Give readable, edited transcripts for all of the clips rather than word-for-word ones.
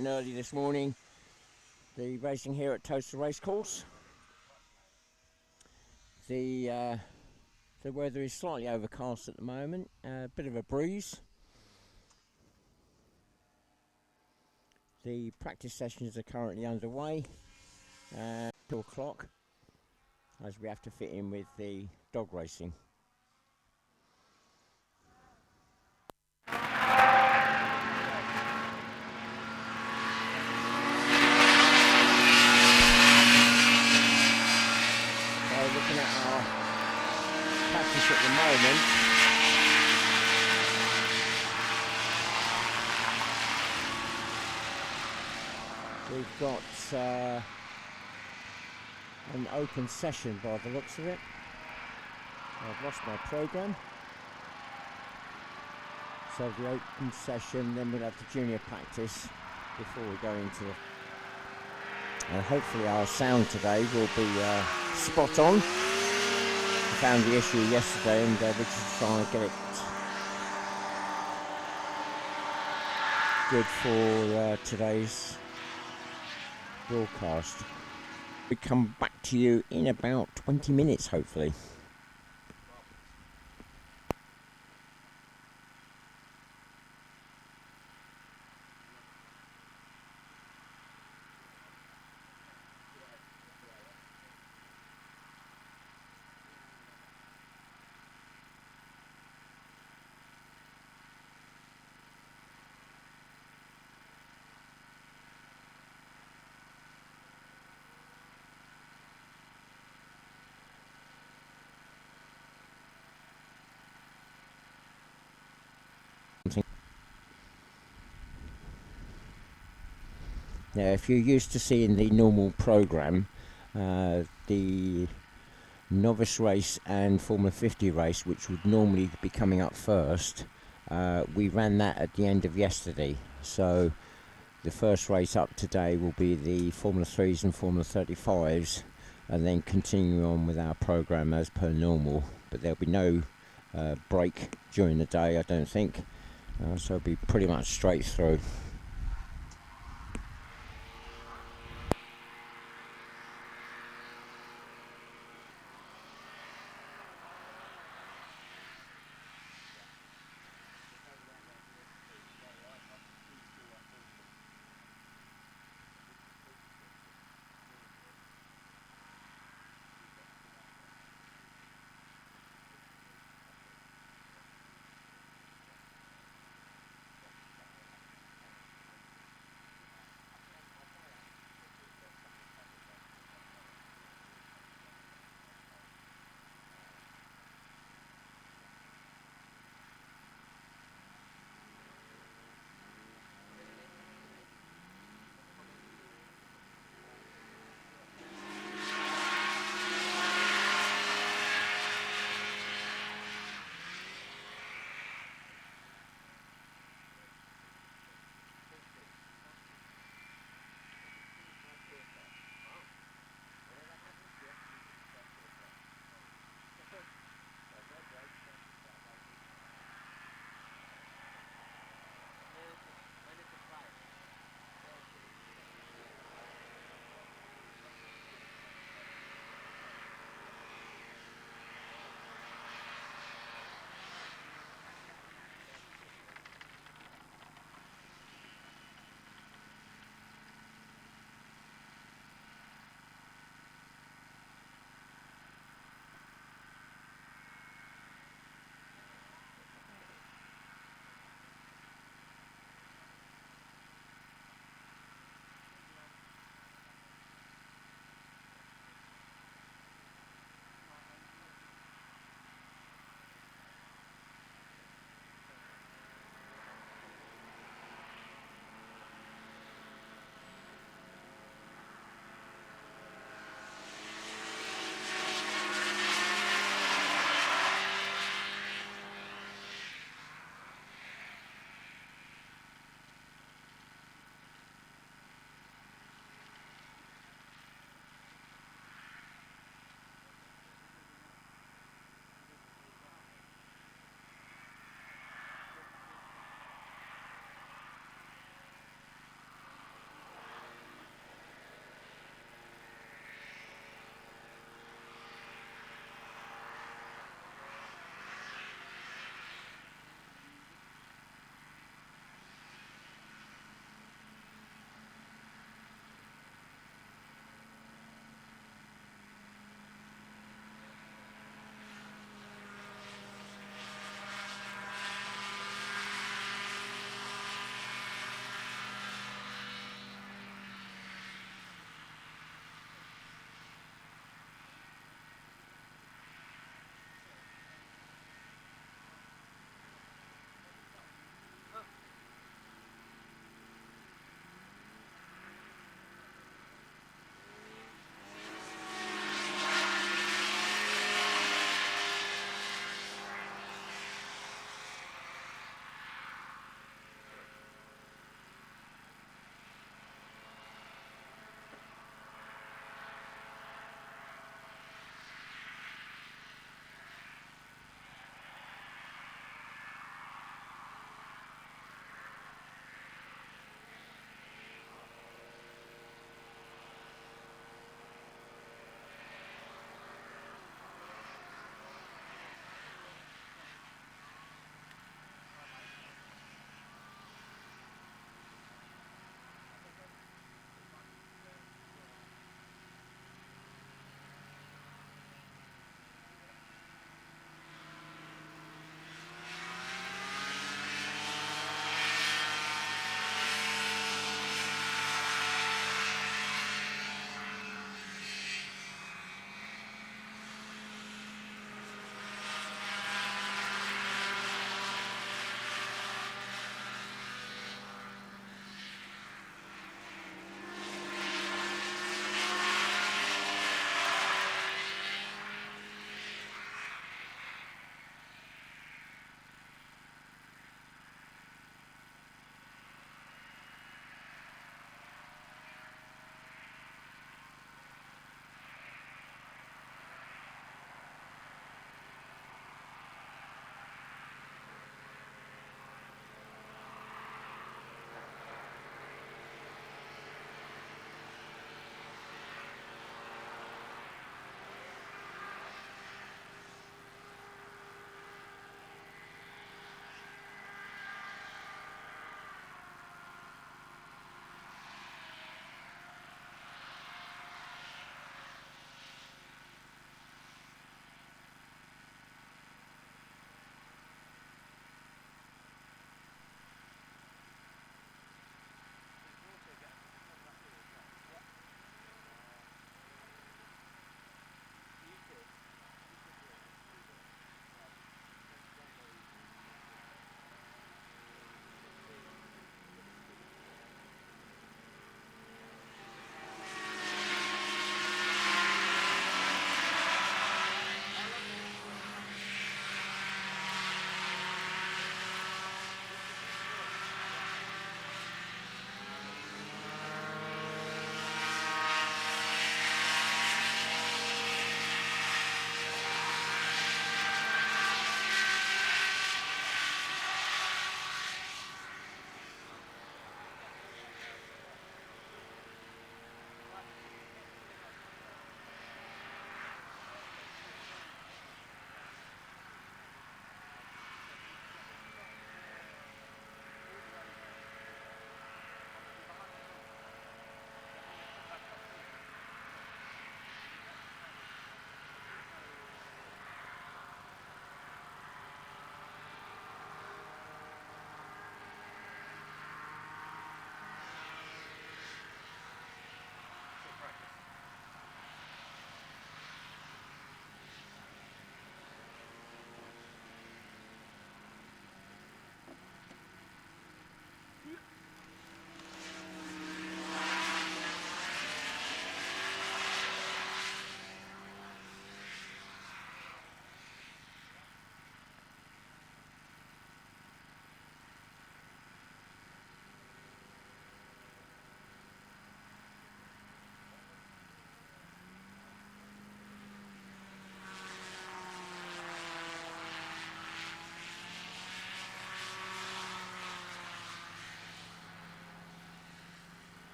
and early this morning. The racing here at Towcester Racecourse. The weather is slightly overcast at the moment, a bit of a breeze. The practice sessions are currently underway, 2 o'clock, as we have to fit in with the dog racing. Looking at our practice at the moment, we've got an open session by the looks of it. I've lost my programme. So the open session, then we'll have the junior practice before we go into the... hopefully our sound today will be spot on. We found the issue yesterday and we're just trying to get it good for today's broadcast. We come back to you in about 20 minutes hopefully. Now, if you're used to seeing the normal programme, the novice race and Formula 50 race, which would normally be coming up first, we ran that at the end of yesterday. So the first race up today will be the Formula 3s and Formula 35s, and then continue on with our programme as per normal. But there'll be no break during the day, I don't think. So it'll be pretty much straight through.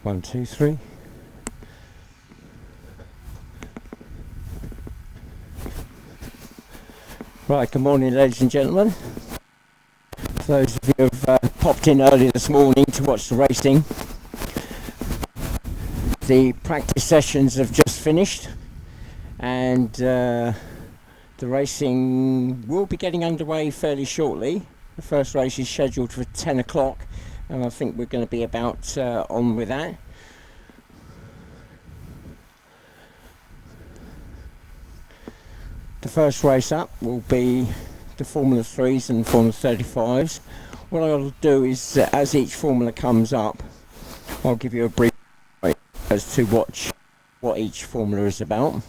1, 2, 3. Right, good morning ladies and gentlemen. For those of you who have popped in early this morning to watch the racing, the practice sessions have just finished and the racing will be getting underway fairly shortly. The first race is scheduled for 10 o'clock and I think we're going to be about on with that. The first race up will be the Formula 3s and Formula 35s. What I'll do is, as each formula comes up, I'll give you a brief as to what each formula is about.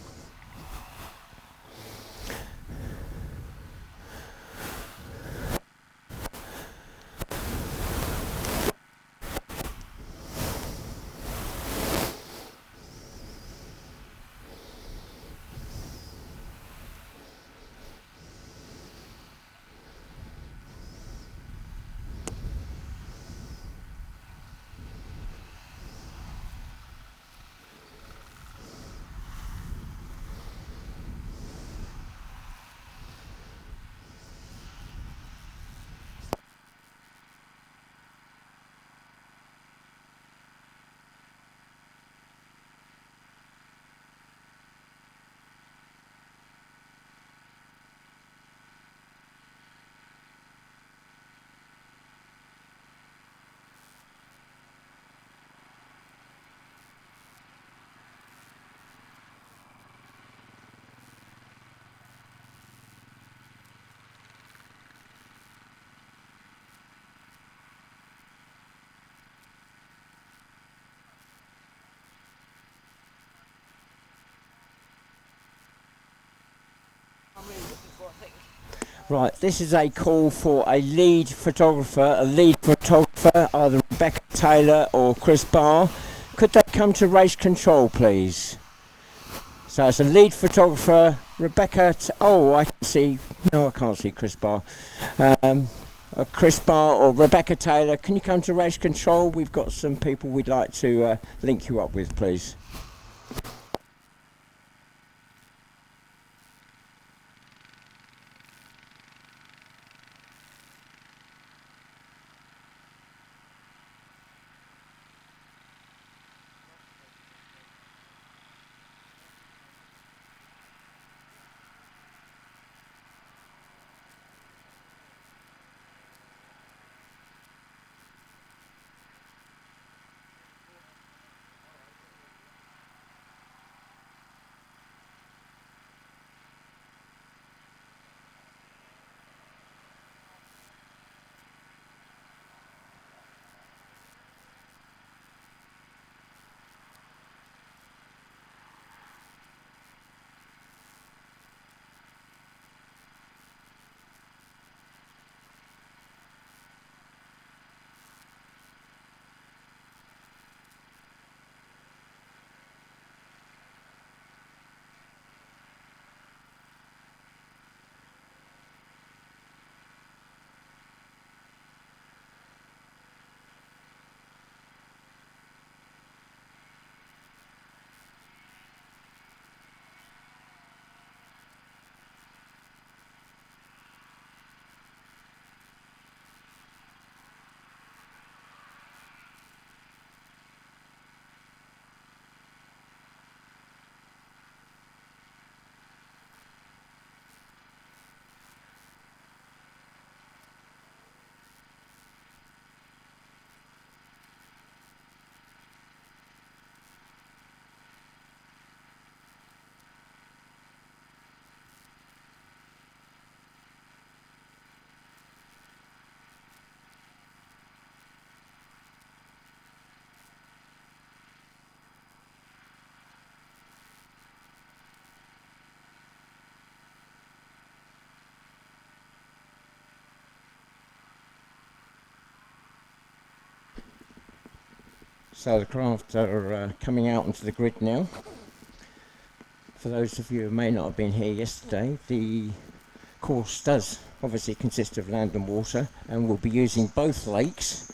Right, this is a call for a lead photographer, either Rebecca Taylor or Chris Barr. Could they come to race control, please? So it's a lead photographer, Rebecca. Oh, I can see. No, I can't see Chris Barr. Chris Barr or Rebecca Taylor, can you come to race control? We've got some people we'd like to link you up with, please. So the craft are coming out onto the grid now. For those of you who may not have been here yesterday, the course does obviously consist of land and water, and we'll be using both lakes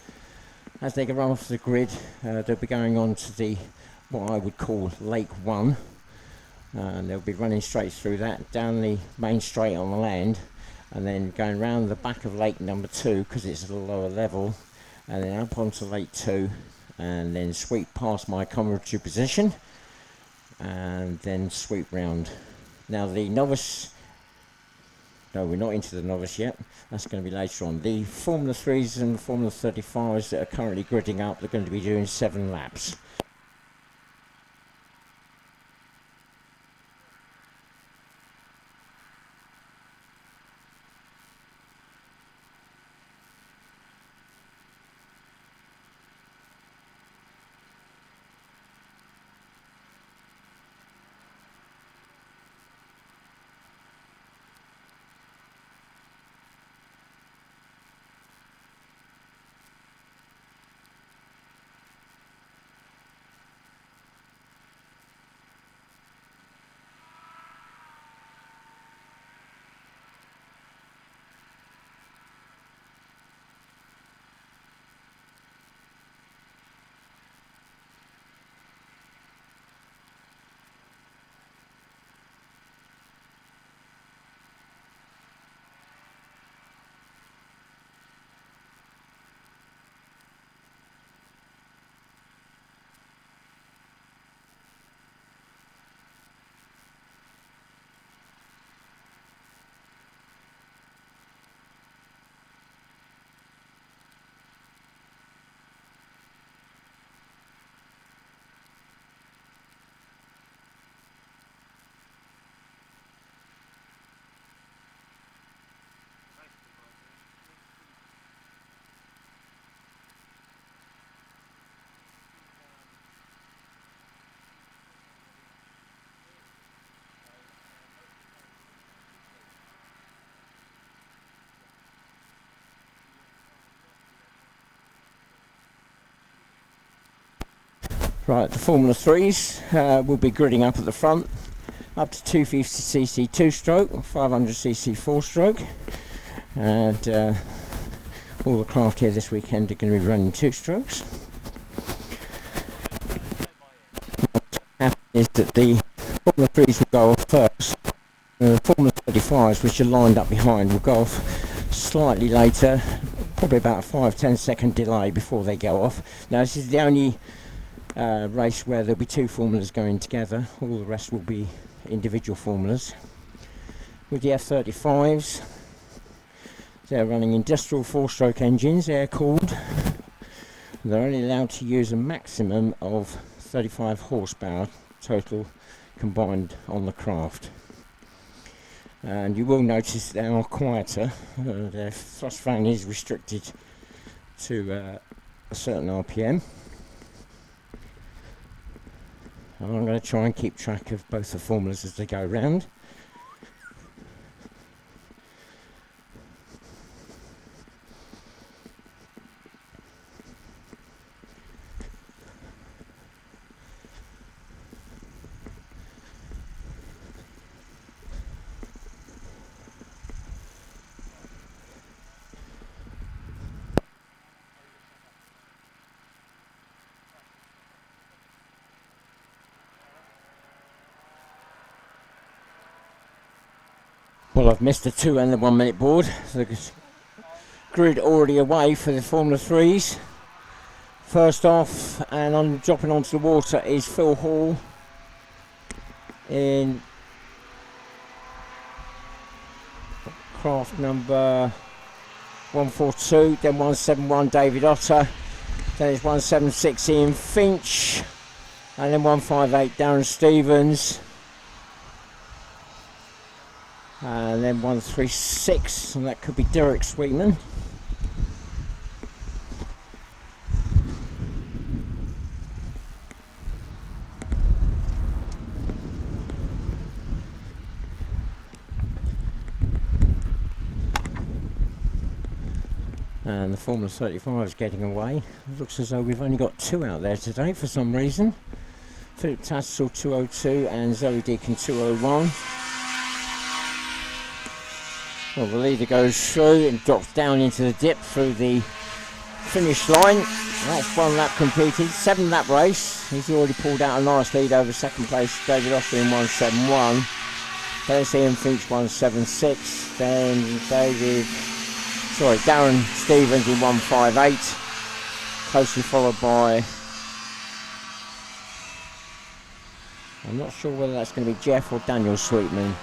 As they run off the grid, they'll be going on to the what I would call Lake 1, and they'll be running straight through that, down the main straight on the land, and then going round the back of Lake number 2 because it's at a lower level, and then up onto Lake 2, and then sweep past my commentary position, and then sweep round. Now the novice, no, we're not into the novice yet, that's going to be later on. The Formula 3s and Formula 35s that are currently gridding up, they're going to be doing 7 laps. Right, the Formula 3s will be gridding up at the front, up to 250cc 2-stroke, 500cc 4-stroke, and all the craft here this weekend are going to be running 2-strokes. What's happening is that the Formula 3s will go off first, and the Formula 35s, which are lined up behind, will go off slightly later, probably about a 5-10 second delay before they go off. Now this is the only race where there'll be 2 formulas going together. All the rest will be individual formulas. With the F35s, they're running industrial 4-stroke engines, air cooled. They're only allowed to use a maximum of 35 horsepower total combined on the craft. And you will notice they are quieter. Their thrust fan is restricted to a certain RPM. I'm going to try and keep track of both the formulas as they go round. Well, I've missed the 2 and the 1 minute board. So the grid already away for the Formula 3s. First off, and I'm dropping onto the water, is Phil Hall in craft number 142, then 171 David Otter, then it's 176 Ian Finch, and then 158 Darren Stevens. And then 136, and that could be Derek Sweetman. And the Formula 35 is getting away. It looks as though we've only got 2 out there today for some reason. Philip Tassel 202 and Zoe Deacon 201. Well, the leader goes through and drops down into the dip through the finish line, That's 1 lap completed, 7 lap race. He's already pulled out a nice lead over second place, David Otter in 171. Then it's Ian Finch 176. Then Darren Stevens in 158. Closely followed by, I'm not sure whether that's going to be Jeff or Daniel Sweetman.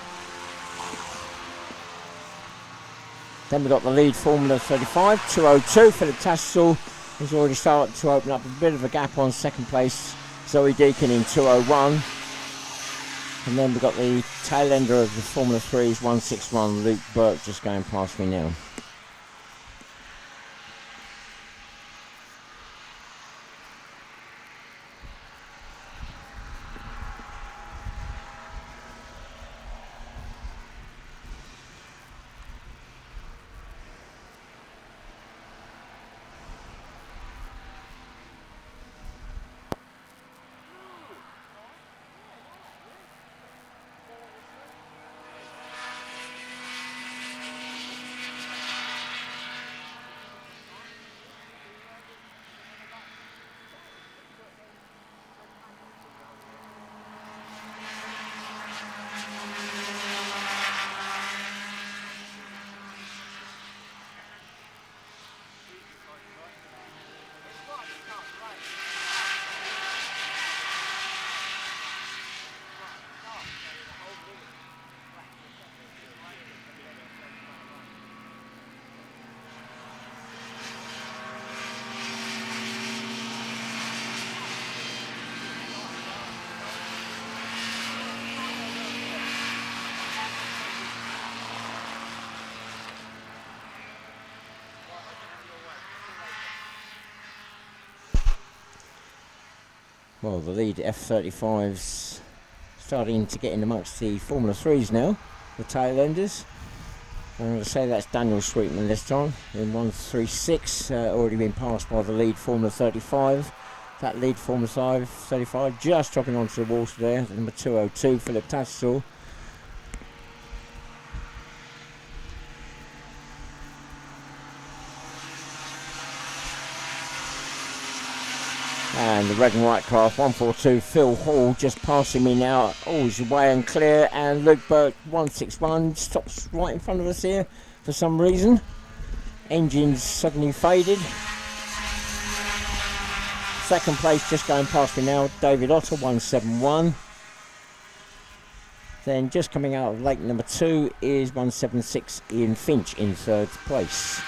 Then we've got the lead Formula 35, 202, Philip Tassel. He's already started to open up a bit of a gap on second place, Zoe Deacon in 201. And then we've got the tail ender of the Formula 3's 161, Luke Burke, just going past me now. Well, the lead F35's starting to get in amongst the Formula 3s now, the tail enders. I'm going to say that's Daniel Sweetman this time in 136, already been passed by the lead Formula 35. That lead Formula 35 just dropping onto the water there, number 202, Philip Tassel. And the red and white craft 142, Phil Hall just passing me now. Oh, he's away and clear. And Luke Burke 161 stops right in front of us here for some reason. Engines suddenly faded. Second place just going past me now, David Otter 171. Then just coming out of lake number 2 is 176 Ian Finch in third place.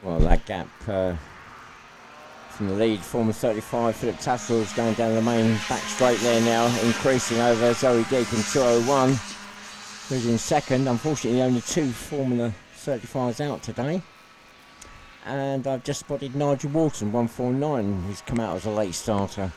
Well, that gap from the lead, Formula 35, Philip Tassel is going down the main back straight there now, increasing over Zoe Deacon 201, who's in second. Unfortunately, only 2 Formula 35s out today. And I've just spotted Nigel Walton, 149, who's come out as a late starter.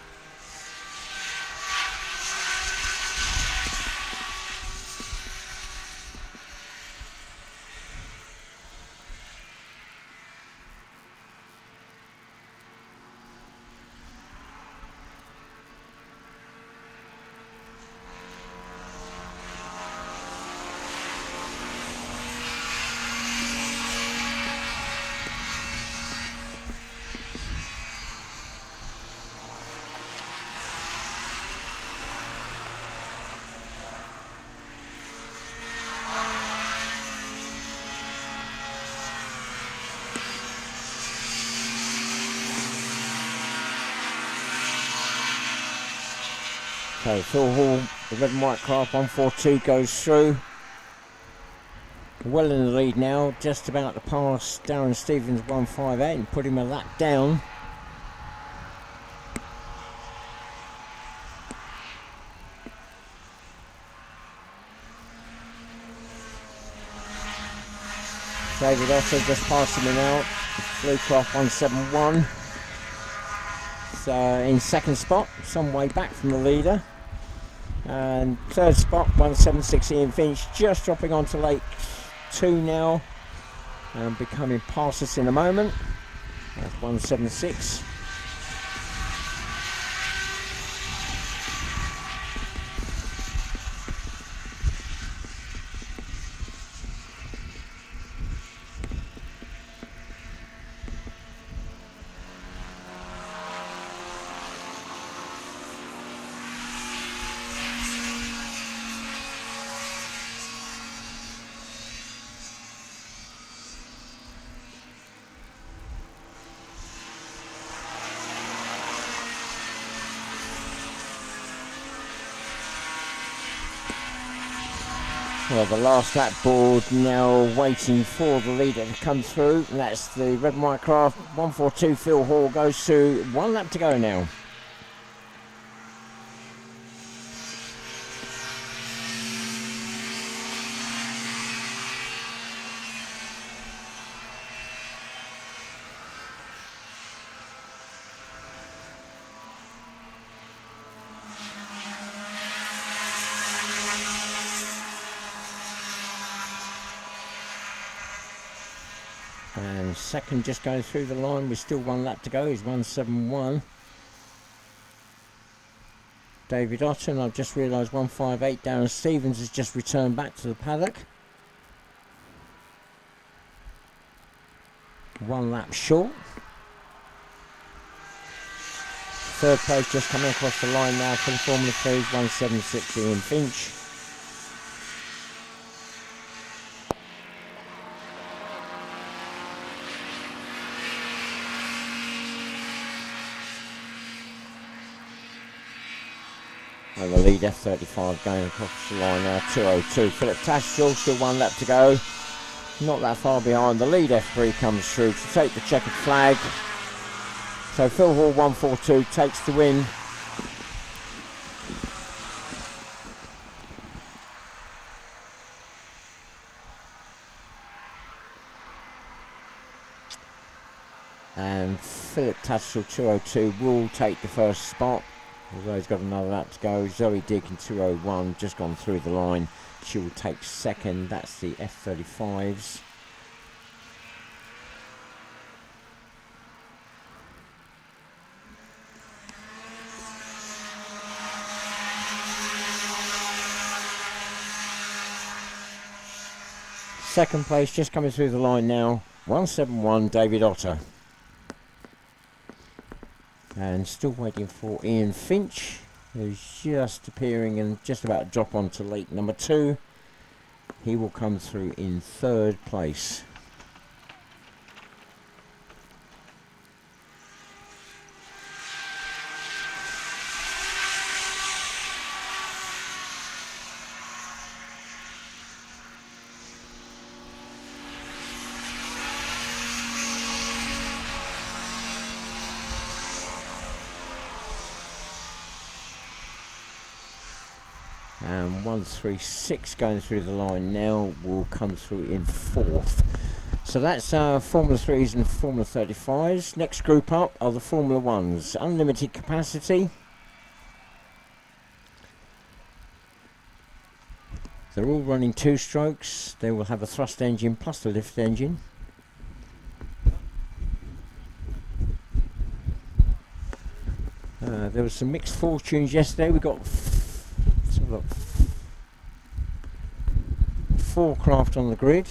So Phil Hall, the red and white craft 142 goes through. Well in the lead now, just about to pass Darren Stevens 158 and put him a lap down. David Otter just passing him out. Blue Craft 171. So in second spot, some way back from the leader. And third spot, 176 Ian Finch, just dropping onto lake 2 now. And becoming past us in a moment. That's 176. Well, the last lap board now waiting for the leader to come through. And that's the red and white craft 142 Phil Hall goes through. 1 lap to go now. And second just going through the line with still 1 lap to go is 171. David Otten, I've just realised 158. Darren Stevens has just returned back to the paddock. 1 lap short. Third place just coming across the line now for the Formula 3's 176 Ian Finch. And the lead F35 going across the line now, 202. Philip Tashel, still 1 lap to go. Not that far behind. The lead F3 comes through to take the checkered flag. So Phil Hall 142 takes the win. And Philip Tashel 202 will take the first spot. Although he's got another lap to go. Zoe Dick in 201 just gone through the line. She will take second. That's the F35s. Second place just coming through the line now. 171 David Otter. And still waiting for Ian Finch, who's just appearing and just about to drop onto lake number 2. He will come through in third place. And 136 going through the line now will come through in fourth. So that's Formula 3s and Formula 35s. Next group up are the Formula 1s. Unlimited capacity. They're all running 2 strokes. They will have a thrust engine plus the lift engine. There was some mixed fortunes yesterday. We got 4 craft on the grid.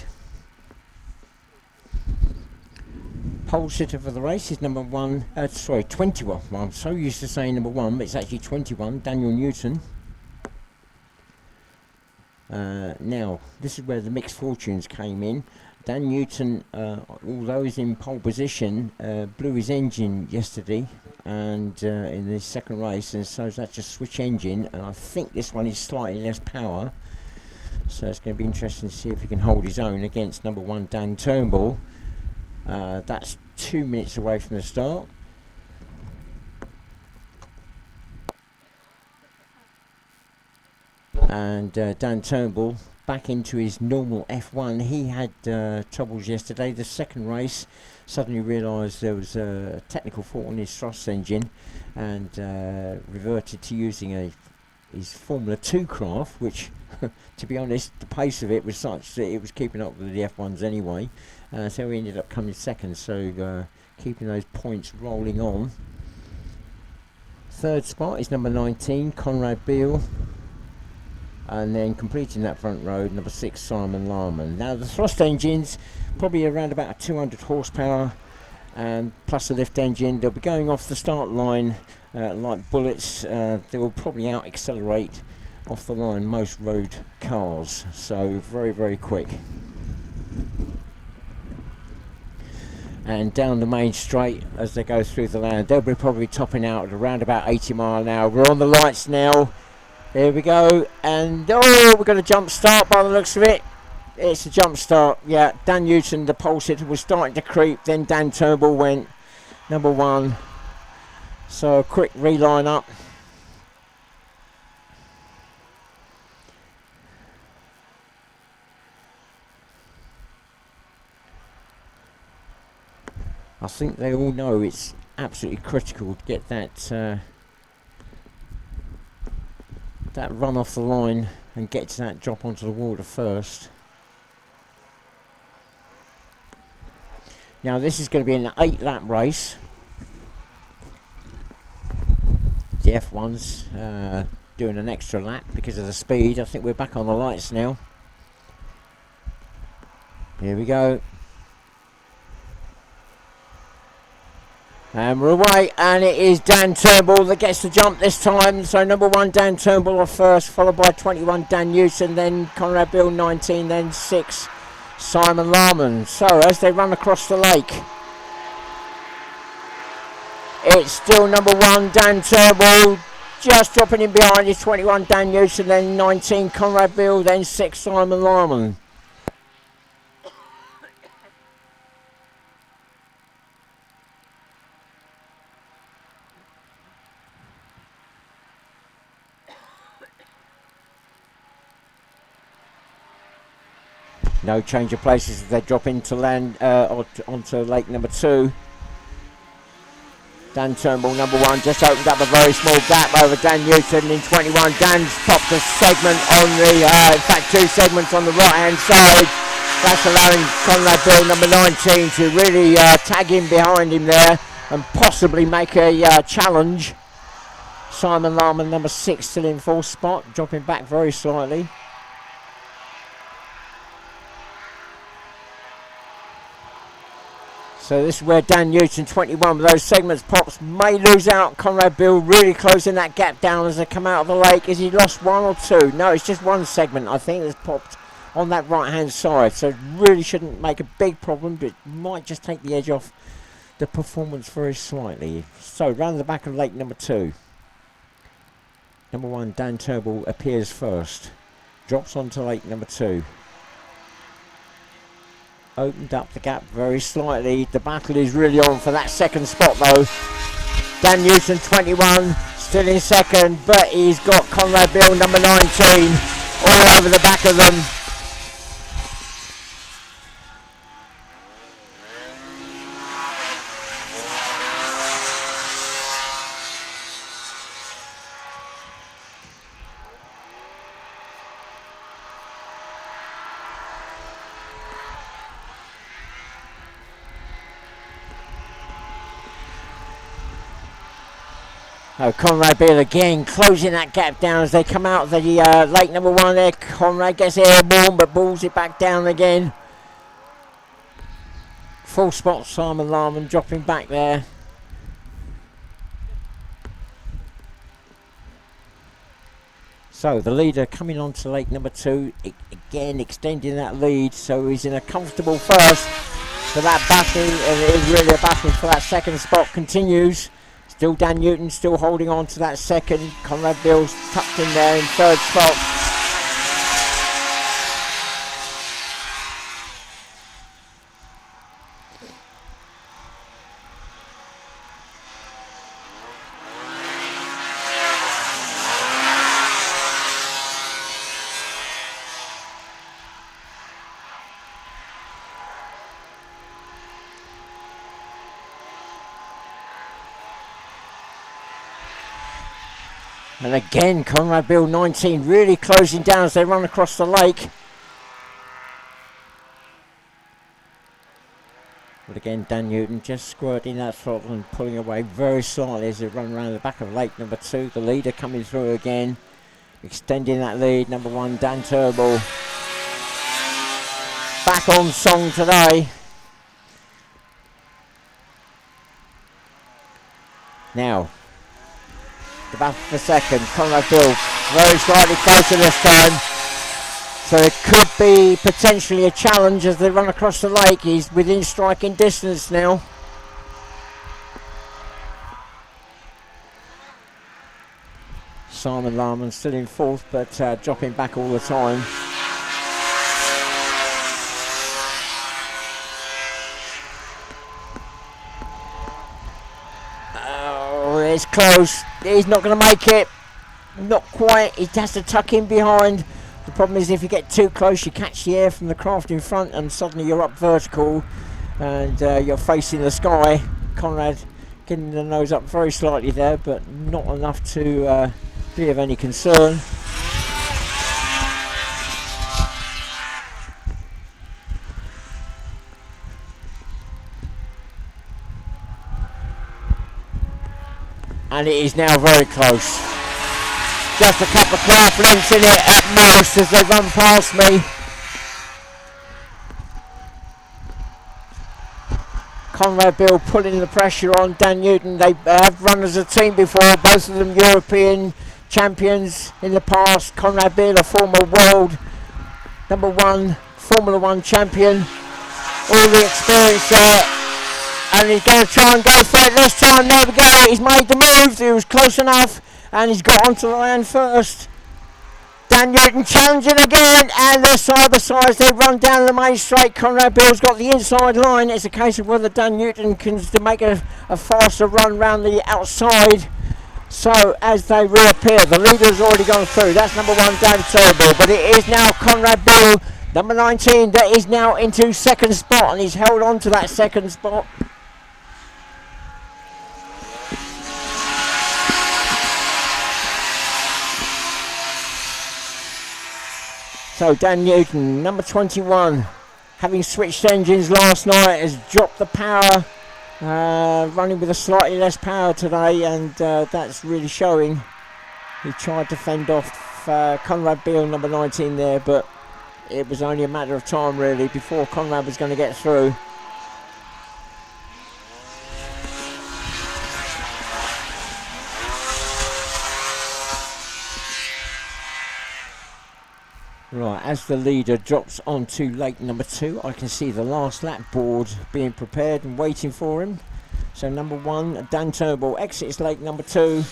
Pole sitter for the race is number 21. Well, I'm so used to saying number 1, but it's actually 21, Daniel Newton. Now, this is where the mixed fortunes came in. Dan Newton, although he's in pole position, blew his engine yesterday and in the second race, and so that's a switch engine, and I think this one is slightly less power, so it's going to be interesting to see if he can hold his own against number 1 Dan Turnbull. That's 2 minutes away from the start. And Dan Turnbull back into his normal F1. He had troubles yesterday. The second race, suddenly realised there was a technical fault on his thrust engine, and reverted to using his Formula 2 craft, which, to be honest, the pace of it was such that it was keeping up with the F1s anyway. So he ended up coming second. So keeping those points rolling on. Third spot is number 19, Conrad Beale. And then completing that front row, number 6, Simon Larman. Now the thrust engine's probably around about 200 horsepower, and plus the lift engine. They'll be going off the start line like bullets. They will probably out accelerate off the line most road cars. So very, very quick. And down the main straight as they go through the land, they'll be probably topping out at around about 80 mile an hour. We're on the lights now. Here we go, and we're going to jump start by the looks of it. It's a jump start, yeah. Dan Newton, the pole sitter, was starting to creep, then Dan Turnbull went number 1. So a quick reline up. I think they all know it's absolutely critical to get that run off the line and get to that drop onto the water first. Now this is going to be an 8-lap race. The F1's doing an extra lap because of the speed. I think we're back on the lights now. Here we go. And we're away, and it is Dan Turnbull that gets the jump this time. So number 1 Dan Turnbull off first, followed by 21 Dan Newton, then Conrad Beale 19, then 6 Simon Larman. So as they run across the lake, it's still number 1 Dan Turnbull, just dropping in behind is 21 Dan Newton, then 19 Conrad Beale, then 6 Simon Larman. No change of places as they drop into land onto lake number 2. Dan Turnbull, number 1, just opened up a very small gap over Dan Newton in 21. Dan's popped a segment on the, in fact 2 segments on the right hand side. That's allowing Conrad Beale, number 19, to really tag in behind him there and possibly make a challenge. Simon Larman, number 6, still in 4th spot, dropping back very slightly. So this is where Dan Newton, 21, with those segments pops, may lose out. Conrad Beale really closing that gap down as they come out of the lake. Has he lost 1 or 2? No, it's just 1 segment, I think, that's popped on that right-hand side. So it really shouldn't make a big problem, but might just take the edge off the performance very slightly. So round the back of lake number 2. Number 1, Dan Turnbull, appears first. Drops onto lake number 2. Opened up the gap very slightly. The battle is really on for that second spot though. Dan Newton, 21, still in second, but he's got Conrad Beale, number 19, all over the back of them. Oh, Conrad Beale again closing that gap down as they come out of the lake number 1 there. Conrad gets airborne but balls it back down again. Full spot, Simon Larman dropping back there. So the leader coming on to lake number 2. again extending that lead, so he's in a comfortable first. So that battle, and it is really a battle for that second spot, continues. Still Dan Newton still holding on to that second. Conrad Bill's tucked in there in third spot. And again, Conrad Bill 19 really closing down as they run across the lake. But again, Dan Newton just squirting that throttle and pulling away very slightly as they run around the back of lake number 2. The leader coming through again, extending that lead. Number 1, Dan Turnbull. Back on song today. Now, the battle for second, Conrad Bill very slightly closer this time, so it could be potentially a challenge as they run across the lake. He's within striking distance now. Simon Larman still in fourth, but dropping back all the time. It's close. He's not going to make it. Not quite. He has to tuck in behind. The problem is if you get too close, you catch the air from the craft in front and suddenly you're up vertical and you're facing the sky. Conrad getting the nose up very slightly there, but not enough to be of any concern. And it is now very close. Just a couple of craft lengths in it at most as they run past me. Conrad Bill pulling the pressure on Dan Newton. They have run as a team before, both of them European champions in the past. Conrad Bill, a former world #1 Formula 1 champion. All the experience there. And he's going to try and go for it this time. There we go. He's made the move. He was close enough. And he's got onto the land first. Dan Newton challenging again. And they're side by side as they run down the main straight. Conrad Bill's got the inside line. It's a case of whether Dan Newton can make a faster run round the outside. So as they reappear, the leader's already gone through. That's number 1, Dan Turnbull. But it is now Conrad Bill, number 19, that is now into second spot. And he's held on to that second spot. So Dan Newton, number 21, having switched engines last night, has dropped the power, running with a slightly less power today, and that's really showing. He tried to fend off Conrad Bill, number 19 there, but it was only a matter of time really before Conrad was going to get through. Right, as the leader drops onto lake number 2, I can see the last lap board being prepared and waiting for him. So number 1, Dan Turnbull exits lake number 2.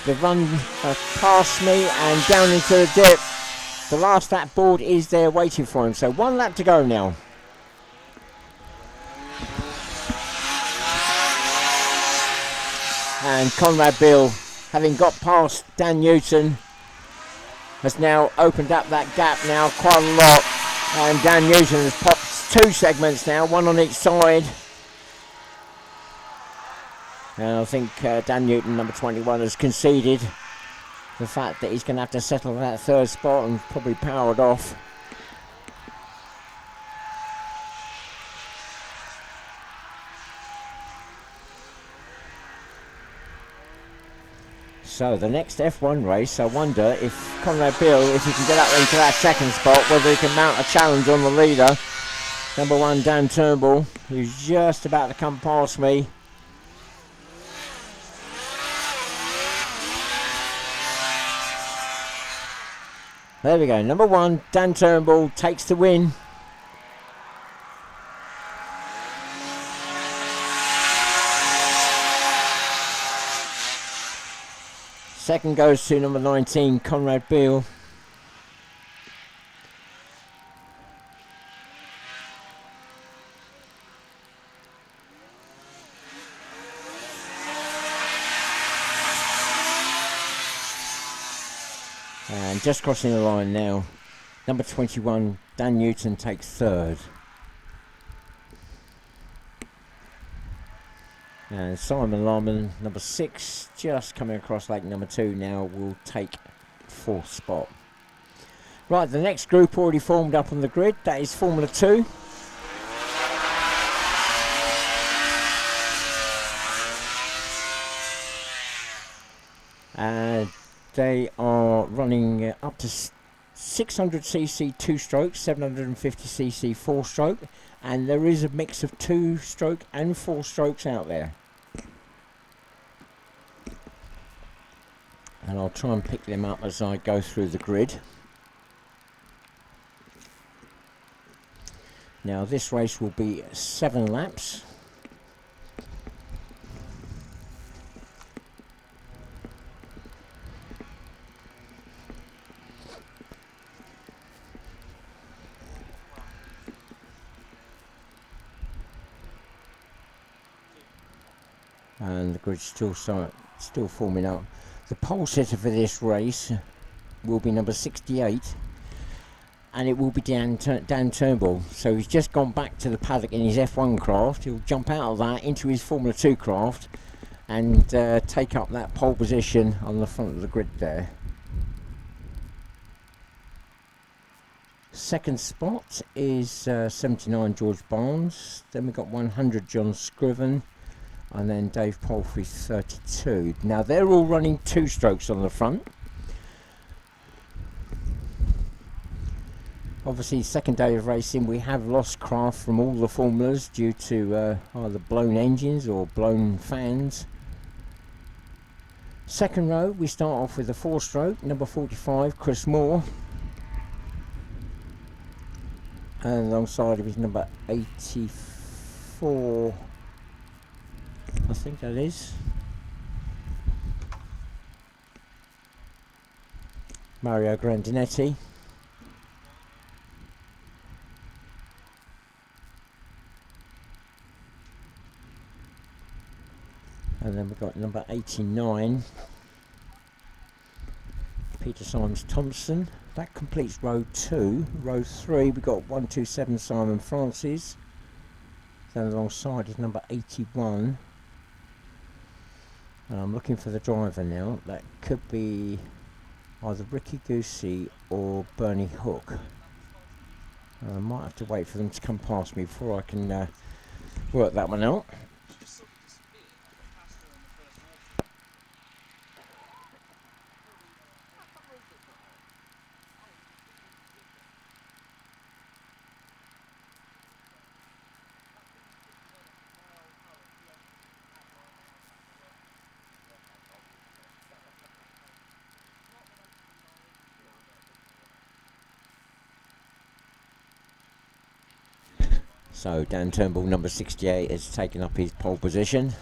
They run past me and down into the dip. The last lap board is there waiting for him. So 1 lap to go now. And Conrad Bill, having got past Dan Newton, has now opened up that gap now quite a lot, and Dan Newton has popped 2 segments now, 1 on each side. And I think Dan Newton, number 21, has conceded the fact that he's going to have to settle for that 3rd spot and probably powered off. So the next F1 race, I wonder if Conrad Bill, if he can get up into that 2nd spot, whether he can mount a challenge on the leader. Number 1, Dan Turnbull, who's just about to come past me. There we go. Number 1, Dan Turnbull takes the win. Second goes to number 19, Conrad Beale. And just crossing the line now, number 21, Dan Newton takes third. And Simon Larman, number 6, just coming across like number 2 now, will take 4th spot. Right, the next group already formed up on the grid, that is Formula 2. And they are running up to 600cc 2-stroke, 750cc 4-stroke, and there is a mix of 2-stroke and 4-strokes out there. And I'll try and pick them up as I go through the grid. Now this race will be 7 laps. And the grid's still forming up. The pole sitter for this race will be number 68, and it will be Dan Turnbull. So he's just gone back to the paddock in his F1 craft. He'll jump out of that into his Formula 2 craft and take up that pole position on the front of the grid there. Second spot is 79 George Barnes. Then we've got 100 John Scriven. And then Dave Palfrey 32. Now they're all running 2-strokes on the front. Obviously, second day of racing, we have lost craft from all the formulas due to either blown engines or blown fans. Second row, we start off with a 4-stroke, number 45, Chris Moore. And alongside of his number 84. I think that is Mario Grandinetti. And then we've got number 89, Peter Symes Thompson. That completes row 2. Row 3, we've got 127 Simon Francis. Then alongside is number 81. And I'm looking for the driver now. That could be either Ricky Goosey or Bernie Hook. I might have to wait for them to come past me before I can work that one out. So Dan Turnbull, number 68, has taken up his pole position.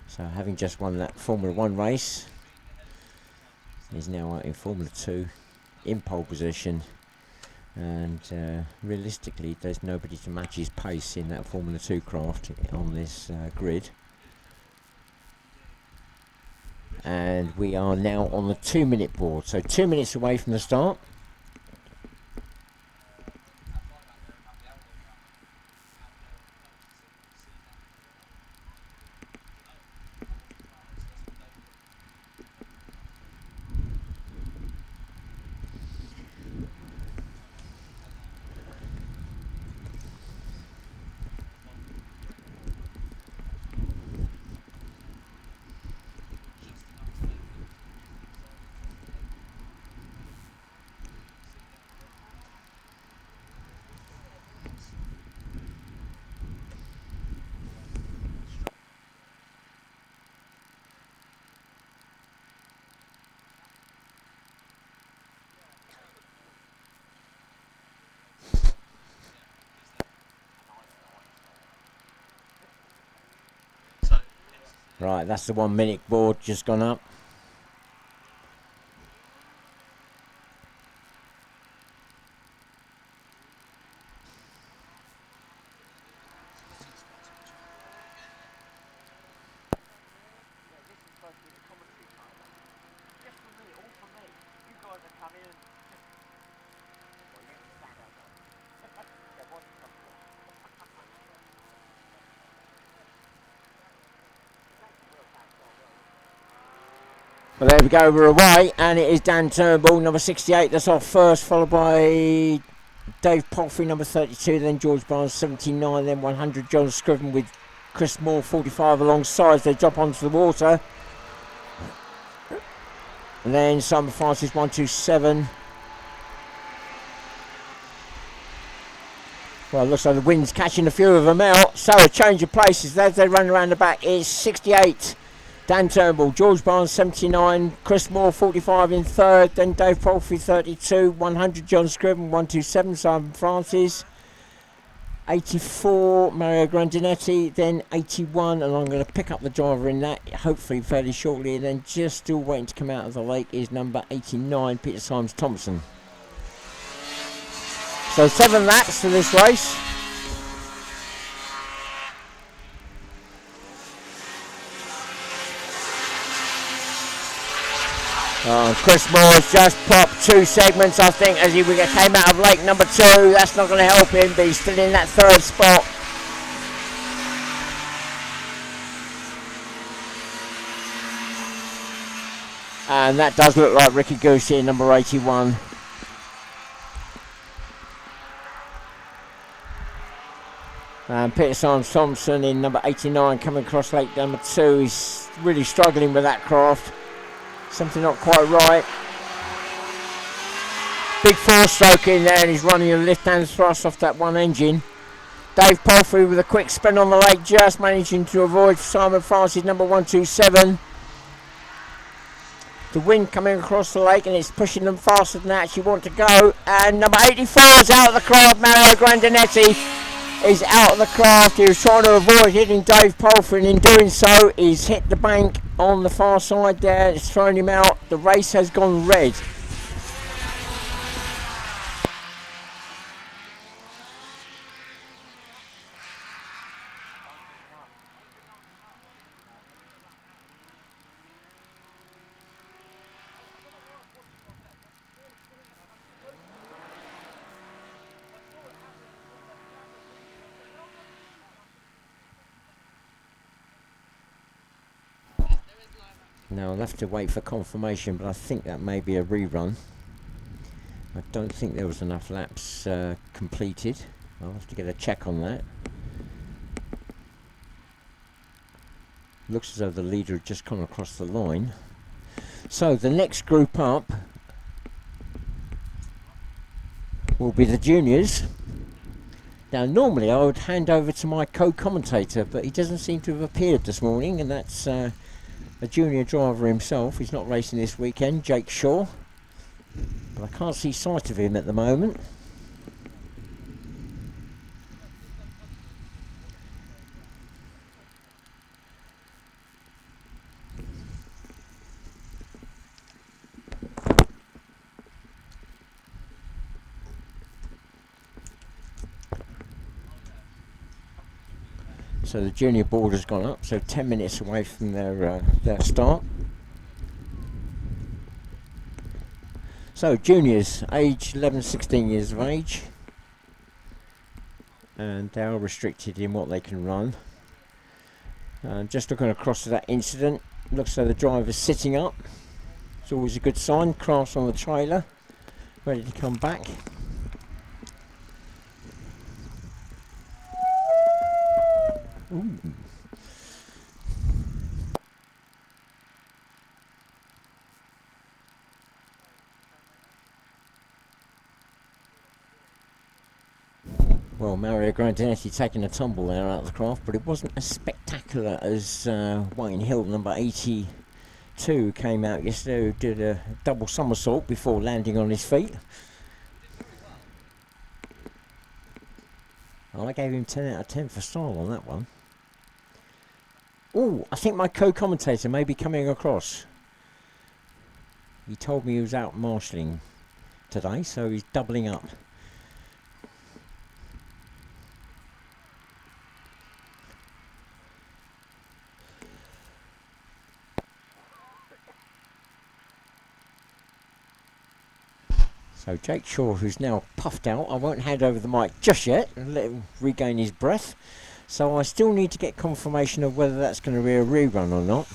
So having just won that Formula 1 race, he's now out in Formula 2 in pole position. And realistically, there's nobody to match his pace in that Formula 2 craft on this grid. And we are now on the 2-minute board, so 2 minutes away from the start. Right, that's the 1 minute board just gone up. Well, there we go, we're away, and it is Dan Turnbull, number 68, that's off first, followed by Dave Palfrey, number 32, then George Barnes, 79, then 100, John Scriven with Chris Moore, 45 alongside. They drop onto the water. And then Simon Francis, 127. Well, it looks like the wind's catching a few of them out, so a change of places as they run around the back is 68. Dan Turnbull, George Barnes 79, Chris Moore 45 in third, then Dave Palfrey 32, 100 John Scriven, 127 Simon Francis, 84 Mario Grandinetti, then 81, and I'm going to pick up the driver in that hopefully fairly shortly, and then just still waiting to come out of the lake is number 89 Peter Symes Thompson. So 7 laps for this race. Chris Moore's just popped 2 segments, I think, as he came out of lake number 2. That's not going to help him, but he's still in that 3rd spot. And that does look like Ricky Goose here, number 81. And Peter Symes Thompson in number 89 coming across lake number 2. He's really struggling with that craft. Something not quite right. Big 4-stroke in there, and he's running a left-hand thrust off that one engine. Dave Palfrey with a quick spin on the lake, just managing to avoid Simon Francis, number 127. The wind coming across the lake, and it's pushing them faster than they actually want to go. And number 84 is out of the craft. Mario Grandinetti is out of the craft. He was trying to avoid hitting Dave Palfrey, and in doing so, he's hit the bank on the far side there. It's thrown him out. The race has gone red. Now I'll have to wait for confirmation, but I think that may be a rerun. I don't think there was enough laps completed. I'll have to get a check on that. Looks as though the leader had just come across the line. So the next group up will be the juniors. Now normally I would hand over to my co-commentator, but he doesn't seem to have appeared this morning, and that's a junior driver himself. He's not racing this weekend, Jake Shaw, but I can't see sight of him at the moment. So the junior board has gone up, so 10 minutes away from their start. So juniors, age 11, 16 years of age, and they are restricted in what they can run. Just looking across to that incident, looks like the driver's sitting up. It's always a good sign. Crafts on the trailer, ready to come back. Ooh. Well, Mario Grandinetti taking a tumble there out of the craft, but it wasn't as spectacular as Wayne Hill, number 82, came out yesterday, who did a double somersault before landing on his feet. I gave him 10 out of 10 for style on that one. Oh, I think my co-commentator may be coming across. He told me he was out marshalling today, so he's doubling up. So Jake Shaw, who's now puffed out, I won't hand over the mic just yet and let him regain his breath. So I still need to get confirmation of whether that's going to be a rerun or not.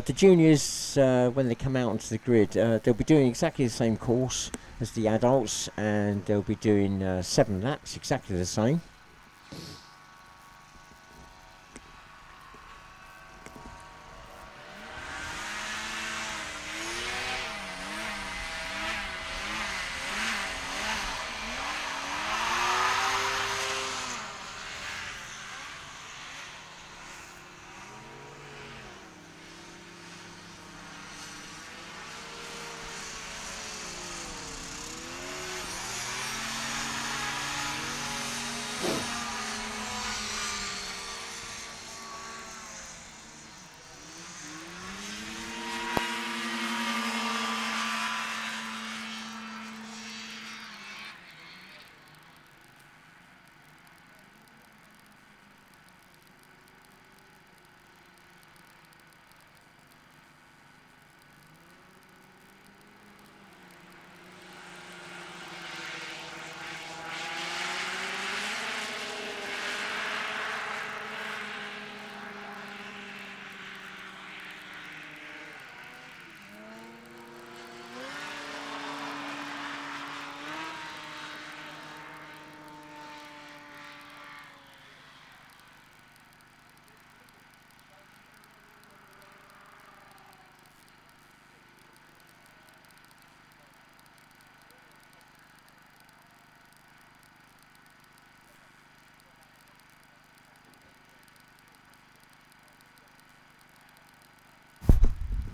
The juniors, when they come out onto the grid, they'll be doing exactly the same course as the adults, and they'll be doing 7 laps, exactly the same.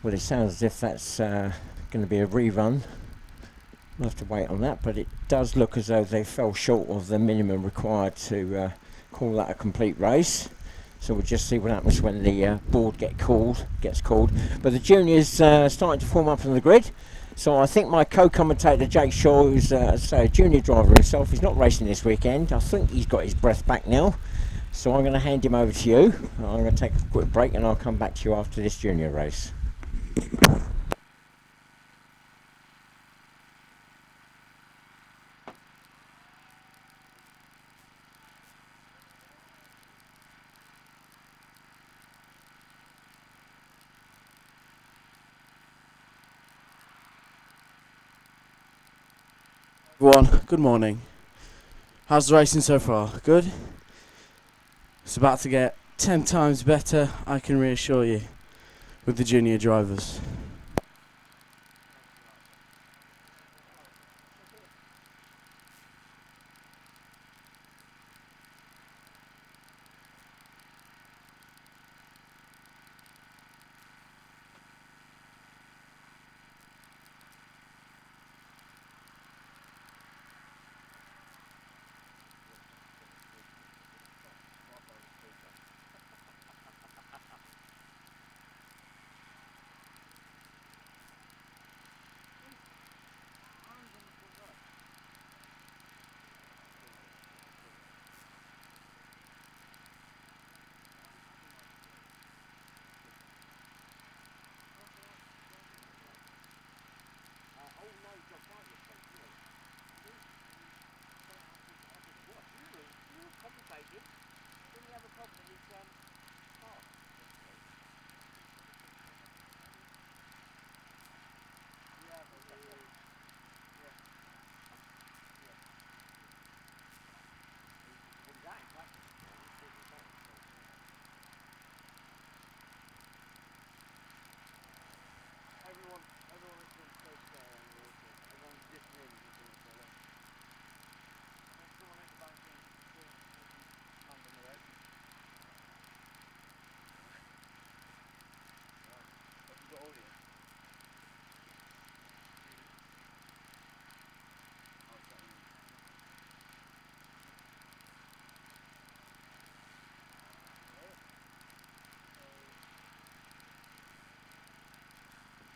Well, it sounds as if that's going to be a rerun. We'll have to wait on that, but it does look as though they fell short of the minimum required to call that a complete race. So we'll just see what happens when the board gets called. But the juniors starting to form up on the grid. So I think my co-commentator Jake Shaw, who's a junior driver himself, he's not racing this weekend. I think he's got his breath back now. So I'm going to hand him over to you. I'm going to take a quick break and I'll come back to you after this junior race. Everyone, good morning. How's the racing so far? Good? It's about to get 10 times better, I can reassure you, with the junior drivers.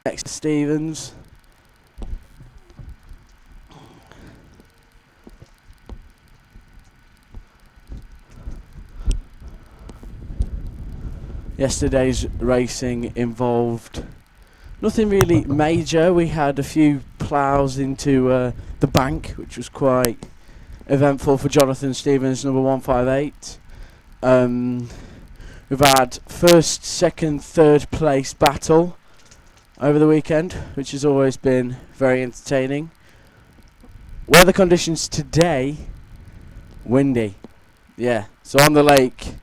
Next to Stevens. Yesterday's racing involved nothing really major. We had a few ploughs into the bank, which was quite eventful for Jonathan Stevens, number 158. We've had first, second, third place battle over the weekend, which has always been very entertaining. Weather conditions today, windy. Yeah, so on the lake,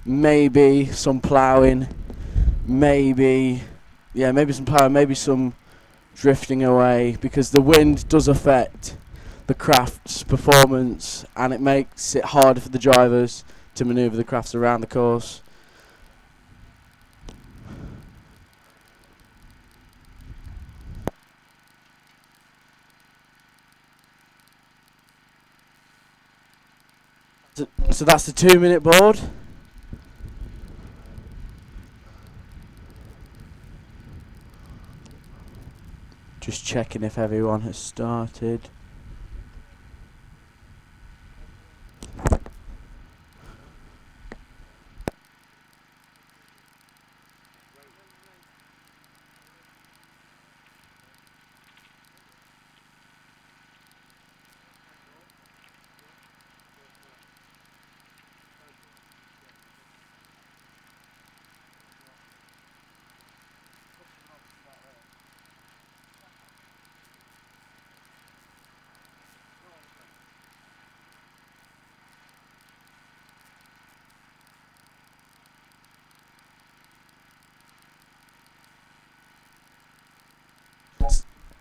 maybe some ploughing, maybe some ploughing, maybe some drifting away, because the wind does affect the craft's performance and it makes it harder for the drivers to manoeuvre the crafts around the course. So that's the 2-minute board. Just checking if everyone has started.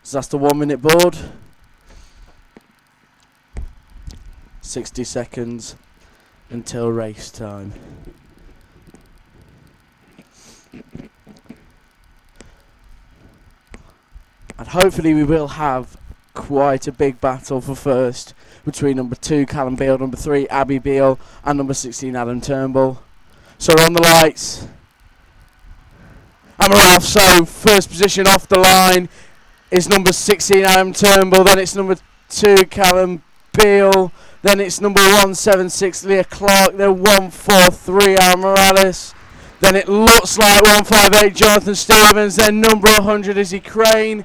So that's the 1-minute board. 60 seconds until race time. And hopefully we will have quite a big battle for first between number 2 Callum Beale, number 3 Abby Beale and number 16 Adam Turnbull. So we're on the lights. And we're off. So first position off the line is number 16 Adam Turnbull, then it's number 2 Callum Beale, then it's number 176 Leah Clark, then 143 Aaron Morales, then it looks like 158 Jonathan Stevens, then number 100 Izzy Crane,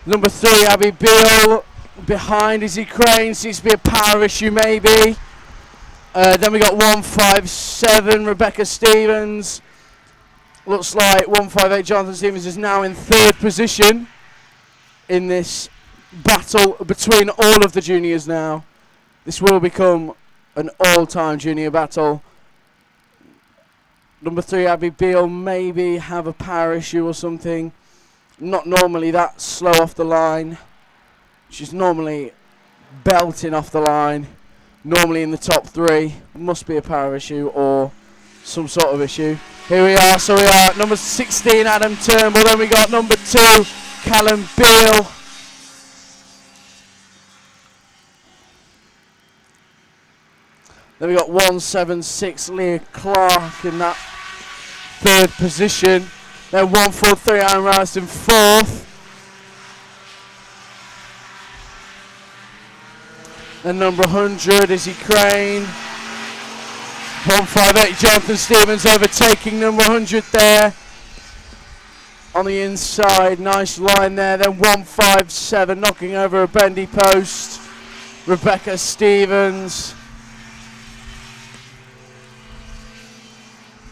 number 3 Abby Beale, behind Izzy Crane, seems to be a power issue maybe, then we got 157 Rebecca Stevens. Looks like 158 Jonathan Stevens is now in third position in this battle between all of the juniors now. This will become an all-time junior battle. Number 3 Abby Beale maybe have a power issue or something. Not normally that slow off the line. She's normally belting off the line. Normally in the top 3. Must be a power issue or some sort of issue. Here we are, so we are at number 16 Adam Turnbull, then we got number 2 Callum Beale. Then we got 176 Leah Clark in that third position. Then 143 Aaron Rice in fourth. Then number 100 Izzy Crane. 158 Jonathan Stevens overtaking number 100 there on the inside. Nice line there. Then 157 knocking over a bendy post. Rebecca Stevens.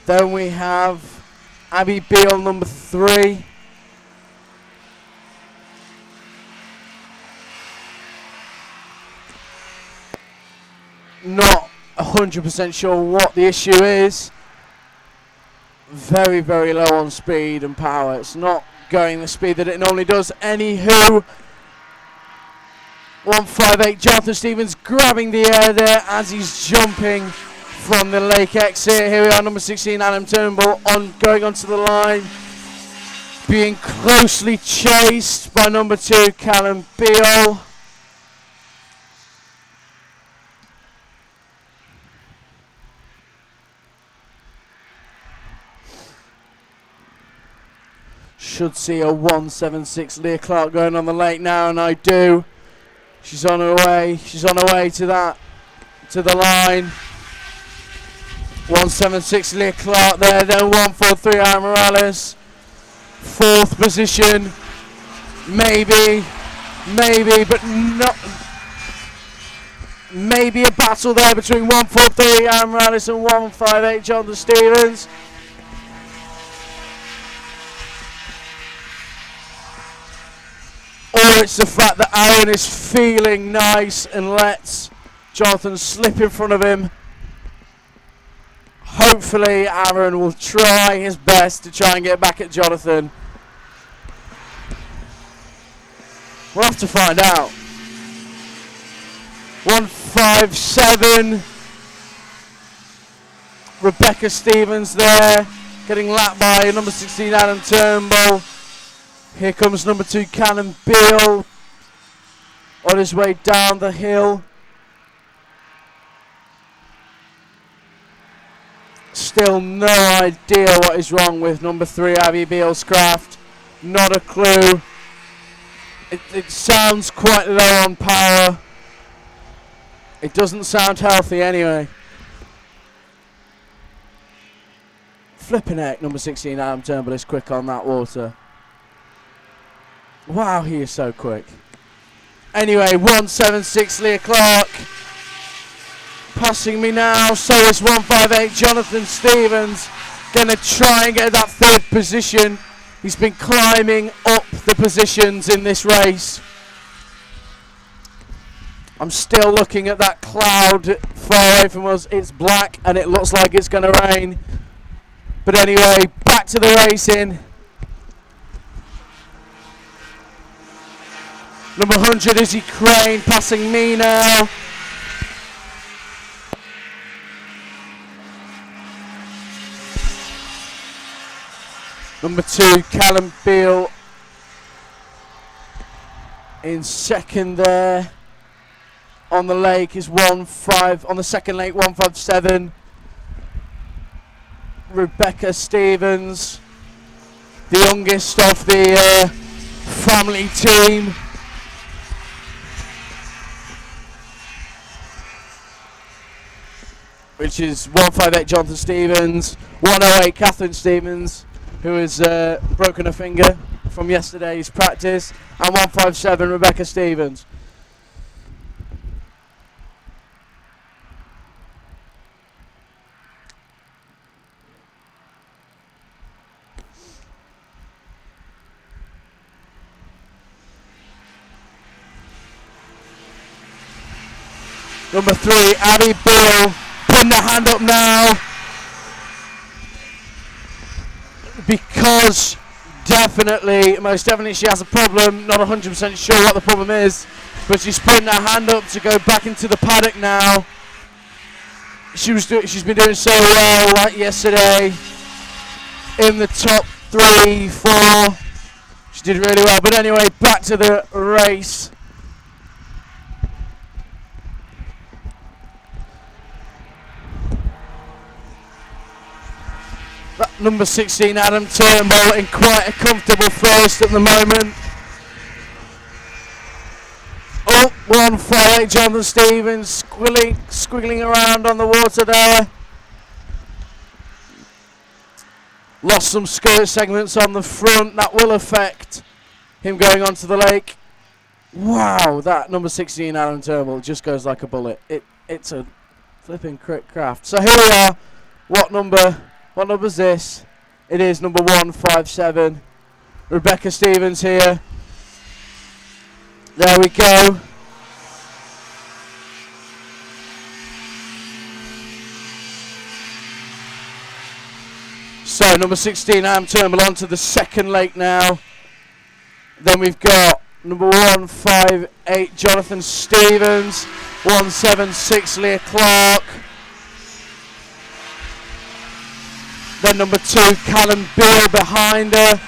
Then we have Abby Beale, number 3. Not 100% sure what the issue is. Very, very low on speed and power. It's not going the speed that it normally does. Anywho, 158 Jonathan Stevens grabbing the air there as he's jumping from the lake exit. Here we are, number 16 Adam Turnbull going onto the line, being closely chased by number 2 Callum Beale. should see a 176 Leah Clark going on the lake now, and I do. She's on her way. She's on her way to the line. 176 Leah Clark there, then 143 Aaron Morales. 4th position. Maybe, but not. Maybe a battle there between 143 Aaron Morales and 158 Jonathan Stevens. Or it's the fact that Aaron is feeling nice and lets Jonathan slip in front of him. Hopefully Aaron will try his best to try and get back at Jonathan. We'll have to find out. 157. Rebecca Stevens there, getting lapped by number 16 Adam Turnbull. Here comes number 2 Cannon Beale on his way down the hill. Still no idea what is wrong with number 3 Abby Beale's craft. Not a clue. It sounds quite low on power. It doesn't sound healthy anyway. Flipping heck, number 16 Adam Turnbull is quick on that water. Wow, he is so quick. Anyway, 176 Leah Clark. Passing me now, so is 158 Jonathan Stevens. Gonna try and get that 3rd position. He's been climbing up the positions in this race. I'm still looking at that cloud far away from us. It's black and it looks like it's gonna rain. But anyway, back to the racing. Number 100 Izzy Crane passing me now. Number 2 Callum Beale in 2nd there. On the lake is on the 2nd lake 157. Rebecca Stevens, the youngest of the family team. Which is 158 Jonathan Stevens, 108 Catherine Stevens, who has broken her finger from yesterday's practice, and 157 Rebecca Stevens. Number 3, Abby Beale, putting the hand up now. Because most definitely she has a problem. Not 100% sure what the problem is, but she's putting her hand up to go back into the paddock now. She's been doing so well like yesterday. In the top 3, 4. She did really well. But anyway, back to the race. That number 16 Adam Turnbull in quite a comfortable first at the moment. Oh, 158 Jonathan Stevens squiggling around on the water there. Lost some skirt segments on the front. That will affect him going onto the lake. Wow, that number 16 Adam Turnbull just goes like a bullet. It's a flipping craft. So here we are. What number's this? It is number 157. Rebecca Stevens here. There we go. So number 16 Adam Turnbull onto the 2nd lake now. Then we've got number 158 Jonathan Stevens. 176 Leah Clark. Then number 2, Callum Beale behind her.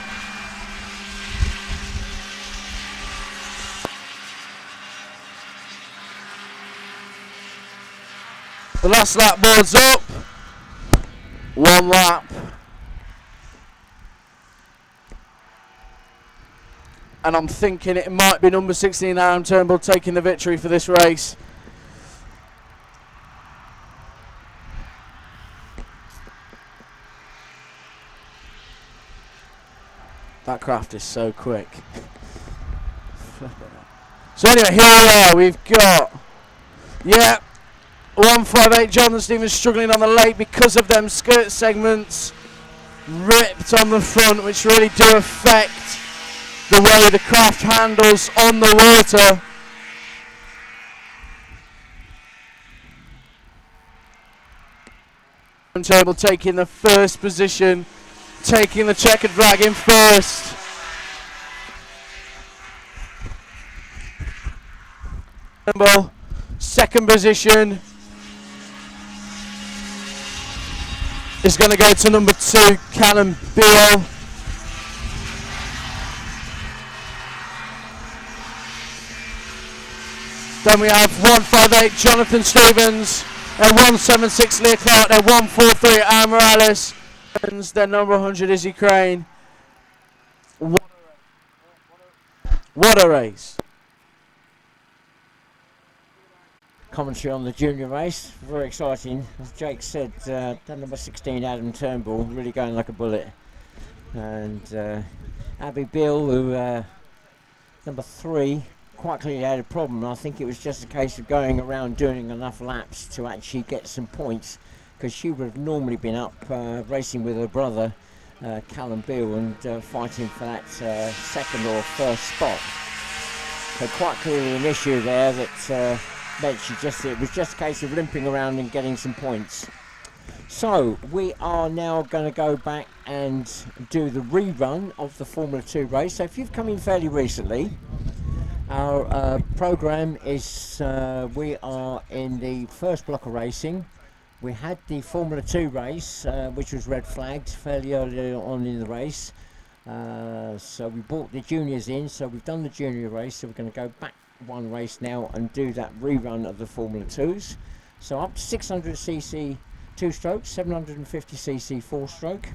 The last lap board's up. 1 lap. and I'm thinking it might be number 16 Aaron Turnbull taking the victory for this race. That craft is so quick. So anyway, here we are. We've got, 158 Jonathan Stevens struggling on the late because of them skirt segments ripped on the front, which really do affect the way the craft handles on the water. Table taking the first position, taking the checkered flag in first. Second position is going to go to number 2, Callum Beale. Then we have 158 Jonathan Stevens, and 176 Leah Clark, and 143 Aaron Morales. Then number 100 Izzy Crane. What a race. Commentary on the junior race, very exciting. As Jake said, that number 16 Adam Turnbull really going like a bullet, and Abby Bill, who number 3, quite clearly had a problem. I think it was just a case of going around doing enough laps to actually get some points, because she would have normally been up racing with her brother Callum Beale and fighting for that second or first spot. So quite clearly an issue there that meant it was just a case of limping around and getting some points. So we are now going to go back and do the rerun of the Formula 2 race. So if you've come in fairly recently, our program is we are in the first block of racing. We had the Formula 2 race, which was red flagged fairly early on in the race. So we brought the juniors in, so we've done the junior race, so we're going to go back one race now and do that rerun of the Formula 2s. So up to 600cc 2-stroke, 750cc 4-stroke.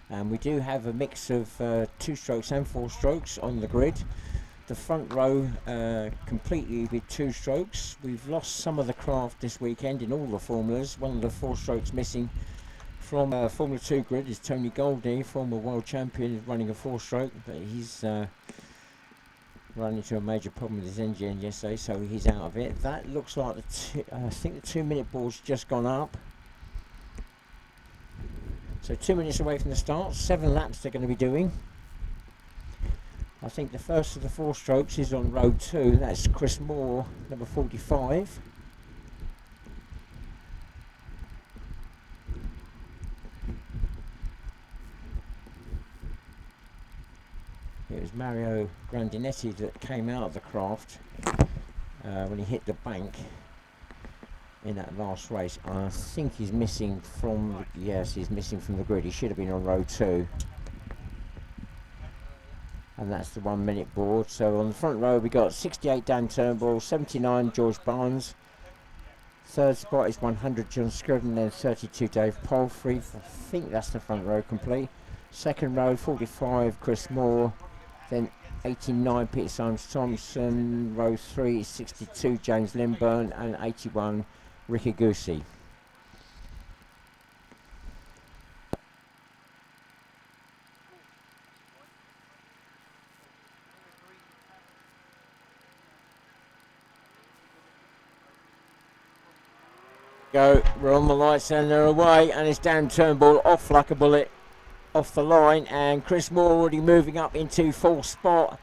And we do have a mix of 2-strokes and 4-strokes on the grid. The front row completely with 2-strokes. We've lost some of the craft this weekend in all the formulas. One of the 4-strokes missing from Formula 2 grid is Tony Goldie, former world champion, is running a 4-stroke, but he's run into a major problem with his engine yesterday, so he's out of it. That looks like I think the 2-minute board's just gone up. So 2 minutes away from the start, 7 laps they're going to be doing. I think the first of the 4-strokes is on row 2. That's Chris Moore, number 45. It was Mario Grandinetti that came out of the craft when he hit the bank in that last race. I think he's missing from, yes, he's missing from the grid. He should have been on row 2. And that's the 1 minute board. So on the front row we got 68 Dan Turnbull, 79 George Barnes. Third spot is 100 John Scriven, then 32 Dave Palfrey. I think that's the front row complete. Second row 45 Chris Moore, then 89 Peter Symes Thompson. Row 3 is 62 James Lindburn, and 81 Ricky Goosey. We're on the lights and they're away, and it's Dan Turnbull off like a bullet off the line, and Chris Moore already moving up into 4th spot,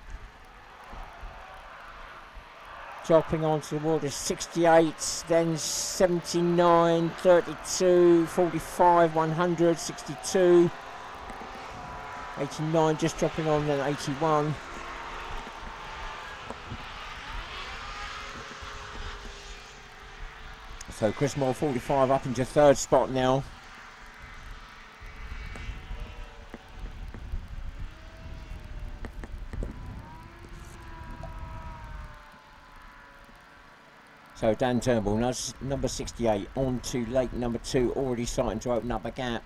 dropping onto the water. 68, then 79, 32, 45, 100, 62, 89 just dropping on, then 81. So Chris Moore 45 up into 3rd spot now. So Dan Turnbull, number 68, on to lake number 2, already starting to open up a gap.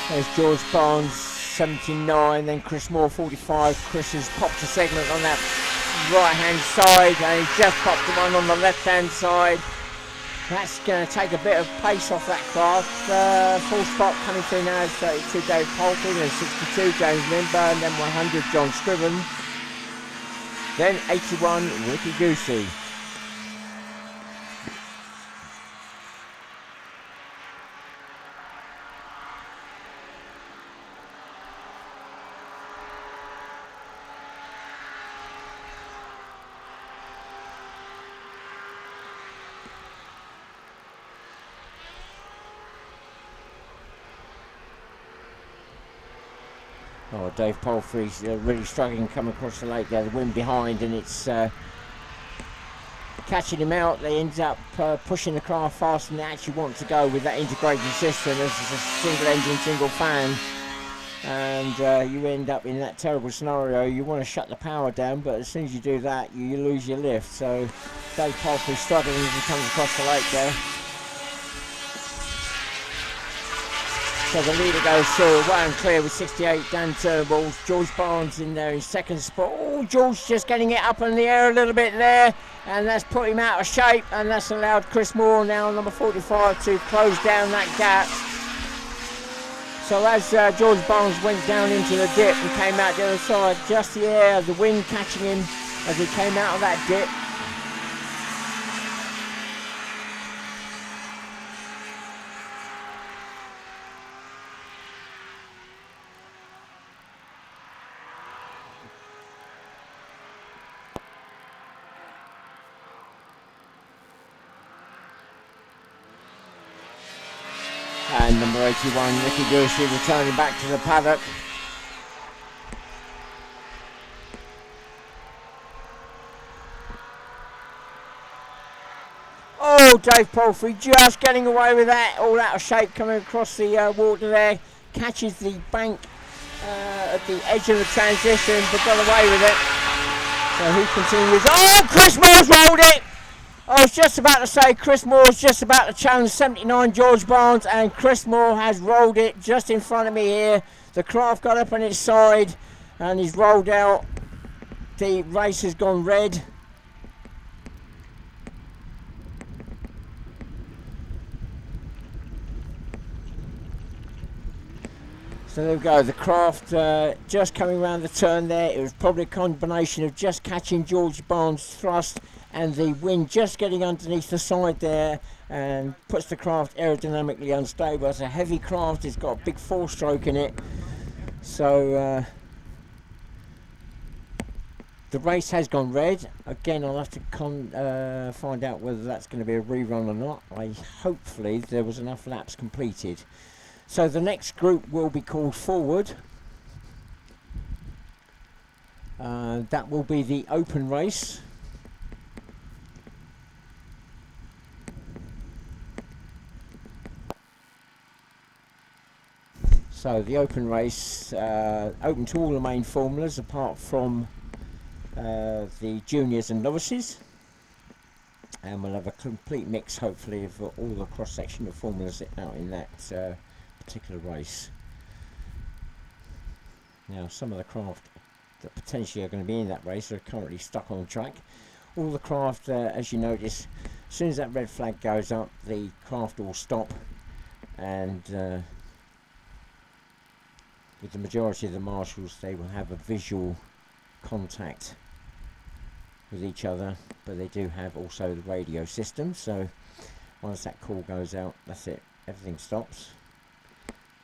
There's George Barnes, 79, then Chris Moore, 45. Chris has popped a segment on that right hand side and he's just popped one on the left hand side. That's going to take a bit of pace off that craft. Full spot coming through now is 32 Dave Polkin, then 62 James Lindburn, then 100 John Scriven, then 81 Ricky Goosey. Oh, Dave Palfrey's really struggling coming across the lake there. The wind behind and it's catching him out. They end up pushing the craft faster than they actually want to go with that integrated system. This is a single engine, single fan. And you end up in that terrible scenario. You want to shut the power down, but as soon as you do that, you lose your lift. So Dave Palfrey's struggling as he comes across the lake there. So the leader goes through, well and clear with 68, Dan Turnbull. George Barnes in there in second spot. Oh, George just getting it up in the air a little bit there. And that's put him out of shape. And that's allowed Chris Moore, now number 45, to close down that gap. So as George Barnes went down into the dip and came out the other side, just the air, the wind catching him as he came out of that dip. And number 81, Ricky Goosey, returning back to the paddock. Oh, Dave Palfrey just getting away with that, all out of shape coming across the water there. Catches the bank at the edge of the transition, but got away with it. So he continues. Oh, Chris Moore's rolled it! I was just about to say Chris Moore's just about to challenge 79 George Barnes, and Chris Moore has rolled it just in front of me here. The craft got up on its side and he's rolled out. The race has gone red. So there we go, the craft just coming around the turn there. It was probably a combination of just catching George Barnes' thrust and the wind just getting underneath the side there and puts the craft aerodynamically unstable. It's a heavy craft, it's got a big four-stroke in it. So the race has gone red. Again, I'll have to find out whether that's going to be a rerun or not. Hopefully there was enough laps completed. So the next group will be called forward. That will be the open race. So the open race, open to all the main formulas apart from the juniors and novices. And we'll have a complete mix, hopefully, of all the cross-section of formulas out in that particular race. Now, some of the craft that potentially are going to be in that race are currently stuck on track. All the craft, as you notice, as soon as that red flag goes up, the craft will stop, and with the majority of the marshals, they will have a visual contact with each other, but they do have also the radio system. So once that call goes out, that's it, everything stops.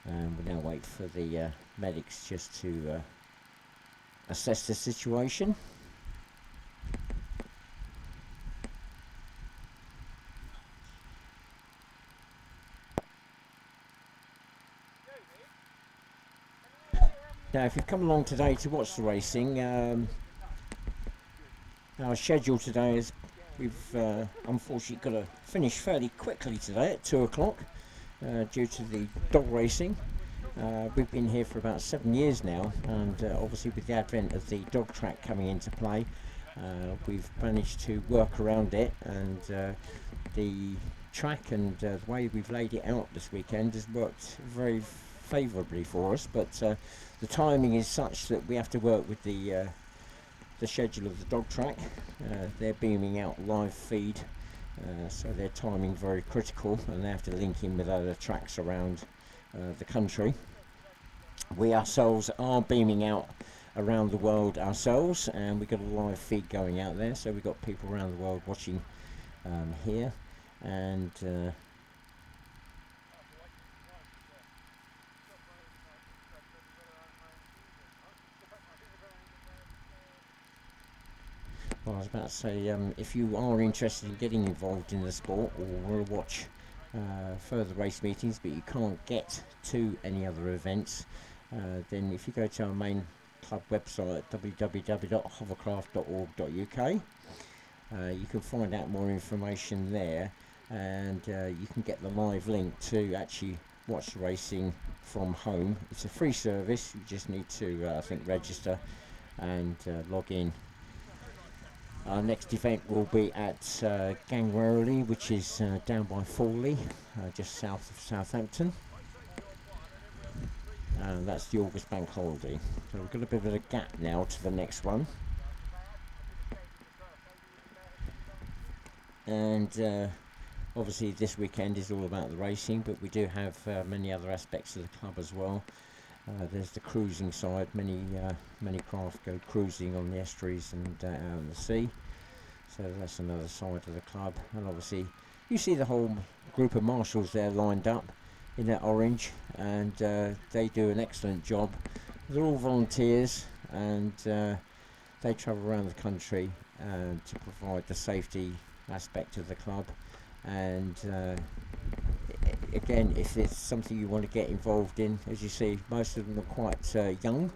And we'll now wait for the medics just to assess the situation. Now, if you've come along today to watch the racing, our schedule today is we've unfortunately got to finish fairly quickly today at 2 o'clock due to the dog racing. We've been here for about 7 years now, and obviously with the advent of the dog track coming into play, we've managed to work around it, and the track and the way we've laid it out this weekend has worked very favourably for us, but the timing is such that we have to work with the schedule of the dog track. They're beaming out live feed, so their timing very critical, and they have to link in with other tracks around the country. We ourselves are beaming out around the world ourselves, and we've got a live feed going out there, so we've got people around the world watching here, and well, I was about to say, if you are interested in getting involved in the sport or want to watch further race meetings but you can't get to any other events, then if you go to our main club website at www.hovercraft.org.uk, you can find out more information there, and you can get the live link to actually watch the racing from home. It's a free service. You just need to I think register and log in. Our next event will be at Gangwarley, which is down by Fawley, just south of Southampton. And that's the August bank holiday. So we've got a bit of a gap now to the next one. And obviously this weekend is all about the racing, but we do have many other aspects of the club as well. There's the cruising side. Many craft go cruising on the estuaries and out on the sea, so that's another side of the club. And obviously you see the whole group of marshals there lined up in that orange, and they do an excellent job. They're all volunteers, and they travel around the country to provide the safety aspect of the club. And again, if it's something you want to get involved in, as you see, most of them are quite young,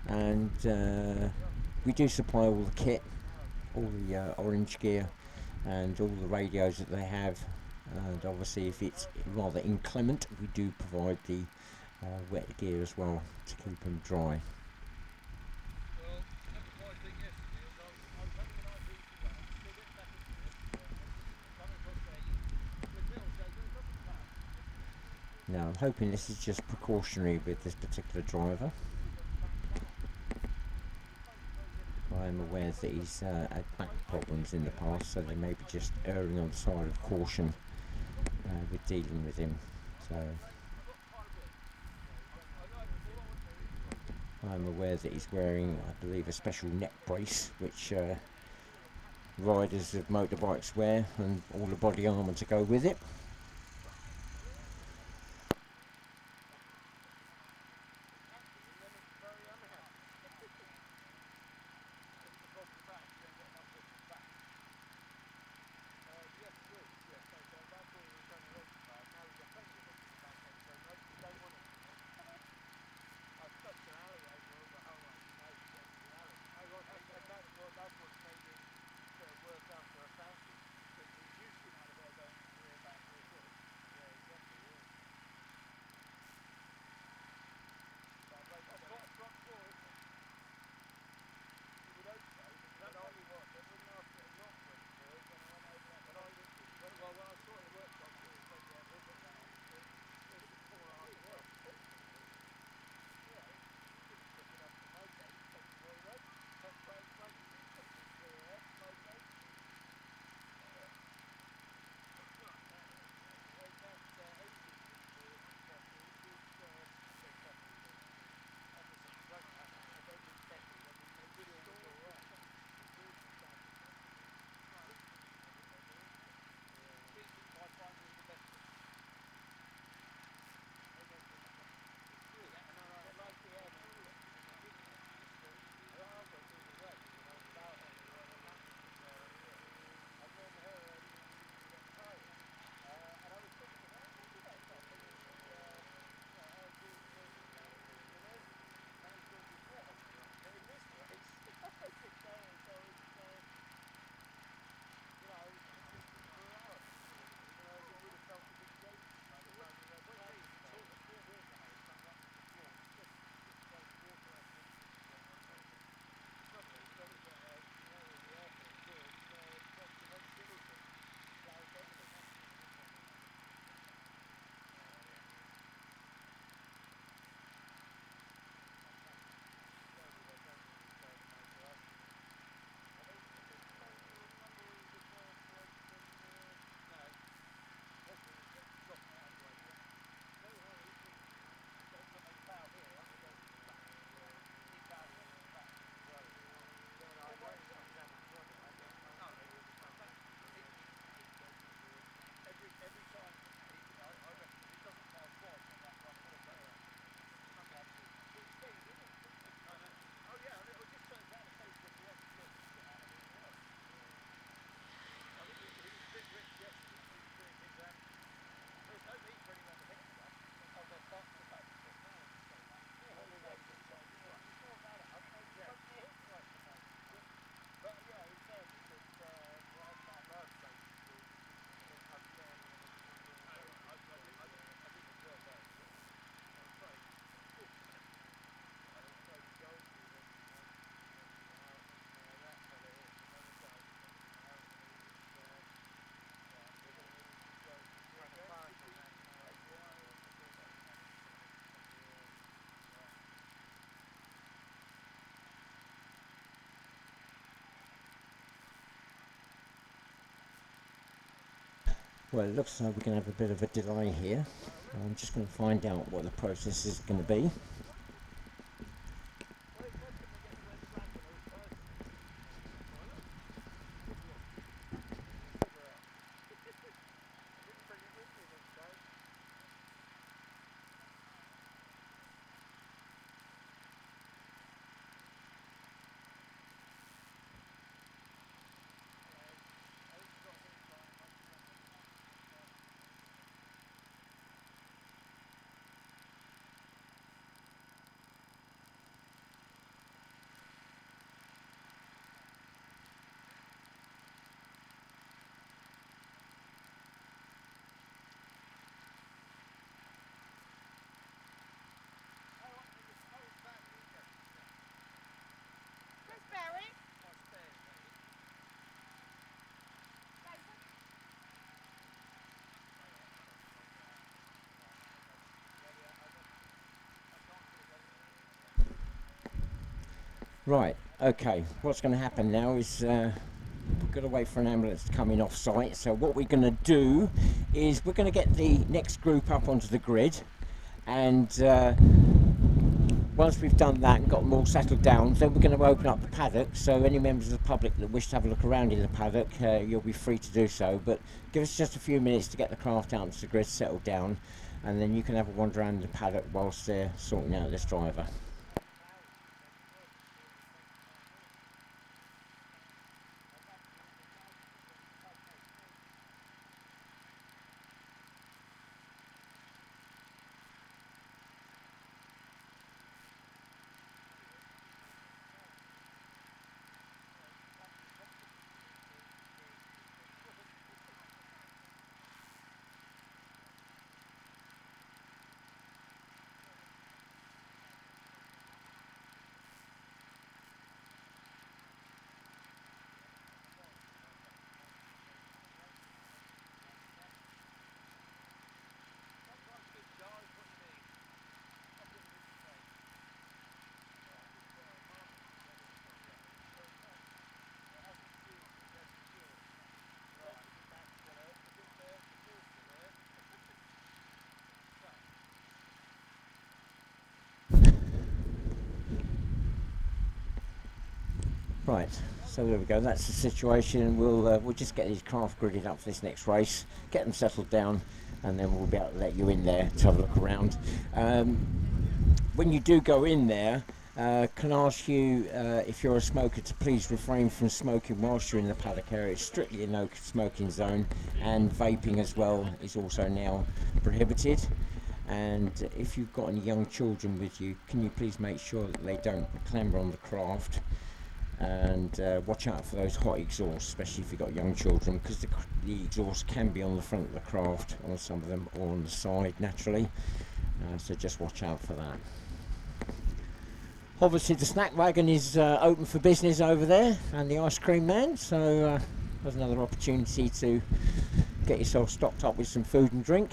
and we do supply all the kit, all the orange gear and all the radios that they have, and obviously if it's rather inclement, we do provide the wet gear as well to keep them dry. Now I'm hoping this is just precautionary with this particular driver. I am aware that he's had back problems in the past, so they may be just erring on the side of caution with dealing with him. So I'm aware that he's wearing, I believe, a special neck brace, which riders of motorbikes wear, and all the body armour to go with it. Well, it looks like we're going to have a bit of a delay here. I'm just going to find out what the process is going to be. Right, okay, what's going to happen now is we've got to wait for an ambulance to come in off site. So what we're going to do is we're going to get the next group up onto the grid, and once we've done that and got them all settled down, then we're going to open up the paddock. So any members of the public that wish to have a look around in the paddock, you'll be free to do so. But give us just a few minutes to get the craft out onto the grid, settled down, and then you can have a wander around the paddock whilst they're sorting out this driver. Right, so there we go, that's the situation. We'll just get these craft gridded up for this next race, get them settled down, and then we'll be able to let you in there to have a look around. When you do go in there, can I ask you, if you're a smoker, to please refrain from smoking whilst you're in the paddock area. It's strictly a no smoking zone, and vaping as well is also now prohibited. And if you've got any young children with you, can you please make sure that they don't clamber on the craft, and watch out for those hot exhausts, especially if you've got young children, because the exhaust can be on the front of the craft on some of them, or on the side naturally, so just watch out for that. Obviously the snack wagon is open for business over there, and the ice cream man, so there's another opportunity to get yourself stocked up with some food and drink.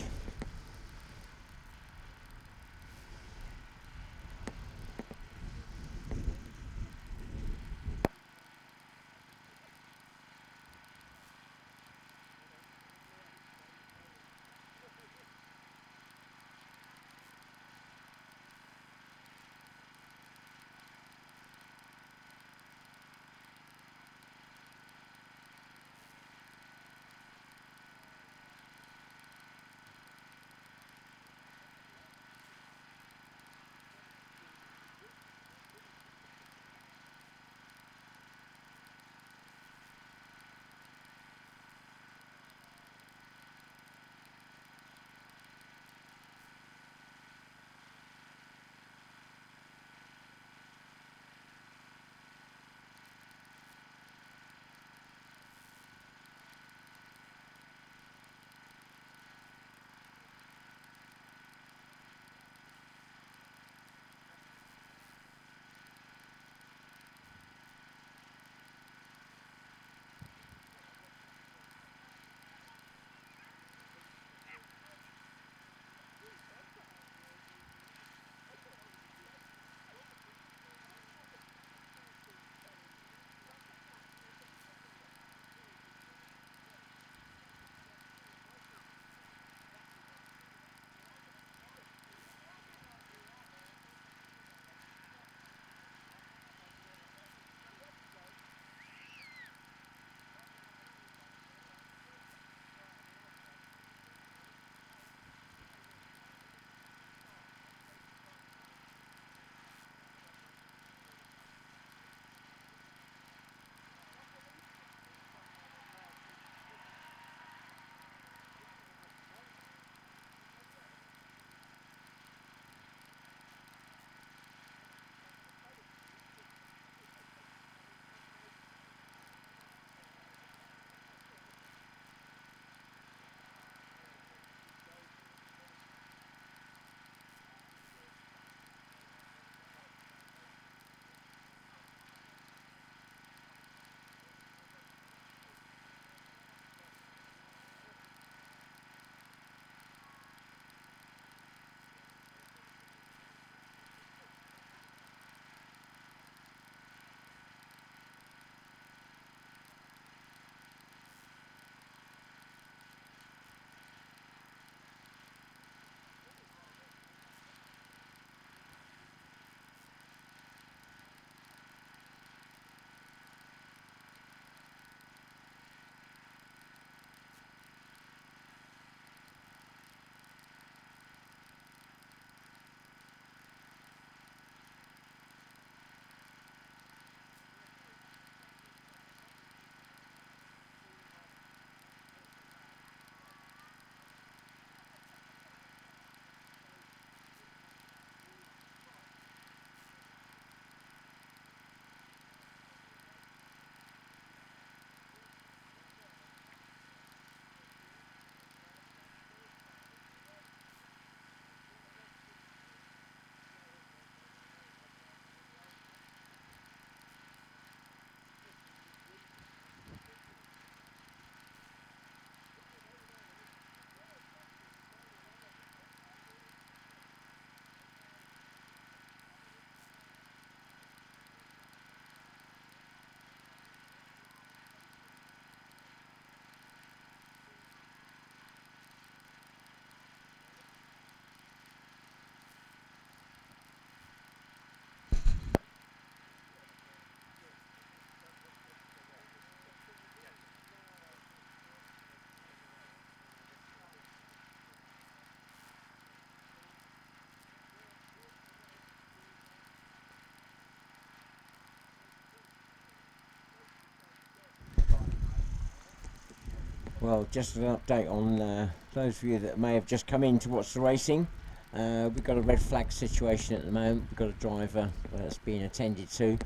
Well, just an update on those of you that may have just come in to watch the racing. We've got a red flag situation at the moment. We've got a driver that's being attended to,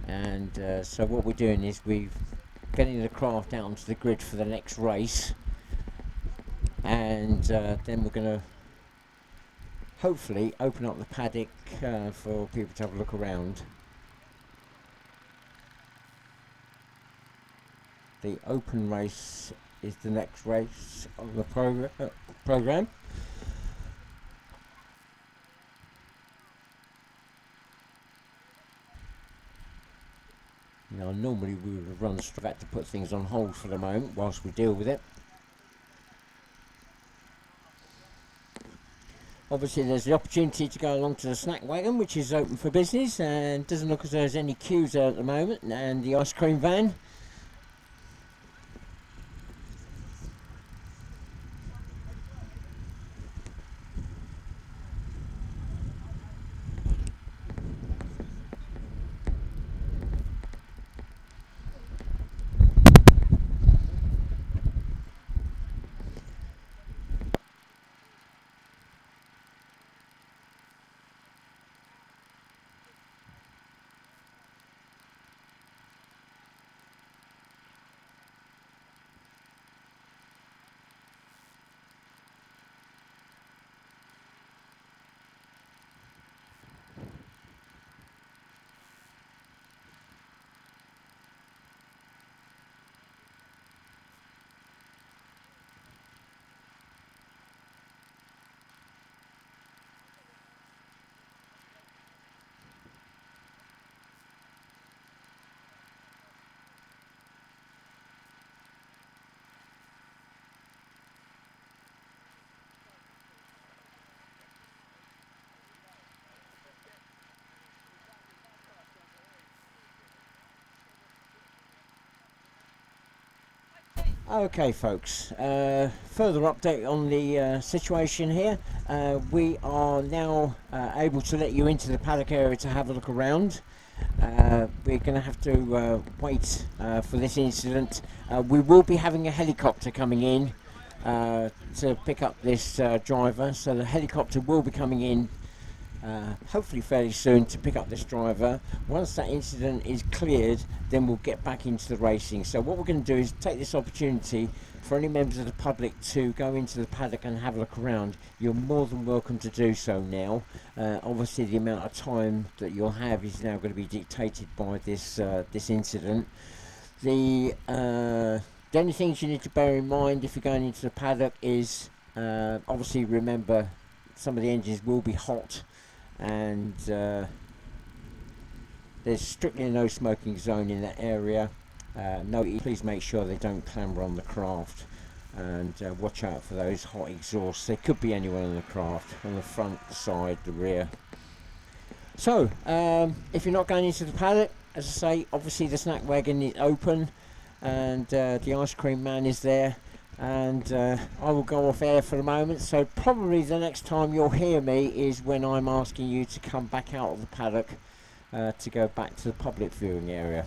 and so what we're doing is we're getting the craft out onto the grid for the next race, and then we're going to hopefully open up the paddock for people to have a look around. The open race is the next race on the program. Now, normally we would have run straight back to put things on hold for the moment whilst we deal with it. Obviously there's the opportunity to go along to the snack wagon, which is open for business, and doesn't look as though there's any queues there at the moment, and the ice cream van. Okay folks, further update on the situation here. We are now able to let you into the paddock area to have a look around. We're going to have to wait for this incident. We will be having a helicopter coming in to pick up this driver, so the helicopter will be coming in hopefully fairly soon to pick up this driver. Once that incident is cleared, then we'll get back into the racing. So what we're going to do is take this opportunity for any members of the public to go into the paddock and have a look around. You're more than welcome to do so now. Obviously the amount of time that you'll have is now going to be dictated by this incident. The only things you need to bear in mind if you're going into the paddock is obviously remember some of the engines will be hot, and there's strictly a no smoking zone in that area. Please make sure they don't clamber on the craft, and watch out for those hot exhausts. They could be anywhere on the craft, on the front, the side, the rear. So if you're not going into the paddock, as I say, obviously the snack wagon is open, and the ice cream man is there, and I will go off air for the moment, so probably the next time you'll hear me is when I'm asking you to come back out of the paddock to go back to the public viewing area.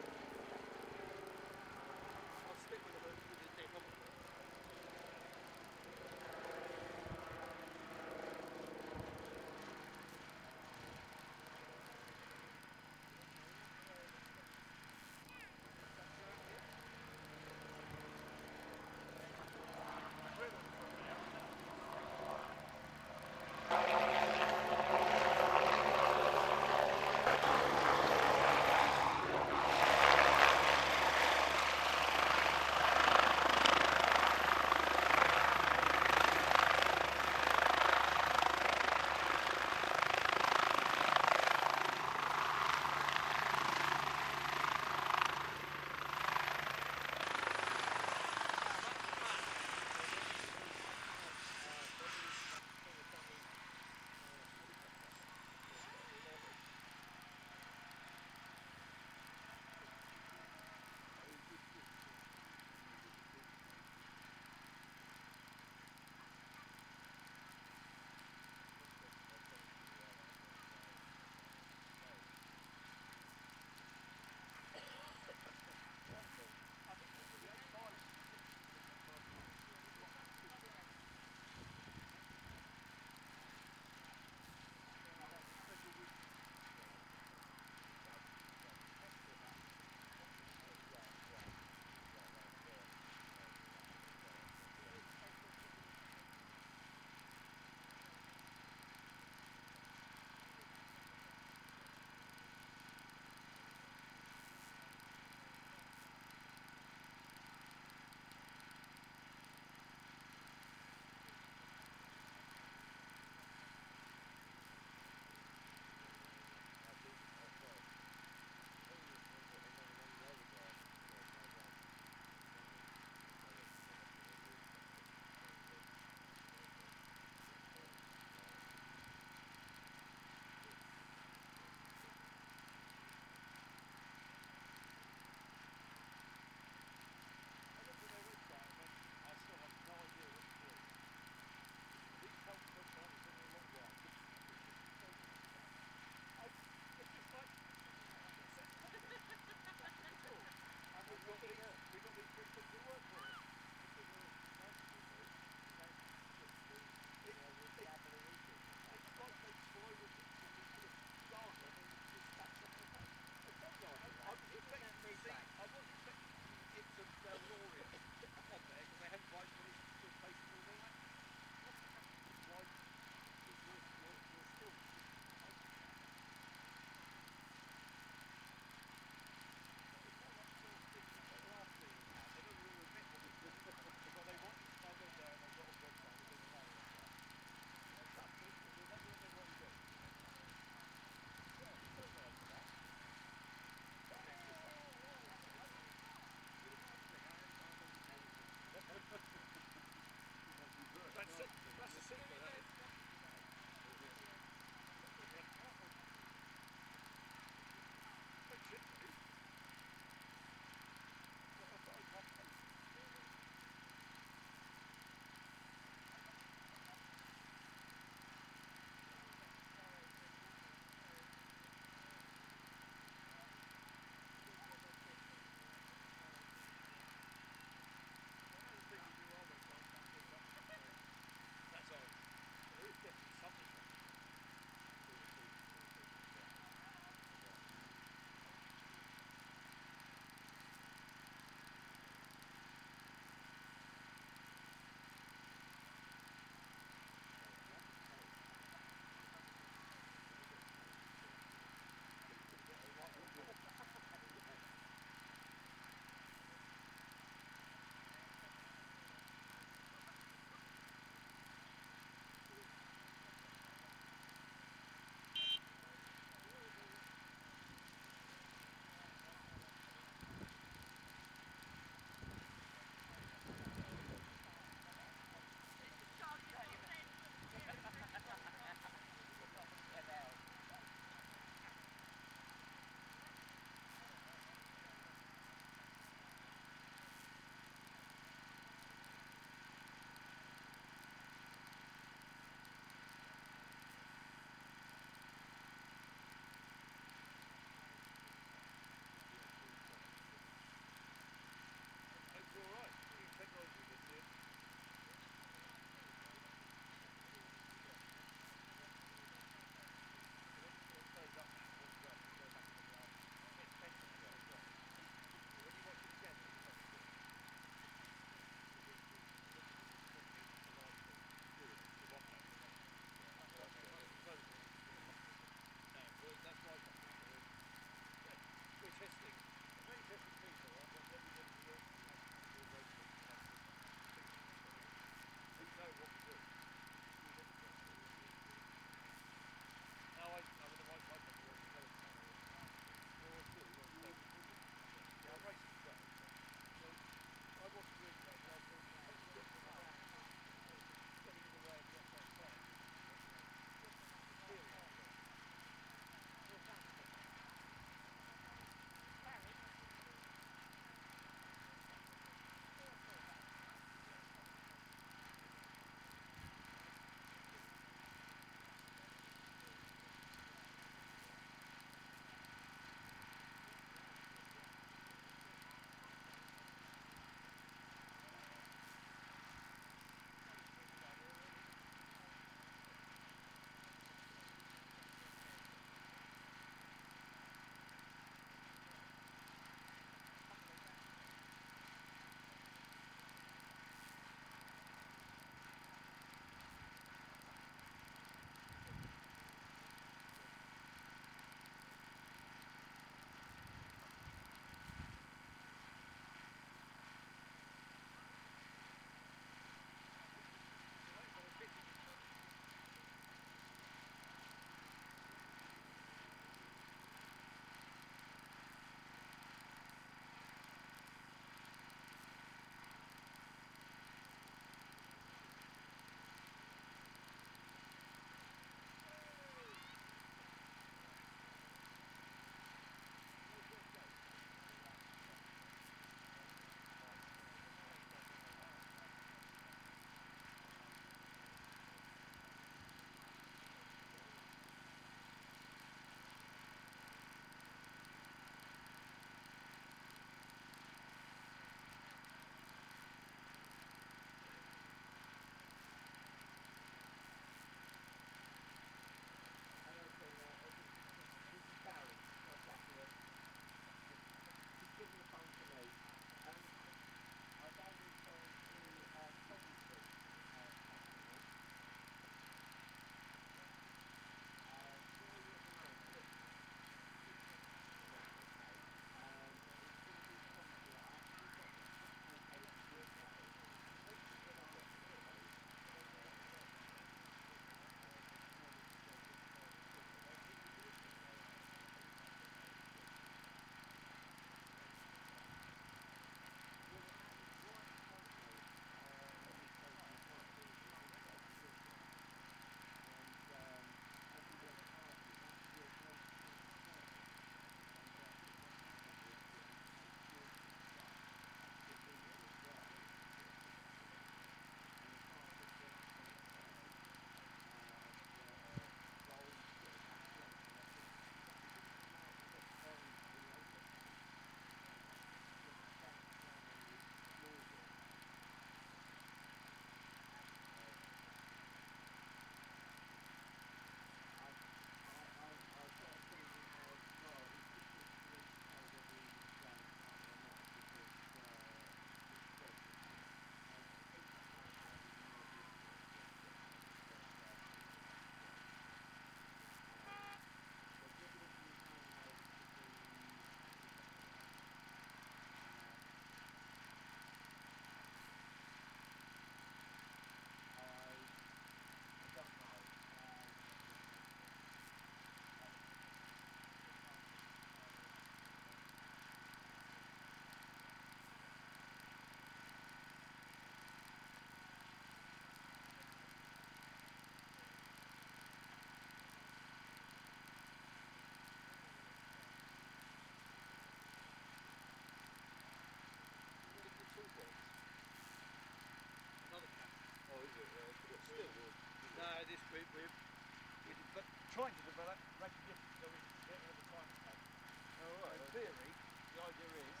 we're trying to develop recognition so we can get rid of the time tag. In theory, the idea is,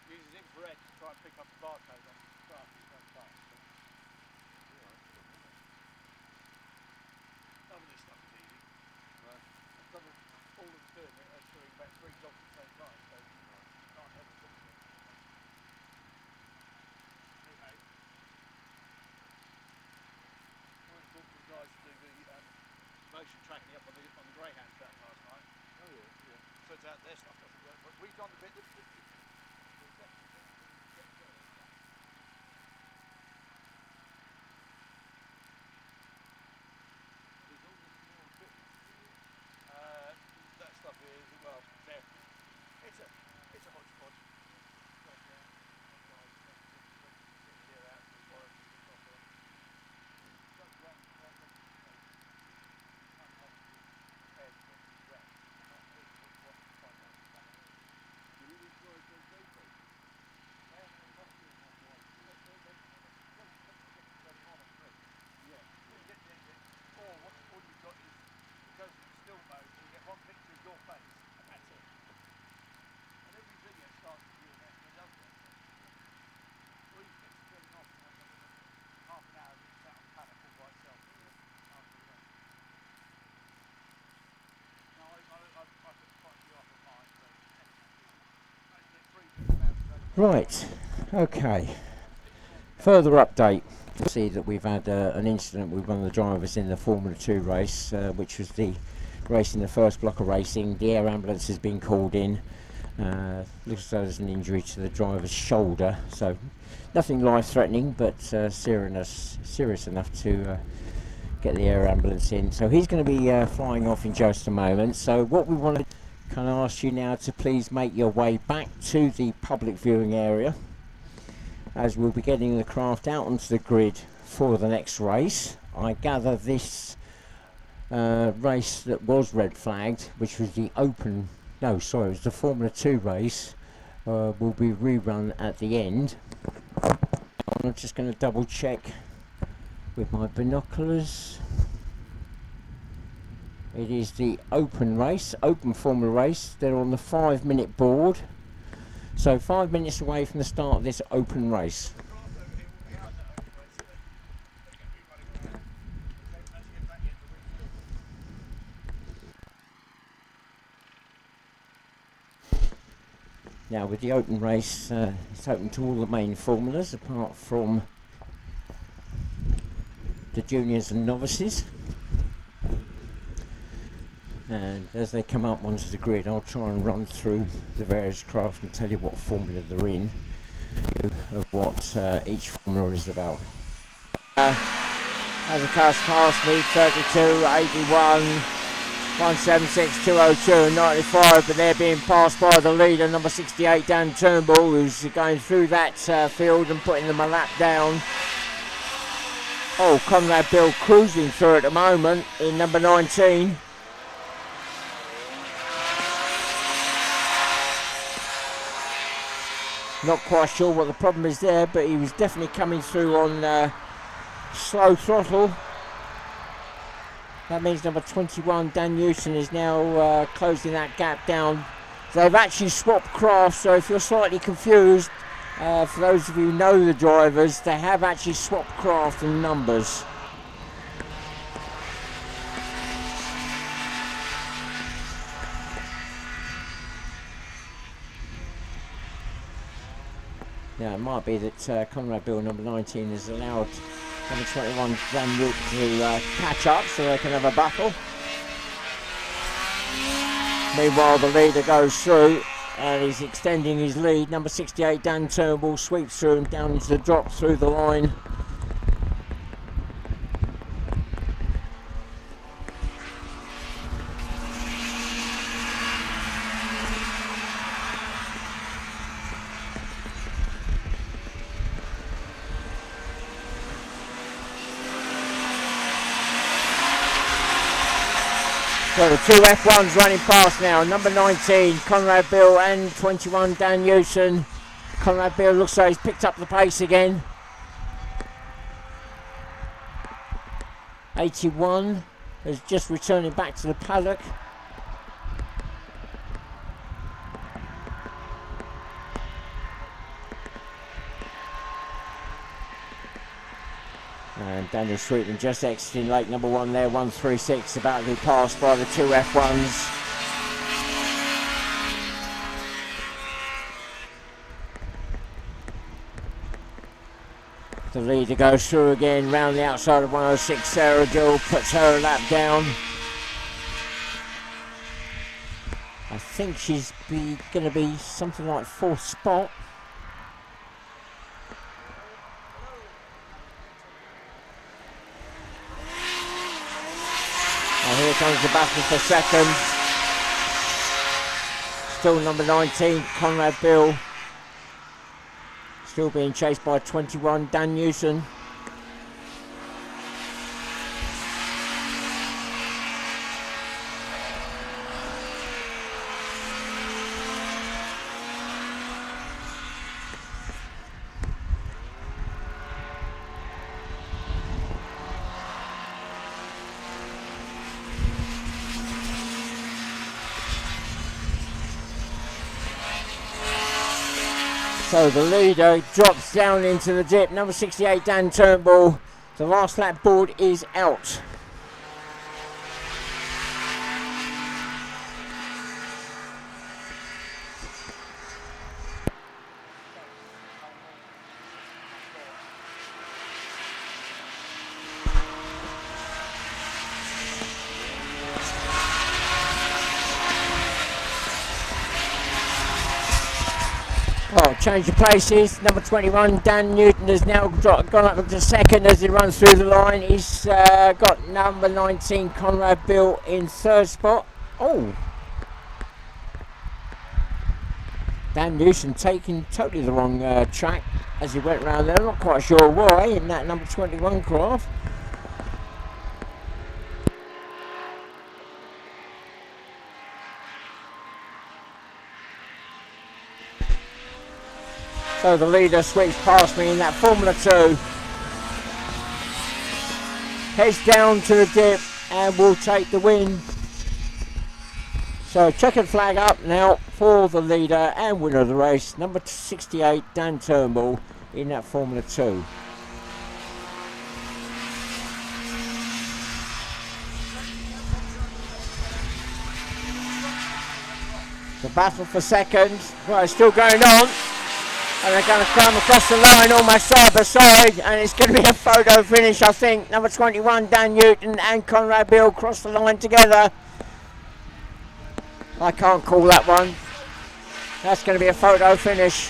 uses infrared to try and pick up the barcode on the craft as it goes past. None of this stuff is easy. All of us doing it are doing about 3 jobs at the same time, so you can't help but think of it. Anyway, I talked to the guys to do the motion tracking up on the greyhound track last night. Oh yeah. Turns out their stuff doesn't work, but we've done the bit that that stuff is, well, it's a hodgepodge. Right, okay. Further update. See that we've had an incident with one of the drivers in the Formula 2 race, which was the race in the first block of racing. The air ambulance has been called in. Looks as though there's an injury to the driver's shoulder, so nothing life-threatening, but serious enough to get the air ambulance in. So he's going to be flying off in just a moment. So what we want to kind of ask you now to please make your way back to the public viewing area, as we'll be getting the craft out onto the grid for the next race. I gather this race that was red flagged, which was the it was the Formula 2 race, will be rerun at the end. I'm just going to double check with my binoculars. It is the open race, open Formula race. They're on the 5-minute board. So 5 minutes away from the start of this open race. Now with the open race, it's open to all the main formulas apart from the juniors and novices. And as they come up onto the grid, I'll try and run through the various craft and tell you what formula they're in, of what each formula is about. As a cast past me, 32, 81, 176, 202 and 95, but they're being passed by the leader, number 68, Dan Turnbull, who's going through that field and putting them a lap down. Oh, Conrad Bill cruising through at the moment in number 19. Not quite sure what the problem is there, but he was definitely coming through on slow throttle. That means number 21, Dan Newton, is now closing that gap down. They've actually swapped craft, so if you're slightly confused, for those of you who know the drivers, they have actually swapped craft and numbers. Now it might be that Conrad Bill, number 19, has allowed number 21, Dan Newton, to catch up so they can have a battle. Meanwhile, the leader goes through and he's extending his lead. Number 68, Dan Turnbull, sweeps through and down into the drop through the line. So the two F1s running past now, number 19, Conrad Bill, and 21, Dan Newton. Conrad Bill looks like he's picked up the pace again. 81 is just returning back to the paddock. And Daniel Sweetman just exiting late number 1 there, 136, about to be passed by the two F1s. The leader goes through again, round the outside of 106, Sarah Gill puts her lap down. I think she's going to be something like 4th spot. And here comes the battle for second. Still number 19, Conrad Bill. Still being chased by 21, Dan Newson. So the leader drops down into the dip. Number 68, Dan Turnbull. The last lap board is out. Oh, change of places. Number 21, Dan Newton, has now gone up to second as he runs through the line. He's got number 19, Conrad Bill, in 3rd spot. Oh! Dan Newton taking totally the wrong track as he went round there. I'm not quite sure why in that number 21 craft. So the leader sweeps past me in that Formula 2. Heads down to the dip and will take the win. So checkered flag up now for the leader and winner of the race, number 68, Dan Turnbull, in that Formula 2. The battle for second, well, it's still going on. And they're going to come across the line almost side by side, and it's going to be a photo finish, I think. Number 21, Dan Newton and Conrad Bill cross the line together. I can't call that one. That's going to be a photo finish.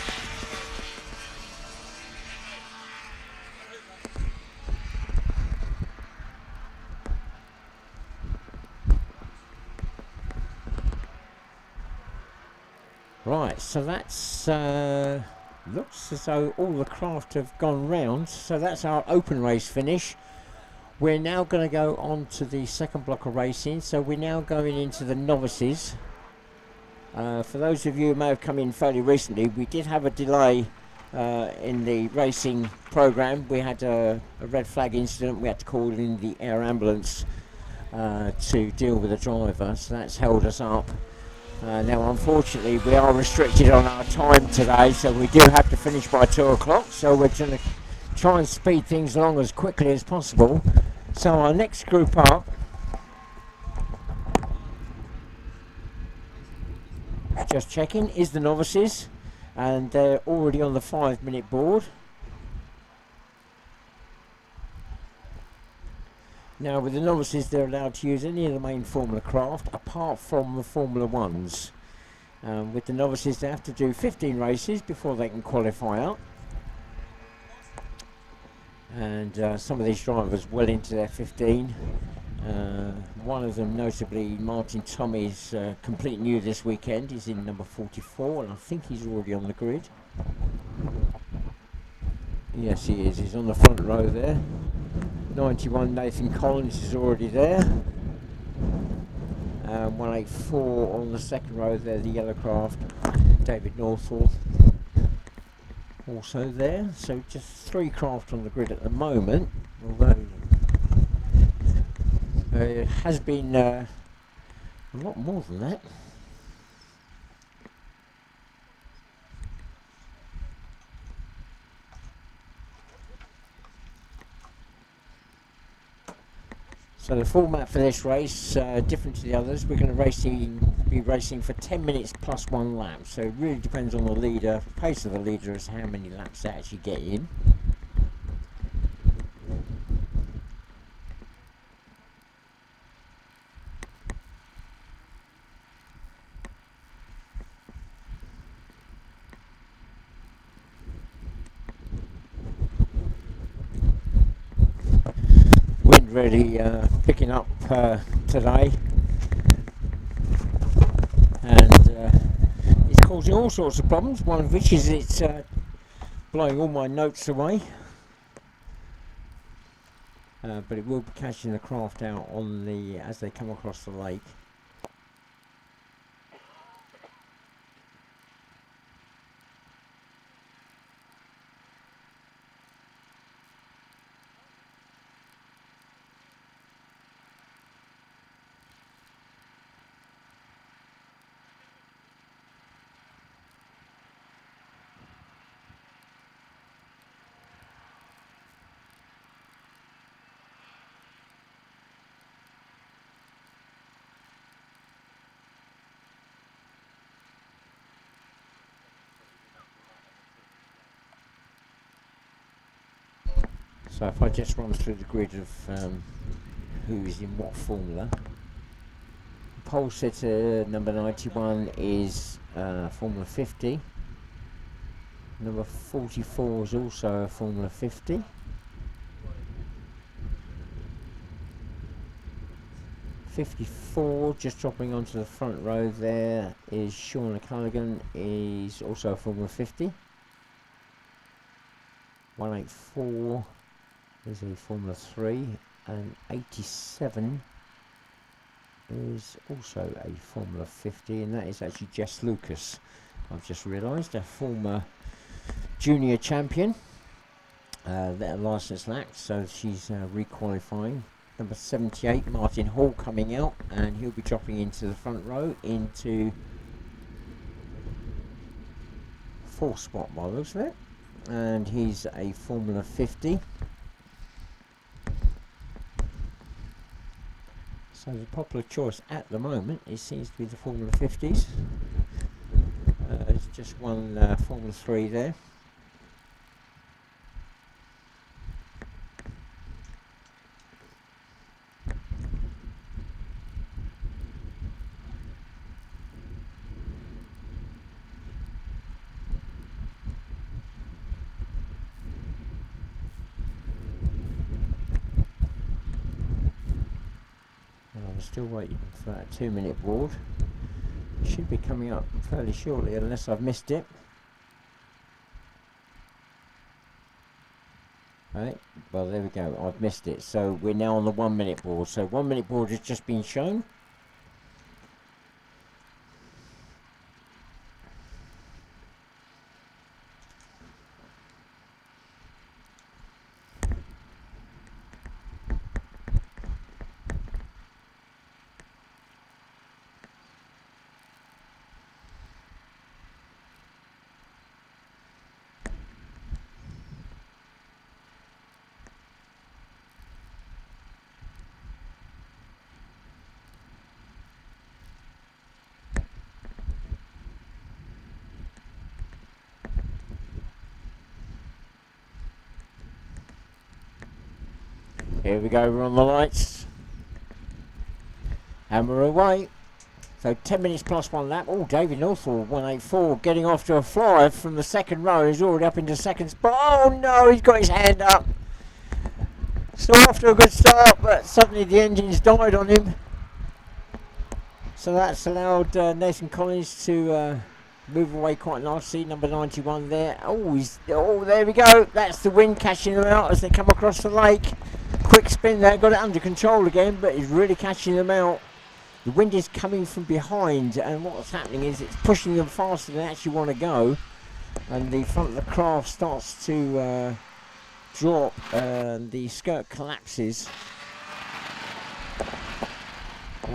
Right, so that's looks as though all the craft have gone round. So that's our open race finish. We're now going to go on to the second block of racing. So we're now going into the novices. For those of you who may have come in fairly recently, we did have a delay in the racing program. We had a red flag incident. We had to call in the air ambulance to deal with the driver, so that's held us up. Now unfortunately we are restricted on our time today, so we do have to finish by 2 o'clock, so we're going to try and speed things along as quickly as possible. So our next group up, just checking, is the novices, and they're already on the 5-minute board. Now with the novices, they're allowed to use any of the main Formula craft apart from the Formula 1s. With the novices, they have to do 15 races before they can qualify up. And some of these drivers well into their 15. One of them, notably Martin Tommy, is completely new this weekend. He's in number 44, and I think he's already on the grid. Yes, he is. He's on the front row there. 91, Nathan Collins is already there. 184 on the second row there, the yellow craft. David Northall also there. So just 3 craft on the grid at the moment. Although It has been a lot more than that. So the format for this race, different to the others, we're going to be racing for 10 minutes plus 1 lap. So it really depends on the leader, pace of the leader, as to how many laps they actually get in. Wind really picking up today, and it's causing all sorts of problems, one of which is it's blowing all my notes away, but it will be catching the craft out on the as they come across the lake. So if I just run through the grid of who is in what formula. Pole sitter number 91 is Formula 50. Number 44 is also a Formula 50. '54, just dropping onto the front row there, is Sean O'Callaghan, is also a Formula 50. 184 is a Formula 3, and 87 is also a Formula 50, and that is actually Jess Lucas. I've just realised, a former junior champion, that licensed lap, so she's requalifying. Number 78, Martin Hall, coming out, and he'll be dropping into the front row into 4th spot by the looks of it, and he's a Formula 50. So the popular choice at the moment, it seems to be the Formula 50s. There's just one Formula 3 there. I'm still waiting for that 2-minute board. Should be coming up fairly shortly, unless I've missed it. Right, well there we go, I've missed it. So we're now on the 1-minute board. So 1-minute board has just been shown. Here we go, we're on the lights. And we're away. So 10 minutes plus 1 lap. Oh, David Northall, 184, getting off to a flyer from the second row. He's already up into second spot. Oh no, he's got his hand up. Still off to a good start, but suddenly the engine's died on him. So that's allowed Nathan Collins to move away quite nicely. Number 91 there. Oh, there we go. That's the wind catching them out as they come across the lake. Quick spin there, got it under control again, but it's really catching them out. The wind is coming from behind, and what's happening is it's pushing them faster than they actually want to go, and the front of the craft starts to drop, and the skirt collapses.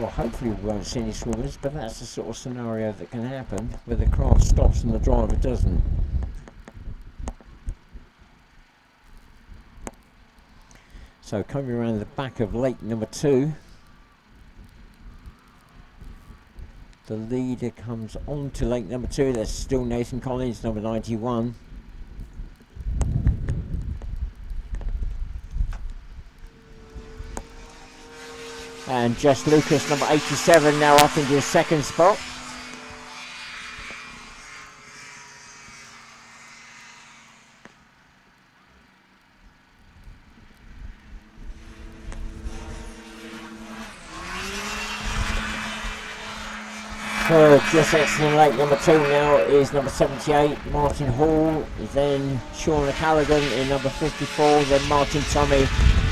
well, hopefully we won't see any swimmers, but that's the sort of scenario that can happen where the craft stops and the driver doesn't. So coming around the back of lake number 2, the leader comes on to lake number 2. That's still Nathan Collins, number 91. And Jess Lucas, number 87, now up into his second spot. Third, just exiting lake number 2 now is number 78, Martin Hall, then Sean O'Callaghan in number 54, then Martin Tommy,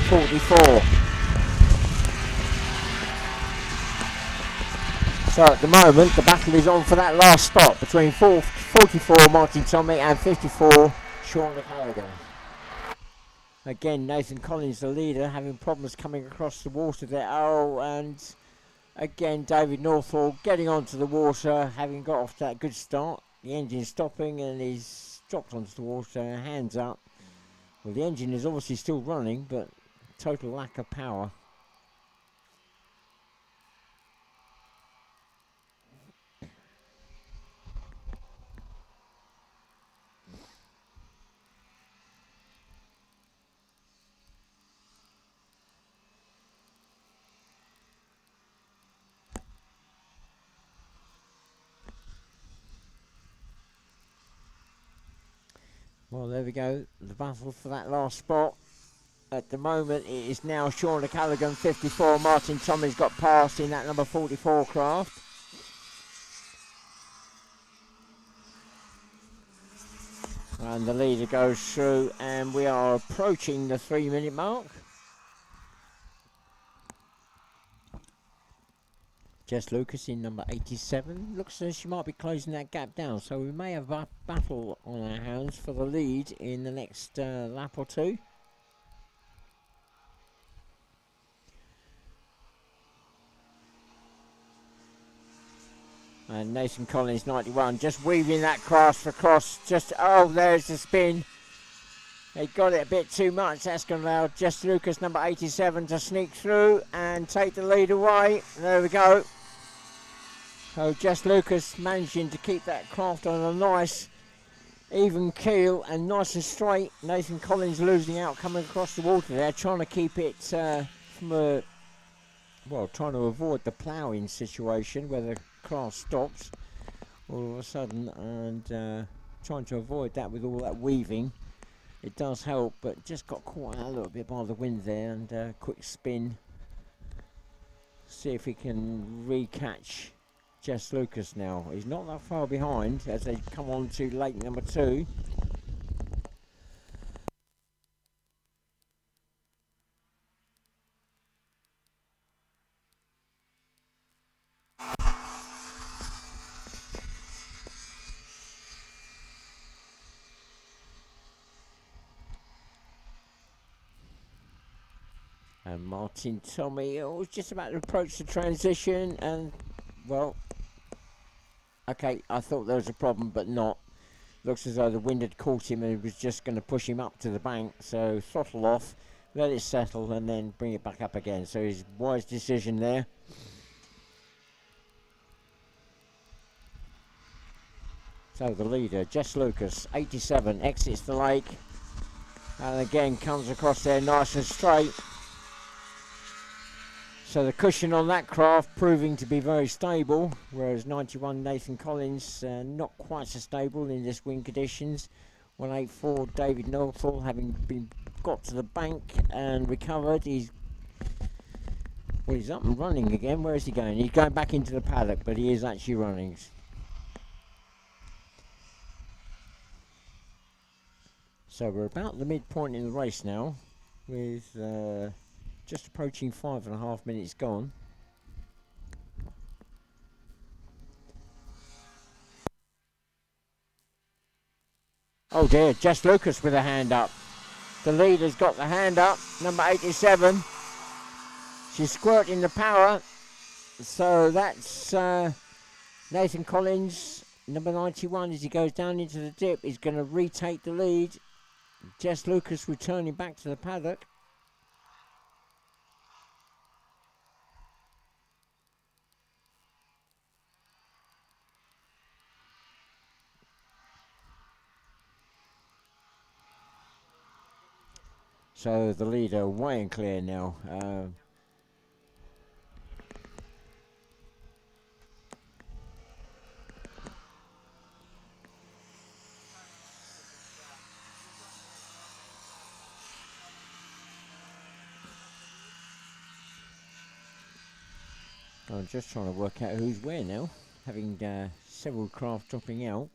44. So at the moment, the battle is on for that last spot between 44 Martin Tommy and 54 Sean O'Callaghan. Again, Nathan Collins, the leader, having problems coming across the water there. Oh, and again, David Northall getting onto the water, having got off to that good start. The engine stopping and he's dropped onto the water, hands up. Well, the engine is obviously still running, but total lack of power. Well, there we go. The battle for that last spot. At the moment, it is now Sean O'Callaghan, 54. Martin Tommy's got past in that number 44 craft. And the leader goes through, and we are approaching the 3-minute mark. Jess Lucas in number 87. Looks as she might be closing that gap down, so we may have a battle on our hands for the lead in the next lap or two. And Nathan Collins, 91, just weaving that craft across. Just, oh, there's the spin. They got it a bit too much. That's going to allow Jess Lucas, number 87, to sneak through and take the lead away. There we go. So Jess Lucas managing to keep that craft on a nice even keel and nice and straight. Nathan Collins losing out coming across the water there, trying to keep it from a, well, trying to avoid the ploughing situation where the craft stops all of a sudden, and trying to avoid that with all that weaving. It does help, but just got caught out a little bit by the wind there, and quick spin. See if he can recatch Jess Lucas now. He's not that far behind as they come on to lake number 2. And Martin Tommy was just about to approach the transition, and well, okay, I thought there was a problem, but not. Looks as though the wind had caught him and it was just going to push him up to the bank. So throttle off, let it settle, and then bring it back up again. So his wise decision there. So the leader, Jess Lucas, 87, exits the lake, and again comes across there nice and straight. So the cushion on that craft proving to be very stable, whereas 91 Nathan Collins not quite so stable in this wind conditions. 184 David Northall having got to the bank and recovered. He's up and running again. Where is he going? He's going back into the paddock, but he is actually running. So we're about the midpoint in the race now, with just approaching 5.5 minutes gone. Oh dear, Jess Lucas with a hand up. The leader's got the hand up, number 87. She's squirting the power. So that's Nathan Collins, number 91, as he goes down into the dip, is going to retake the lead. Jess Lucas returning back to the paddock. So the leader way and clear now. I'm just trying to work out who's where now, having several craft dropping out.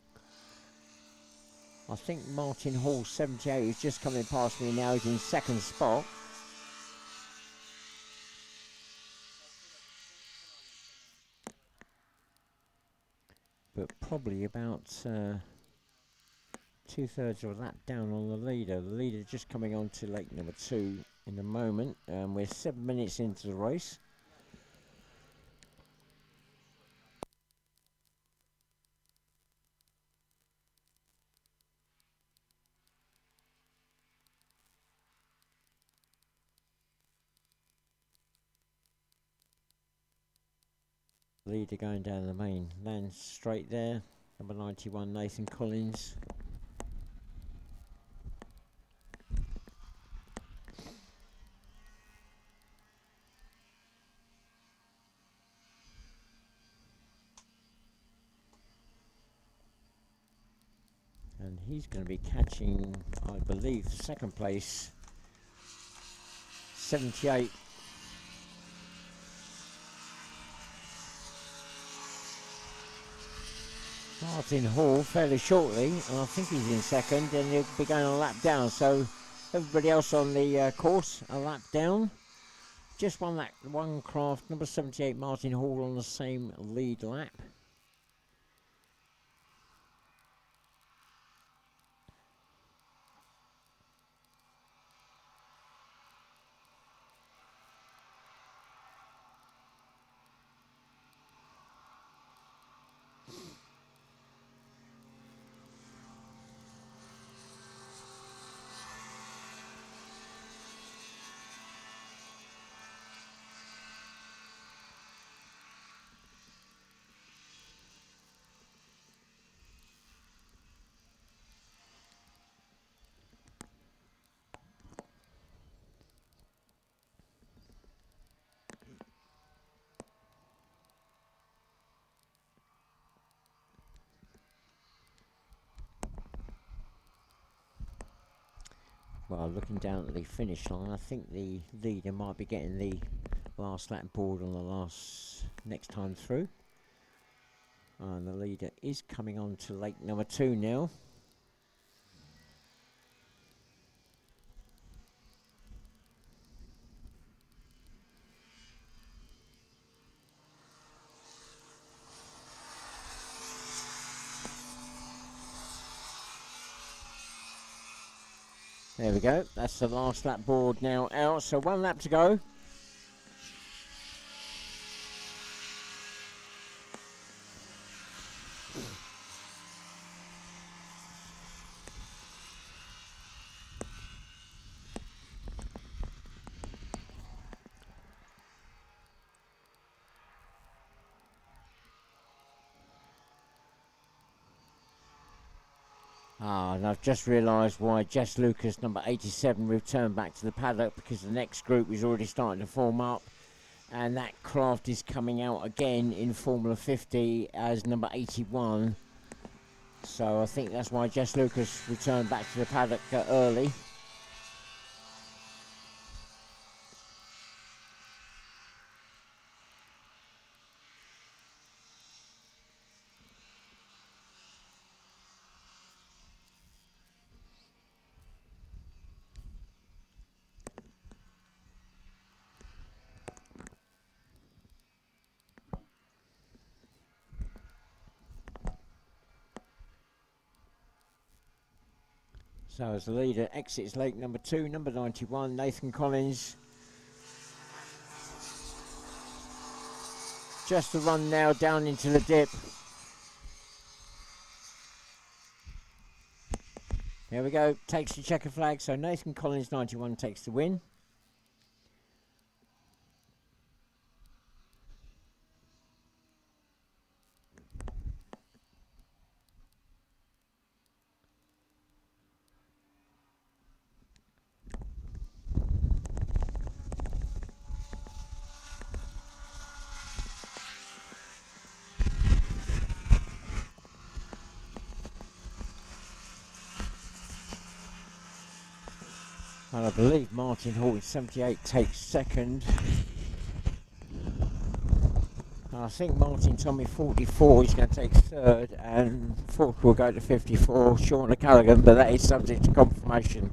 I think Martin Hall 78 is just coming past me now. He's in second spot. But probably about 2/3 of a lap down on the leader. The leader just coming on to lake number 2 in a moment. We're 7 minutes into the race. Leader going down the main, lands straight there. Number 91 Nathan Collins. And he's going to be catching, I believe, the second place 78. Martin Hall fairly shortly, and I think he's in second, and he'll be going a lap down. So everybody else on the course a lap down. Just one craft, number 78 Martin Hall on the same lead lap. Well, looking down at the finish line, I think the leader might be getting the last lap board on the next time through. And the leader is coming on to lake number 2 now. There we go, that's the last lap board now out, so 1 lap to go. And I've just realised why Jess Lucas, number 87, returned back to the paddock, because the next group is already starting to form up, and that craft is coming out again in Formula 50 as number 81. So I think that's why Jess Lucas returned back to the paddock early. So as the leader exits lake number 2, number 91, Nathan Collins. Just the run now down into the dip. Here we go, takes the checker flag, so Nathan Collins 91 takes the win. And I believe Martin Hall in 78 takes second. And I think Martin Tommy 44 is going to take third, and fourth will go to 54, Sean O'Callaghan, but that is subject to confirmation.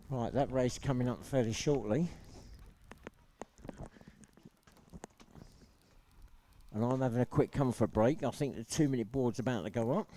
Right, that race coming up fairly shortly. And I'm having a quick comfort break. I think the 2-minute board's about to go up.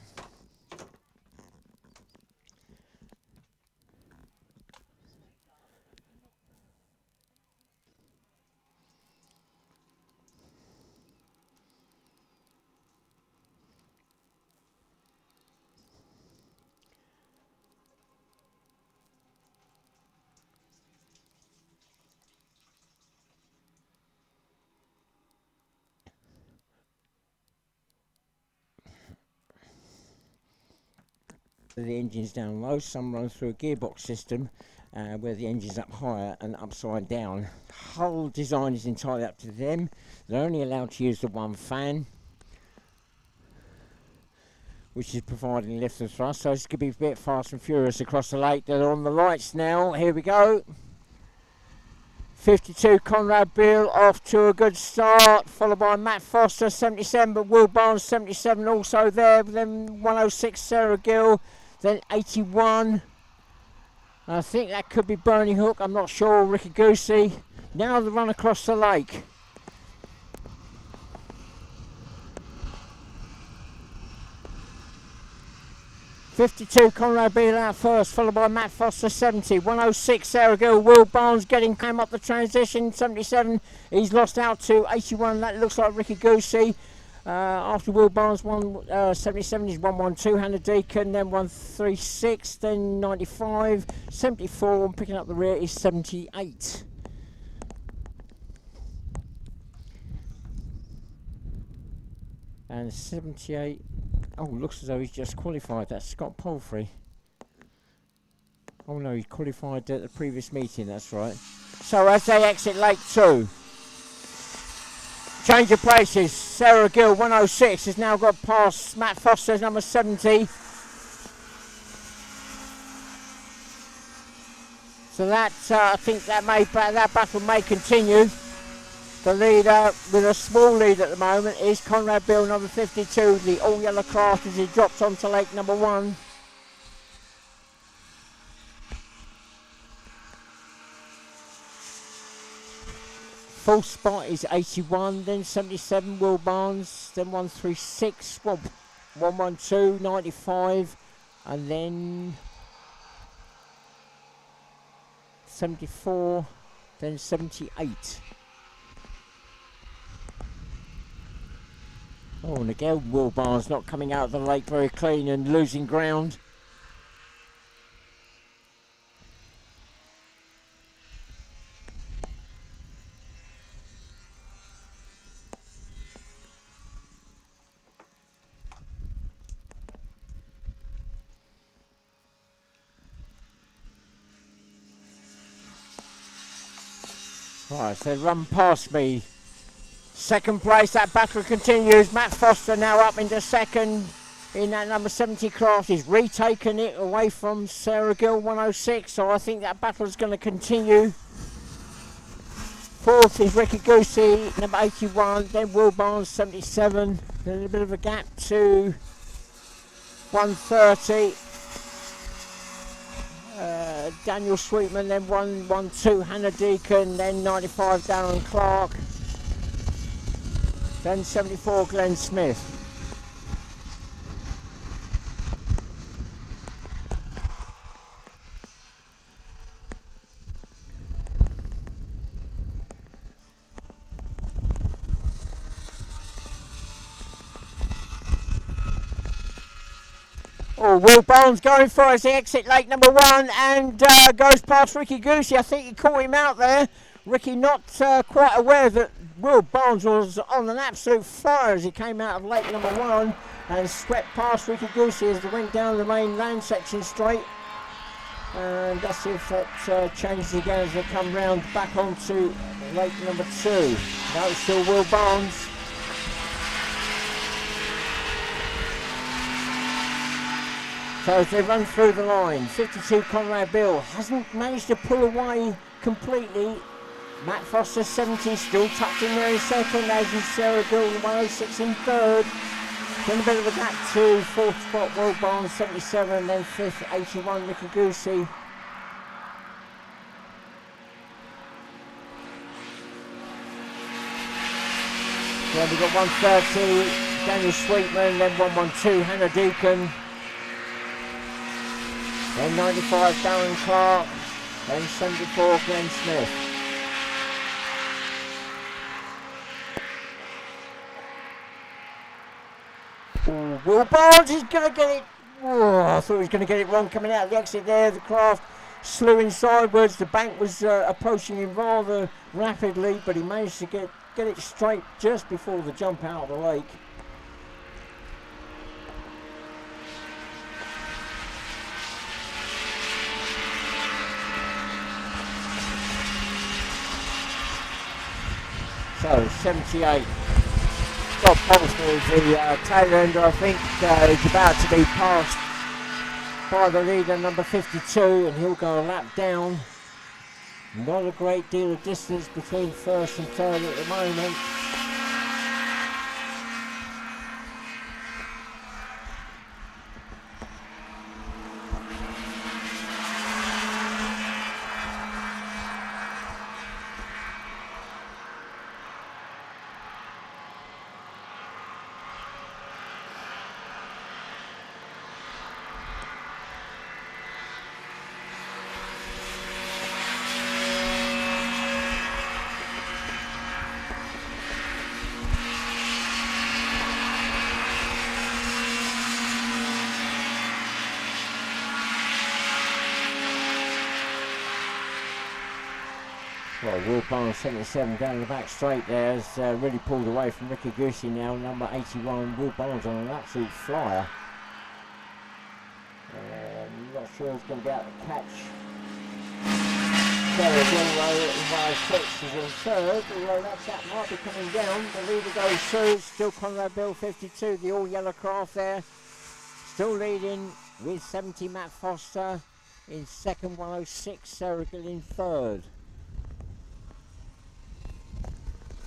The engine's down low, some run through a gearbox system where the engine's up higher and upside down. Hull design is entirely up to them. They're only allowed to use the one fan, which is providing lift and thrust, so it's going to be a bit fast and furious across the lake. They're on the lights now, here we go. 52 Conrad Beale off to a good start, followed by Matt Foster 77, but Will Barnes 77 also there, then 106 Sarah Gill, then 81. I think that could be Bernie Hook, I'm not sure, Ricky Goosey. Now the run across the lake. 52 Conrad Beale out first, followed by Matt Foster 70, 106 Sarah Gill, Will Barnes came up the transition, 77, he's lost out to 81, that looks like Ricky Goosey. After Will Barnes 77 is 112 Hannah Deacon, then 136, then 95, 74, and picking up the rear is 78. And 78, oh, looks as though he's just qualified, that's Scott Palfrey. Oh no, he qualified at the previous meeting, that's right. So as they exit Lake 2, change of places. Sarah Gill, 106, has now got past Matt Foster's number 70. So that, I think that battle may continue. The leader, with a small lead at the moment, is Conrad Bill, number 52. The all-yellow craft as he drops onto lake number 1. Full spot is 81, then 77, Will Barnes, then 136, 112, 95, and then 74, then 78. Oh, and again, Will Barnes not coming out of the lake very clean and losing ground. Right, so they run past me. Second place, that battle continues. Matt Foster now up into second in that number 70 class. He's retaken it away from Sarah Gill, 106. So I think that battle is going to continue. Fourth is Ricky Goosey, number 81. Then Will Barnes, 77. There's a bit of a gap to 130. Daniel Sweetman, then 112 Hannah Deacon, then 95 Darren Clark, then 74 Glenn Smith. Oh, Will Barnes going for it as he exit lake number 1 and goes past Ricky Goosey. I think he caught him out there. Ricky not quite aware that Will Barnes was on an absolute fire as he came out of lake number 1 and swept past Ricky Goosey as they went down the main land section straight. And let's see if that changes again as they come round back onto lake number 2. Now it's still Will Barnes. So as they run through the line, 52 Conrad Bill hasn't managed to pull away completely. Matt Foster 70 still tucked in there in second, as is Sarah Gill 106 in third. Then a bit of a gap to fourth spot Will Barnes 77, then fifth 81 Ricky Goosey. Then we've got 130 Daniel Sweetman, then 112 Hannah Deacon. Then 95 Darren Clark, then 74 Glenn Smith. Ooh, Will Barnes is going to get it. Oh, I thought he was going to get it wrong coming out of the exit there. The craft slewing sidewards. The bank was approaching him rather rapidly, but he managed to get it straight just before the jump out of the lake. So 78. Scott Polster is the tail ender. I think is about to be passed by the leader number 52 and he'll go a lap down. Not a great deal of distance between first and third at the moment. Well, Will Barnes 77 down the back straight there has really pulled away from Ricky Goosey now, number 81. Will Barnes on an absolute flyer. Not sure he's going to be able to catch Sarah Gilroy in 106 is in third, although that might be coming down. The leader goes through, still Conrad Bill 52, the all yellow craft there. Still leading with 70 Matt Foster in second, 106 Sarah Gill in third.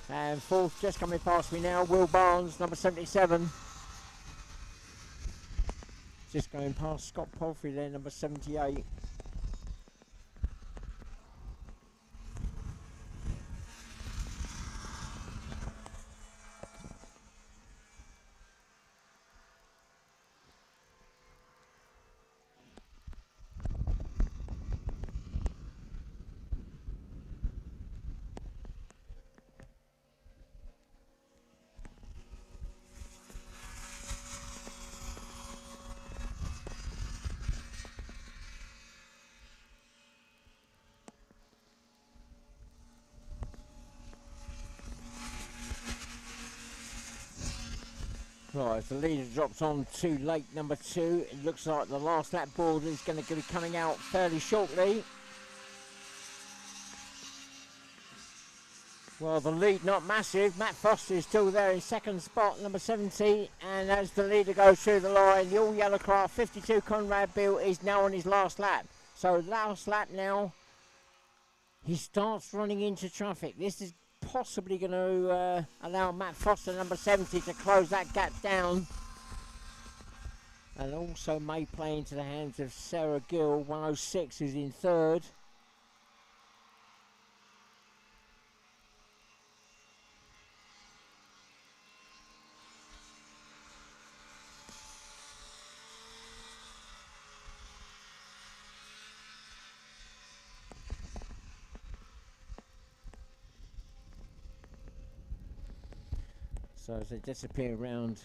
And fourth, just coming past me now, Will Barnes, number 77. Just going past Scott Palfrey there, number 78. Right, the leader drops on to late number 2. It looks like the last lap board is going to be coming out fairly shortly. Well, the lead not massive. Matt Foster is still there in second spot, number 70. And as the leader goes through the line, the all yellow craft 52 Conrad Bill is now on his last lap. So last lap now, he starts running into traffic. This is possibly going to allow Matt Foster, number 70, to close that gap down, and also may play into the hands of Sarah Gill, 106, who's in third. So as they disappear around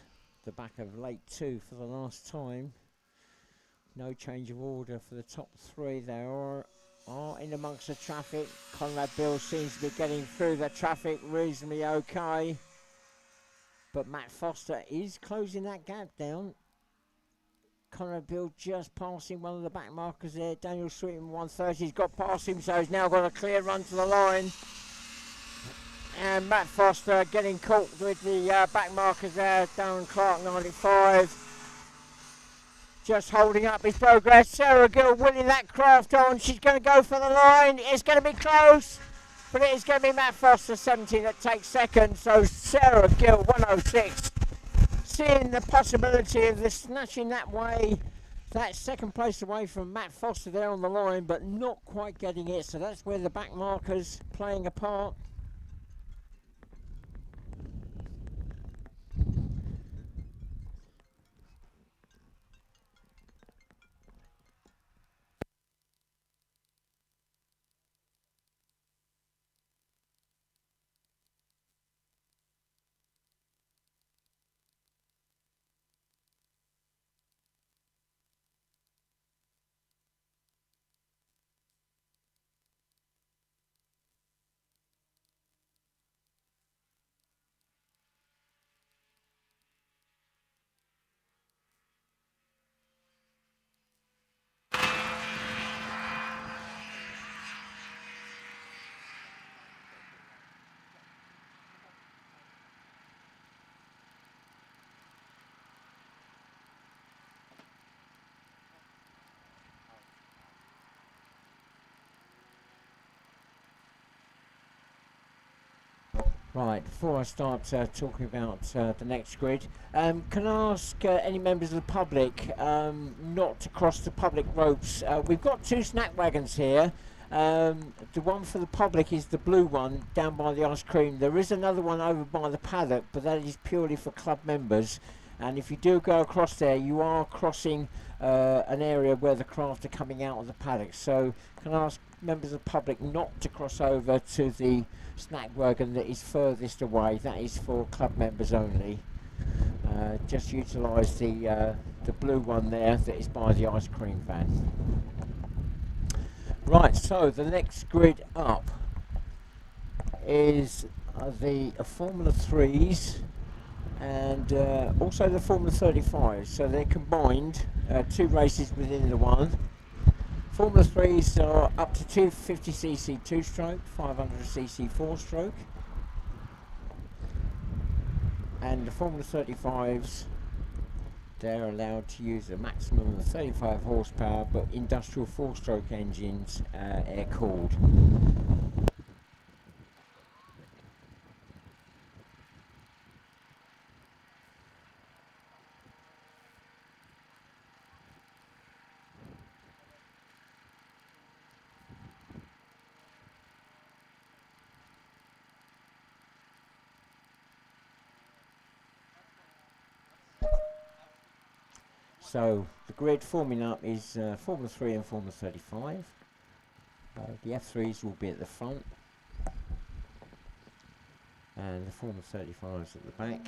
the back of late 2 for the last time, no change of order for the top 3. They are in amongst the traffic. Conrad Bill seems to be getting through the traffic reasonably okay, but Matt Foster is closing that gap down. Conrad Bill just passing one of the back markers there. Daniel Sweetman 130, he's got past him, so he's now got a clear run to the line. And Matt Foster getting caught with the back markers there. Darren Clark 95. Just holding up his progress. Sarah Gill winning that craft on. She's going to go for the line. It's going to be close, but it is going to be Matt Foster 70 that takes second. So Sarah Gill 106 seeing the possibility of the snatching that way, that second place away from Matt Foster there on the line, but not quite getting it. So that's where the back markers playing a part. Right, before I start talking about the next grid, can I ask any members of the public not to cross the public ropes? We've got 2 snack wagons here. The one for the public is the blue one down by the ice cream. There is another one over by the paddock, but that is purely for club members. And if you do go across there, you are crossing an area where the craft are coming out of the paddock. So can I ask members of the public not to cross over to the snack wagon that is furthest away? That is for club members only. Just utilise the blue one there that is by the ice cream van. Right, so the next grid up is the Formula 3s and also the Formula 35. So they're combined, 2 races within the one. Formula 3s are up to 250cc 2-stroke, 500cc 4-stroke, and the Formula 35s, they're allowed to use a maximum of 35 horsepower, but industrial 4-stroke engines, air-cooled. So the grid forming up is Formula 3 and Formula 35. The F3s will be at the front and the Formula 35s at the back.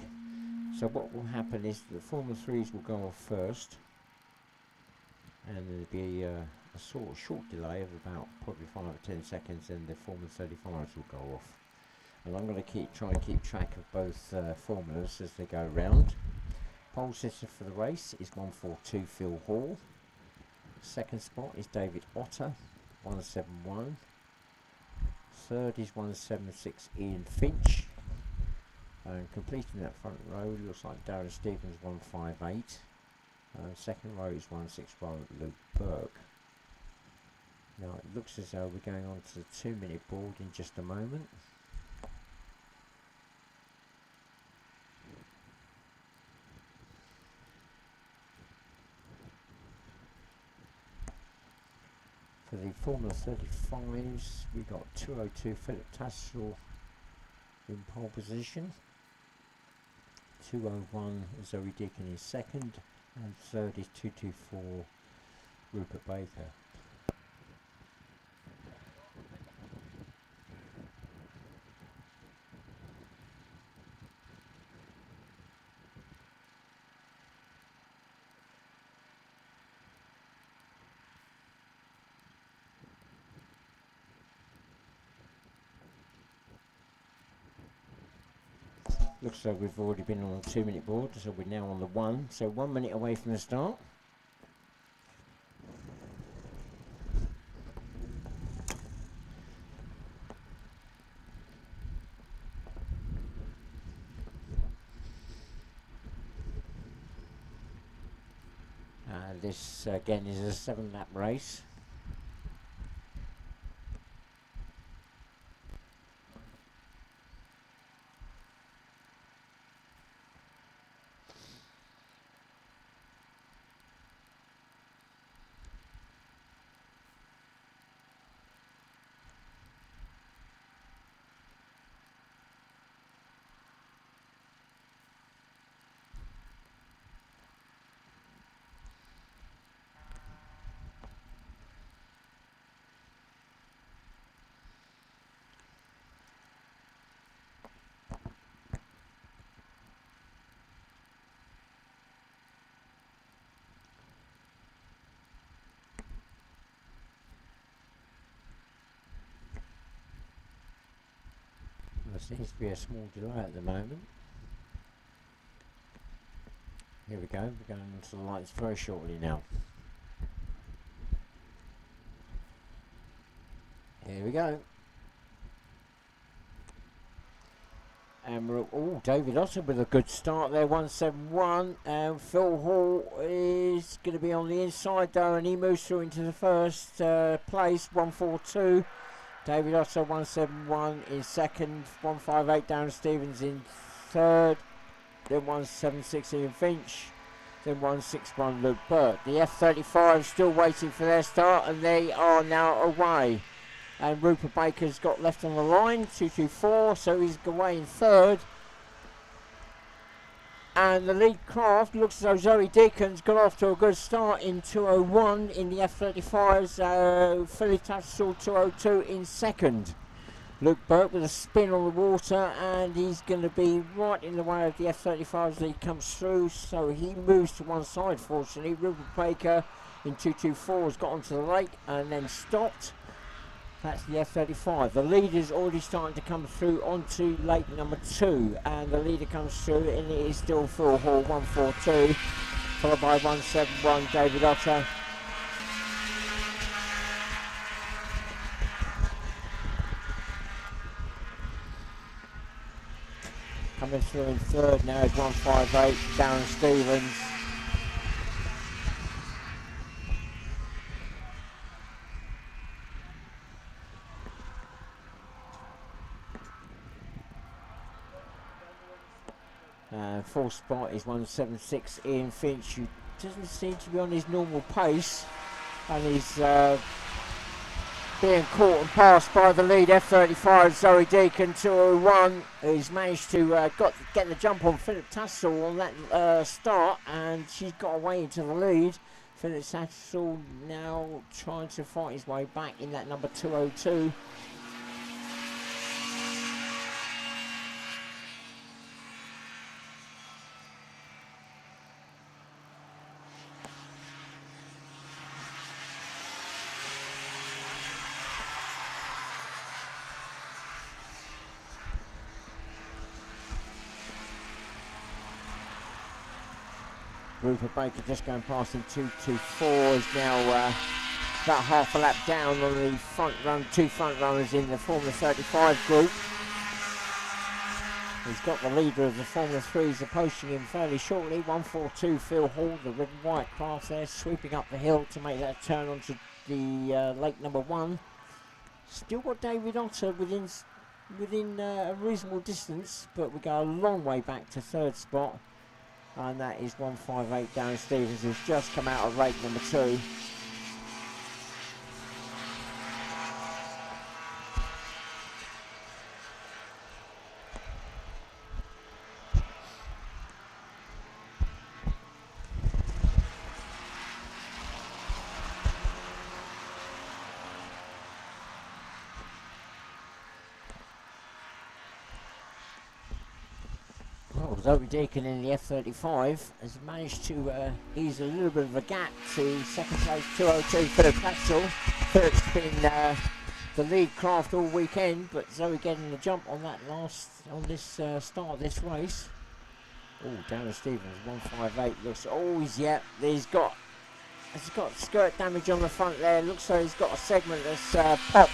So what will happen is the Formula 3s will go off first, and there'll be a sort of short delay of about probably 5 or 10 seconds, and the Formula 35s will go off. And I'm going to try and keep track of both formulas as they go round. Pole sitter for the race is 142 Phil Hall. Second spot is David Otter, 171. Third is 176 Ian Finch. And completing that front row looks like Darren Stevens, 158. Second row is 161 Luke Burke. Now it looks as though we're going on to the 2-minute board in just a moment. For the Formula 35s, we got 202 Philip Tassel in pole position, 201 Zoe Deacon in second, and third is 224 Rupert Baker. Looks like we've already been on the 2-minute board, so we're now on the 1. So 1 minute away from the start. This again is a 7-lap race. There seems to be a small delay at the moment. Here we go, we're going onto the lights very shortly now. Here we go. And we're David Otter with a good start there, 171. And Phil Hall is going to be on the inside though, and he moves through into the first place, 142. David Otter 171 in second, 158 Darren Stevens in third, then 176 Ian Finch, then 161 Luke Burke. The F35 still waiting for their start, and they are now away. And Rupert Baker's got left on the line, 224, so he's away in third. And the lead craft looks as though Zoe Deacon's got off to a good start in 201 in the F35s. Philip Tassel 202 in second. Luke Burke with a spin on the water, and he's going to be right in the way of the F35 as he comes through, so he moves to one side fortunately. Rupert Baker in 224 has got onto the lake and then stopped. That's the F35. The leader's already starting to come through onto lake number 2, and the leader comes through, and it is still Phil Hall 142, followed by 171 David Otter. Coming through in third now is 158, Darren Stevens. Fourth spot is 176, Ian Finch, who doesn't seem to be on his normal pace, and he's being caught and passed by the lead F35 Zoe Deacon 201, who's managed to get the jump on Philip Tassel on that start, and she's got away into the lead. Philip Tassel now trying to fight his way back in that number 202. Rupert Baker just going past him, 224 is now about half a lap down on the front run, two front runners in the Formula 35 group. He's got the leader of the Formula 3s approaching him fairly shortly, 142 Phil Hall, the red and white craft there, sweeping up the hill to make that turn onto the lake number 1. Still got David Otter within a reasonable distance, but we go a long way back to third spot. And that is 158 Darren Stevens, who's just come out of rake number 2. Zoe Deacon in the F35 has managed to ease a little bit of a gap to second place 202 Philip Tassel. Philip's been the lead craft all weekend, but Zoe getting the jump on that this start of this race. Oh, Darren Stevens 158 looks. He's got skirt damage on the front there. Looks like he's got a segment that's popped.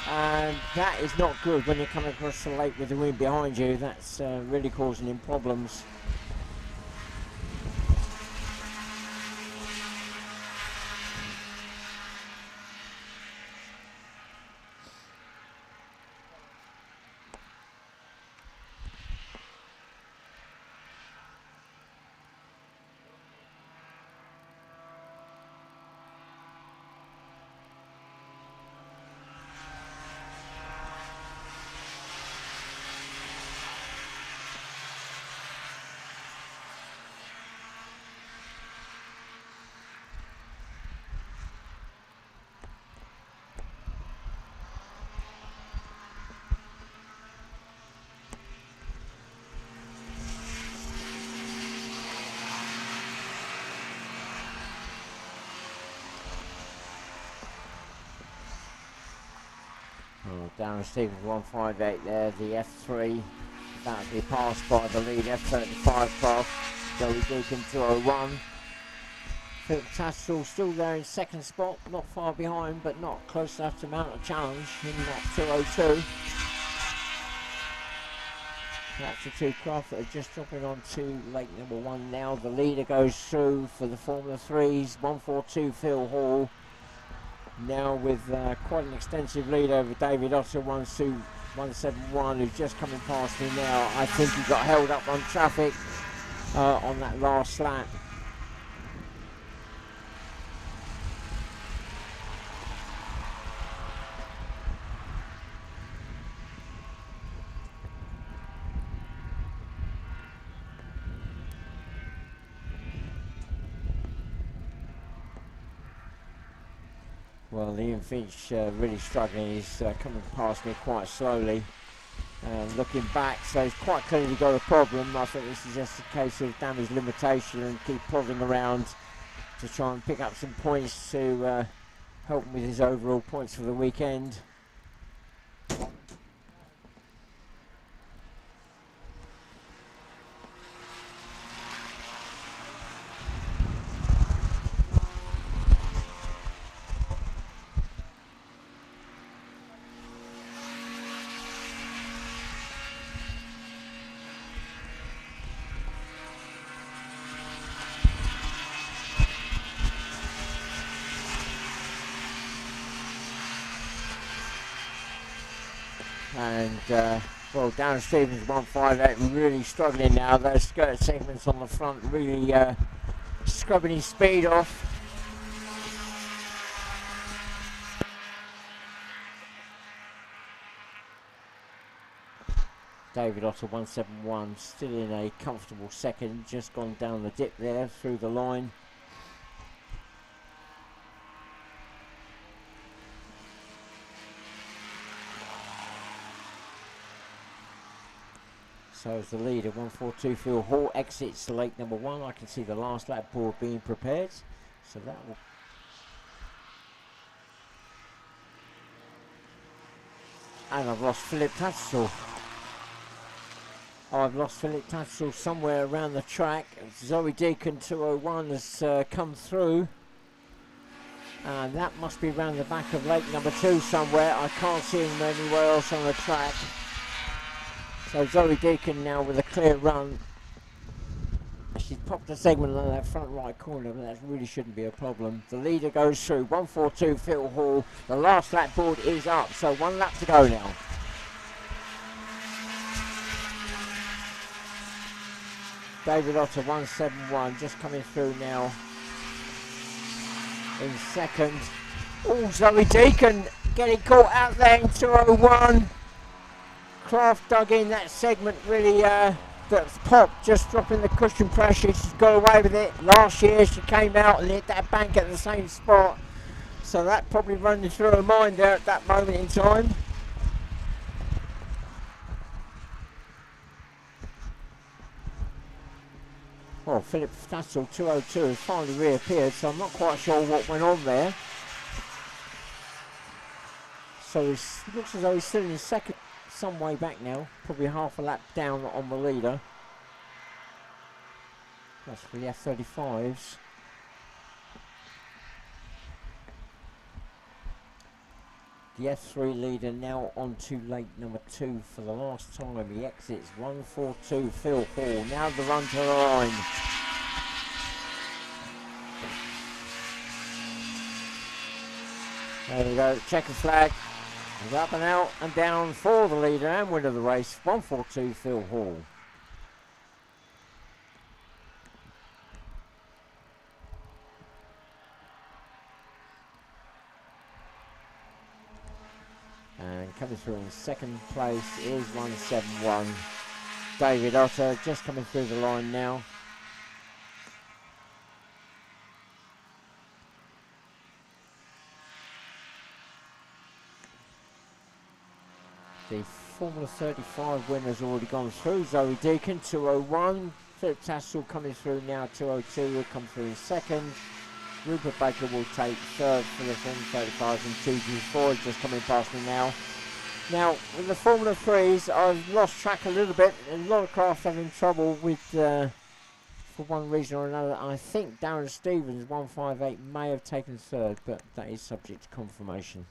And that is not good when you're coming across the lake with the wind behind you. That's really causing him problems. Darren Stevens 158 there, the F3 about to be passed by the lead F35 craft, Zoe Deacon 201. Philip Tassel still there in second spot, not far behind but not close enough to mount a challenge in that 202. That's the two craft that are just dropping onto lake number 1 now. The leader goes through for the Formula 3s, 142 Phil Hall. Now with quite an extensive lead over David Otter, 171, who's just coming past me now. I think he got held up on traffic on that last lap. Well, Ian Finch really struggling. He's coming past me quite slowly and looking back, so he's quite clearly got a problem. I think this is just a case of damage limitation and keep plodding around to try and pick up some points to help him with his overall points for the weekend. And well, Darren Stevens 158 really struggling now. Those skirt segments on the front really scrubbing his speed off. David Otter 171 still in a comfortable second, just gone down the dip there through the line. So as the leader, 142 Phil Hall exits the lake number 1. I can see the last lap board being prepared. So that will... And I've lost Philip Tattersall. I've lost Philip Tattersall somewhere around the track. Zoe Deacon 201 has come through. And that must be around the back of lake number 2 somewhere. I can't see him anywhere else on the track. So Zoe Deacon now with a clear run. She's popped a segment on that front right corner, but that really shouldn't be a problem. The leader goes through, 142 Phil Hall. The last lap board is up, so 1 lap to go now. David Otter 171 just coming through now in second. Oh, Zoe Deacon getting caught out there in 201. Kraft dug in that segment really, that's popped, just dropping the cushion pressure. She's got away with it. Last year she came out and hit that bank at the same spot. So that probably running through her mind there at that moment in time. Well, Philip Tattersall 202 has finally reappeared, so I'm not quite sure what went on there. So it looks as though he's still in second, some way back now, probably half a lap down on the leader. That's for the F35s. The F3 leader now on to lake number 2 for the last time. He exits 142 Phil Hall. Now the run to the line. There we go, checker flag. He's up and out and down for the leader and winner of the race, 142 Phil Hall. And coming through in second place is 171 David Otter, just coming through the line now. The Formula 35 winner's already gone through. Zoe Deacon 201, Philip Tattersall coming through now 202, will come through in second. Rupert Baker will take third for the Formula 35s and 2G4 just coming past me now. Now, with the Formula 3s, I've lost track a little bit. A lot of craft having trouble with, for one reason or another. I think Darren Stevens, 158, may have taken third, but that is subject to confirmation.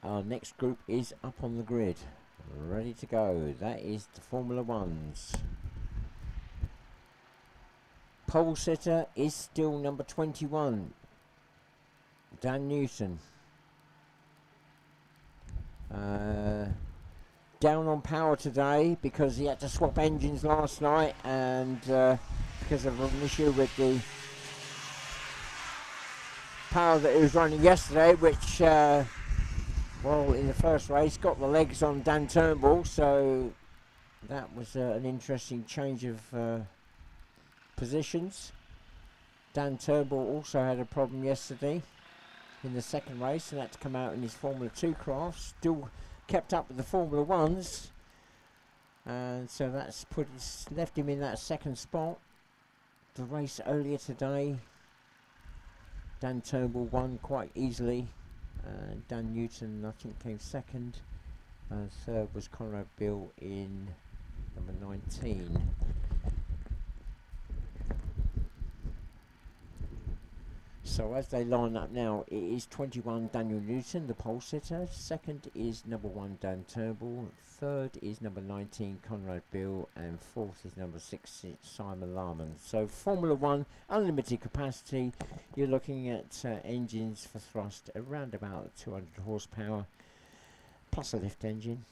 Our next group is up on the grid, ready to go. That is the Formula 1s. Pole sitter is still number 21, Dan Newton. Down on power today because he had to swap engines last night and because of an issue with the power that he was running yesterday, which well, in the first race got the legs on Dan Turnbull, so that was an interesting change of positions. Dan Turnbull also had a problem yesterday in the second race and had to come out in his Formula 2 craft. Still kept up with the Formula 1s, and so that's left him in that second spot. The race earlier today, Dan Turnbull won quite easily. Dan Newton, I think, came second. Third was Conrad Bill in number 19. So So as they line up now, it is 21 Daniel Newton, the pole sitter. Second is number 1 Dan Turnbull. Third is number 19 Conrad Bill, and fourth is number 6 Simon Larman. So Formula 1, unlimited capacity. You're looking at engines for thrust around about 200 horsepower, plus a lift engine.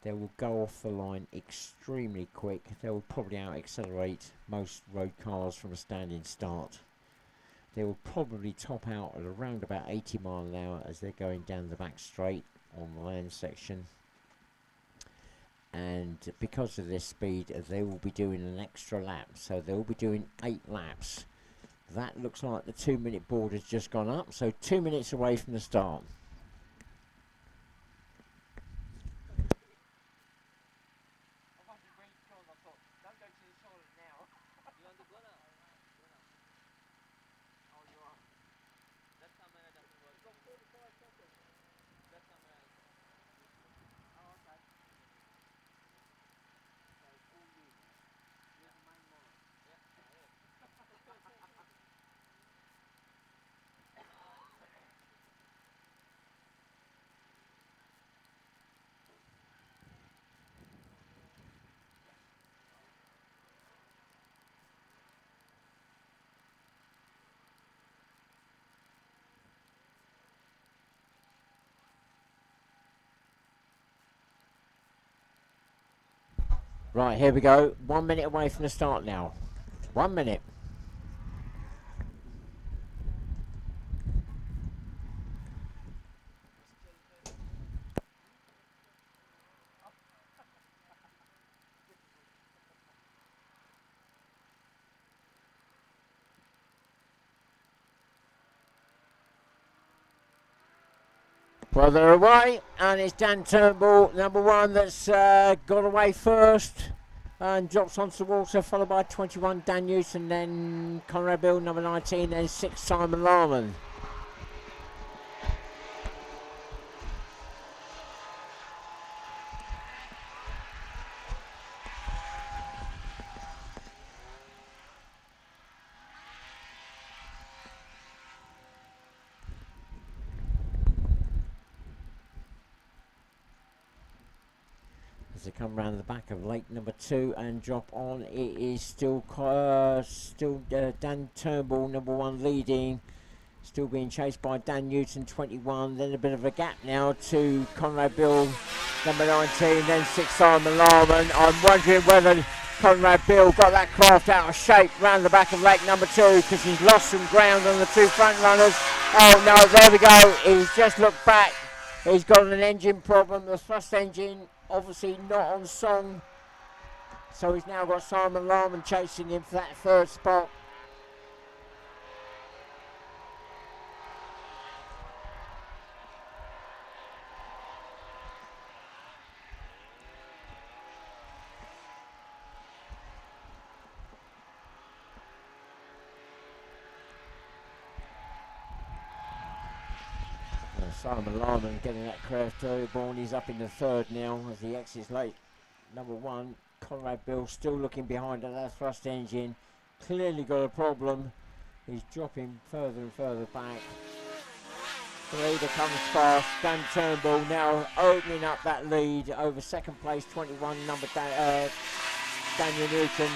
They will go off the line extremely quick. They will probably out accelerate most road cars from a standing start. They will probably top out at around about 80 mile an hour as they're going down the back straight on the land section. And because of this speed, they will be doing an extra lap. So they will be doing 8 laps. That looks like the 2-minute board has just gone up. So 2 minutes away from the start. Right, here we go. 1 minute away from the start now. 1 minute. Well, they're away, and it's Dan Turnbull, number 1, that's got away first and drops onto the water, followed by 21 Dan Newton, then Conrad Bill, number 19, then 6 Simon Larman. As they come round the back of lake number 2 and drop on, it is still Dan Turnbull, number 1, leading, still being chased by Dan Newton, 21. Then a bit of a gap now to Conrad Bill, number 19, then 6 Simon Larman. I'm wondering whether Conrad Bill got that craft out of shape round the back of lake number 2, because he's lost some ground on the 2 front runners. Oh no, there we go. He's just looked back. He's got an engine problem, the thrust engine obviously not on song, so he's now got Simon Larman chasing him for that 3rd spot. Simon Larman getting that craft airborne. He's up in the 3rd now as he exits late number 1. Conrad Bill still looking behind at that thrust engine. Clearly got a problem. He's dropping further and further back. The leader comes fast. Dan Turnbull now opening up that lead over 2nd place, 21 number Daniel Newton.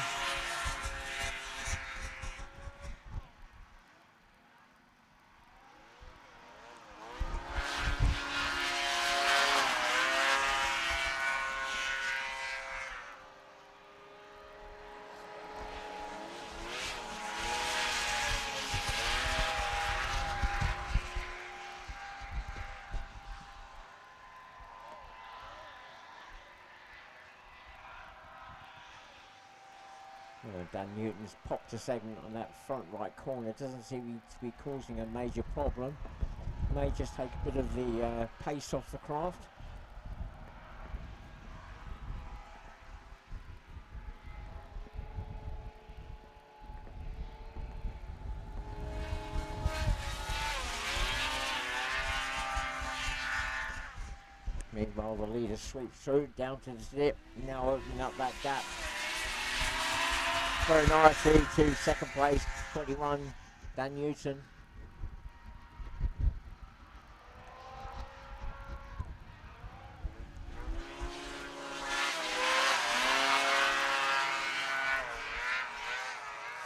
Dan Newton's popped a segment on that front right corner. Doesn't seem to be causing a major problem. May just take a bit of the pace off the craft. Meanwhile, the leader sweeps through down to the slip, now opening up that gap very nicely to 2nd place, 21 Dan Newton.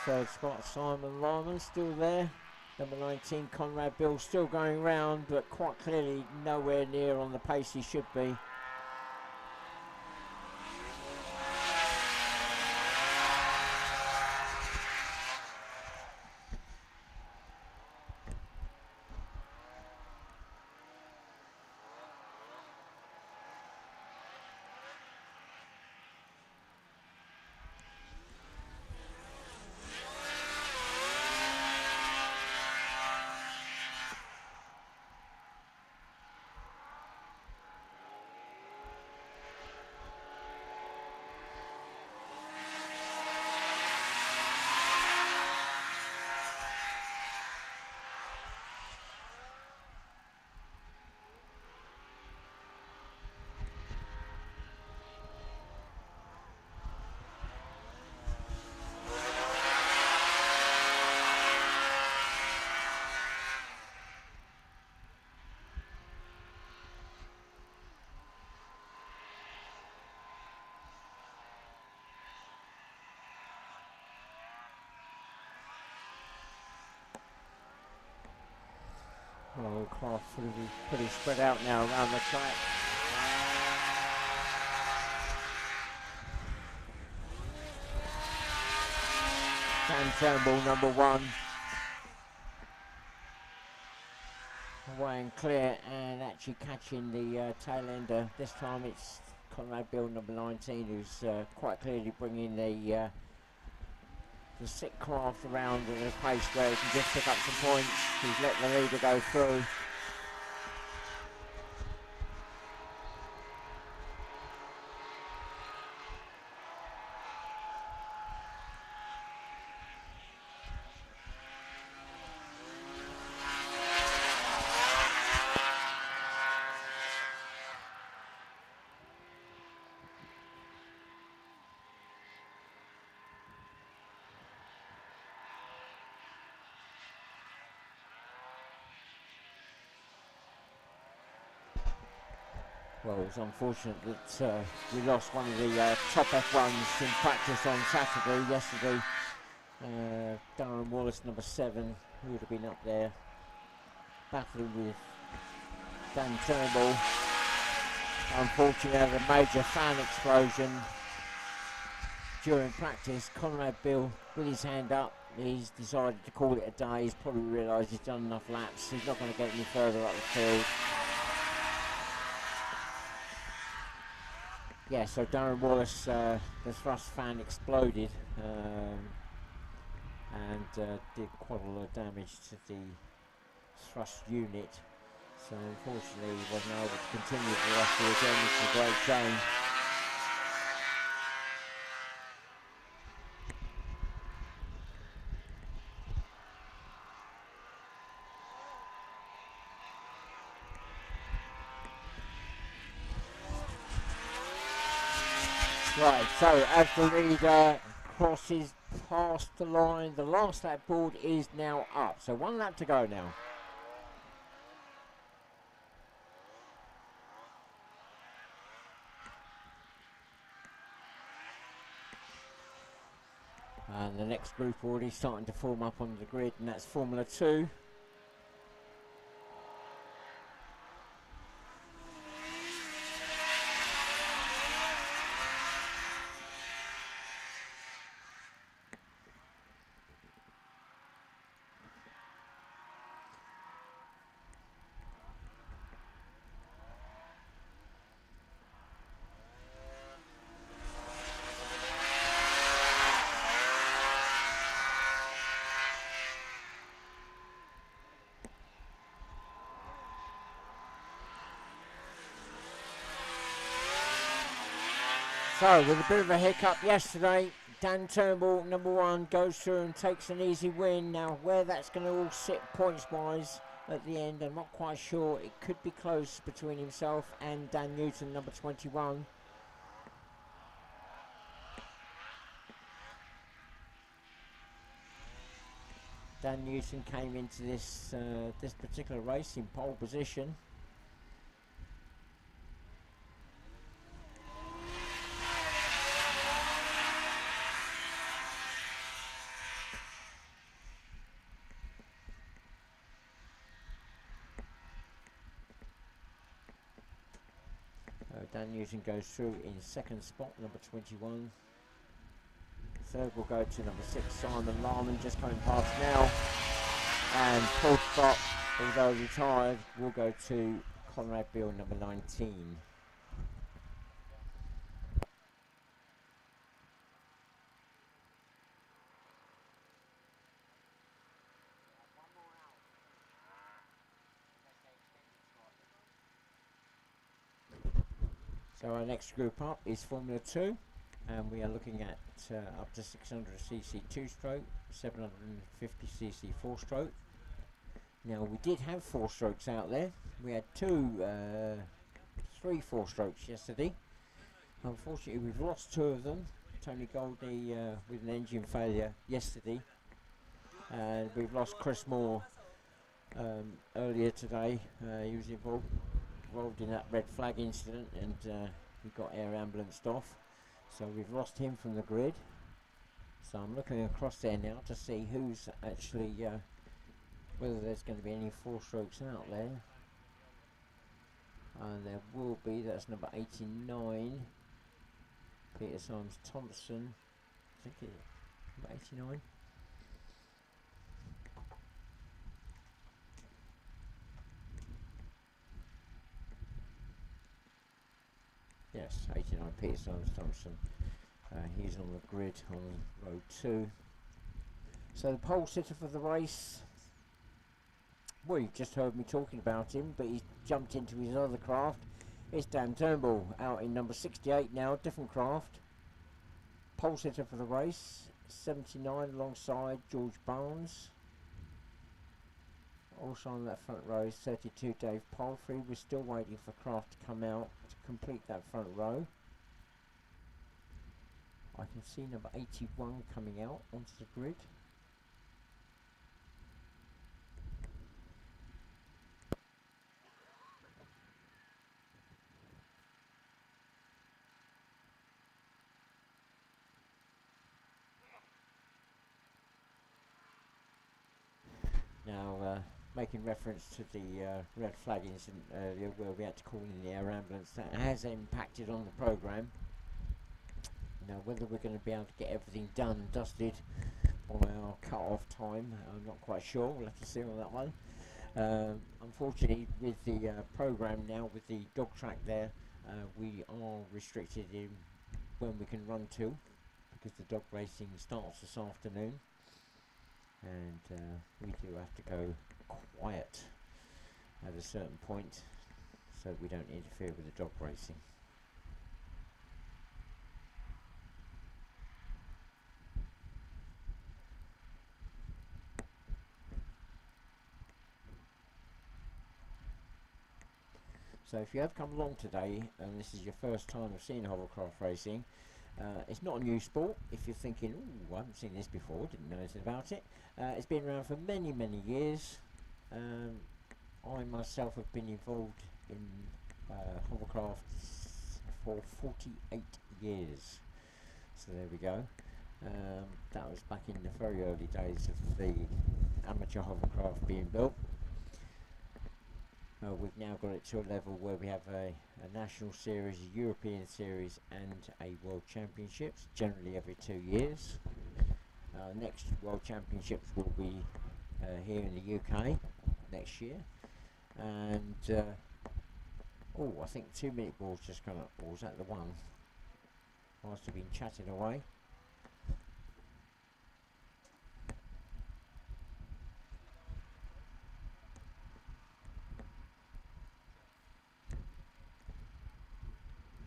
Third spot, Simon Lyman still there. Number 19, Conrad Bill, still going round, but quite clearly nowhere near on the pace he should be. Well, class pretty spread out now around the track. Dan Turnbull, number 1. Away and clear, and actually catching the tail ender. This time it's Conrad Bill, number 19, who's quite clearly bringing the sick craft around at a pace where he can just pick up some points. He's let the leader go through. Well, it's unfortunate that we lost one of the top F1s in practice on yesterday. Darren Wallace, number 7, who would have been up there battling with Dan Turnbull. Unfortunately, had a major fan explosion during practice. Conrad Bill, with his hand up, he's decided to call it a day. He's probably realised he's done enough laps. He's not going to get any further up the field. Yeah, so Darren Wallace, the thrust fan exploded and did quite a lot of damage to the thrust unit. So unfortunately he wasn't able to continue the rest of the game, which is a great shame. Right, so as the leader crosses past the line, the last lap board is now up. So 1 lap to go now. And the next group already starting to form up on the grid, and that's Formula 2. So, with a bit of a hiccup yesterday, Dan Turnbull, number 1, goes through and takes an easy win. Now, where that's going to all sit points-wise at the end, I'm not quite sure. It could be close between himself and Dan Newton, number 21. Dan Newton came into this this particular race in pole position. Dan Newton goes through in second spot, number 21. Third will go to number 6, Simon Larman, just coming past now. And fourth spot, although retired, will go to Conrad Beale, number 19. So our next group up is Formula 2, and we are looking at up to 600cc 2-stroke, 750cc 4-stroke. Now we did have 4-strokes out there. We had 3 4-strokes yesterday. Unfortunately we've lost 2 of them. Tony Goldney with an engine failure yesterday, and we've lost Chris Moore earlier today. He was involved in that red flag incident, and he got air ambulanced off, so we've lost him from the grid. So I'm looking across there now to see who's actually whether there's going to be any 4-strokes out there, and there will be. That's number 89, Peter Symes Thompson, I think it number 89. Yes, 89, Peter Symes Thompson. He's on the grid on row 2. So the pole sitter for the race, well, you've just heard me talking about him, but he's jumped into his other craft. It's Dan Turnbull out in number 68 now, different craft. Pole sitter for the race, 79 alongside George Barnes. Also on that front row is 32 Dave Palfrey. We're still waiting for craft to come out to complete that front row. I can see number 81 coming out onto the grid. Now, making reference to the red flag incident earlier where we had to call in the air ambulance, that has impacted on the programme. Now, whether we're going to be able to get everything done and dusted by our cut-off time, I'm not quite sure. We'll have to see on that one. Unfortunately, with the programme now, with the dog track there, we are restricted in when we can run to, because the dog racing starts this afternoon, and we do have to go quiet at a certain point so we don't interfere with the dog racing. So if you have come along today and this is your first time of seeing hovercraft racing, it's not a new sport. If you're thinking, ooh, I haven't seen this before, didn't know anything about it, it's been around for many, many years. I myself have been involved in hovercraft for 48 years. So there we go. That was back in the very early days of the amateur hovercraft being built. We've now got it to a level where we have a national series, a European series, and a World Championships, generally every 2 years. Next World Championships will be here in the UK next year. And I think 2-minute ball's just gone up. Or was that the one? Must have been chatting away.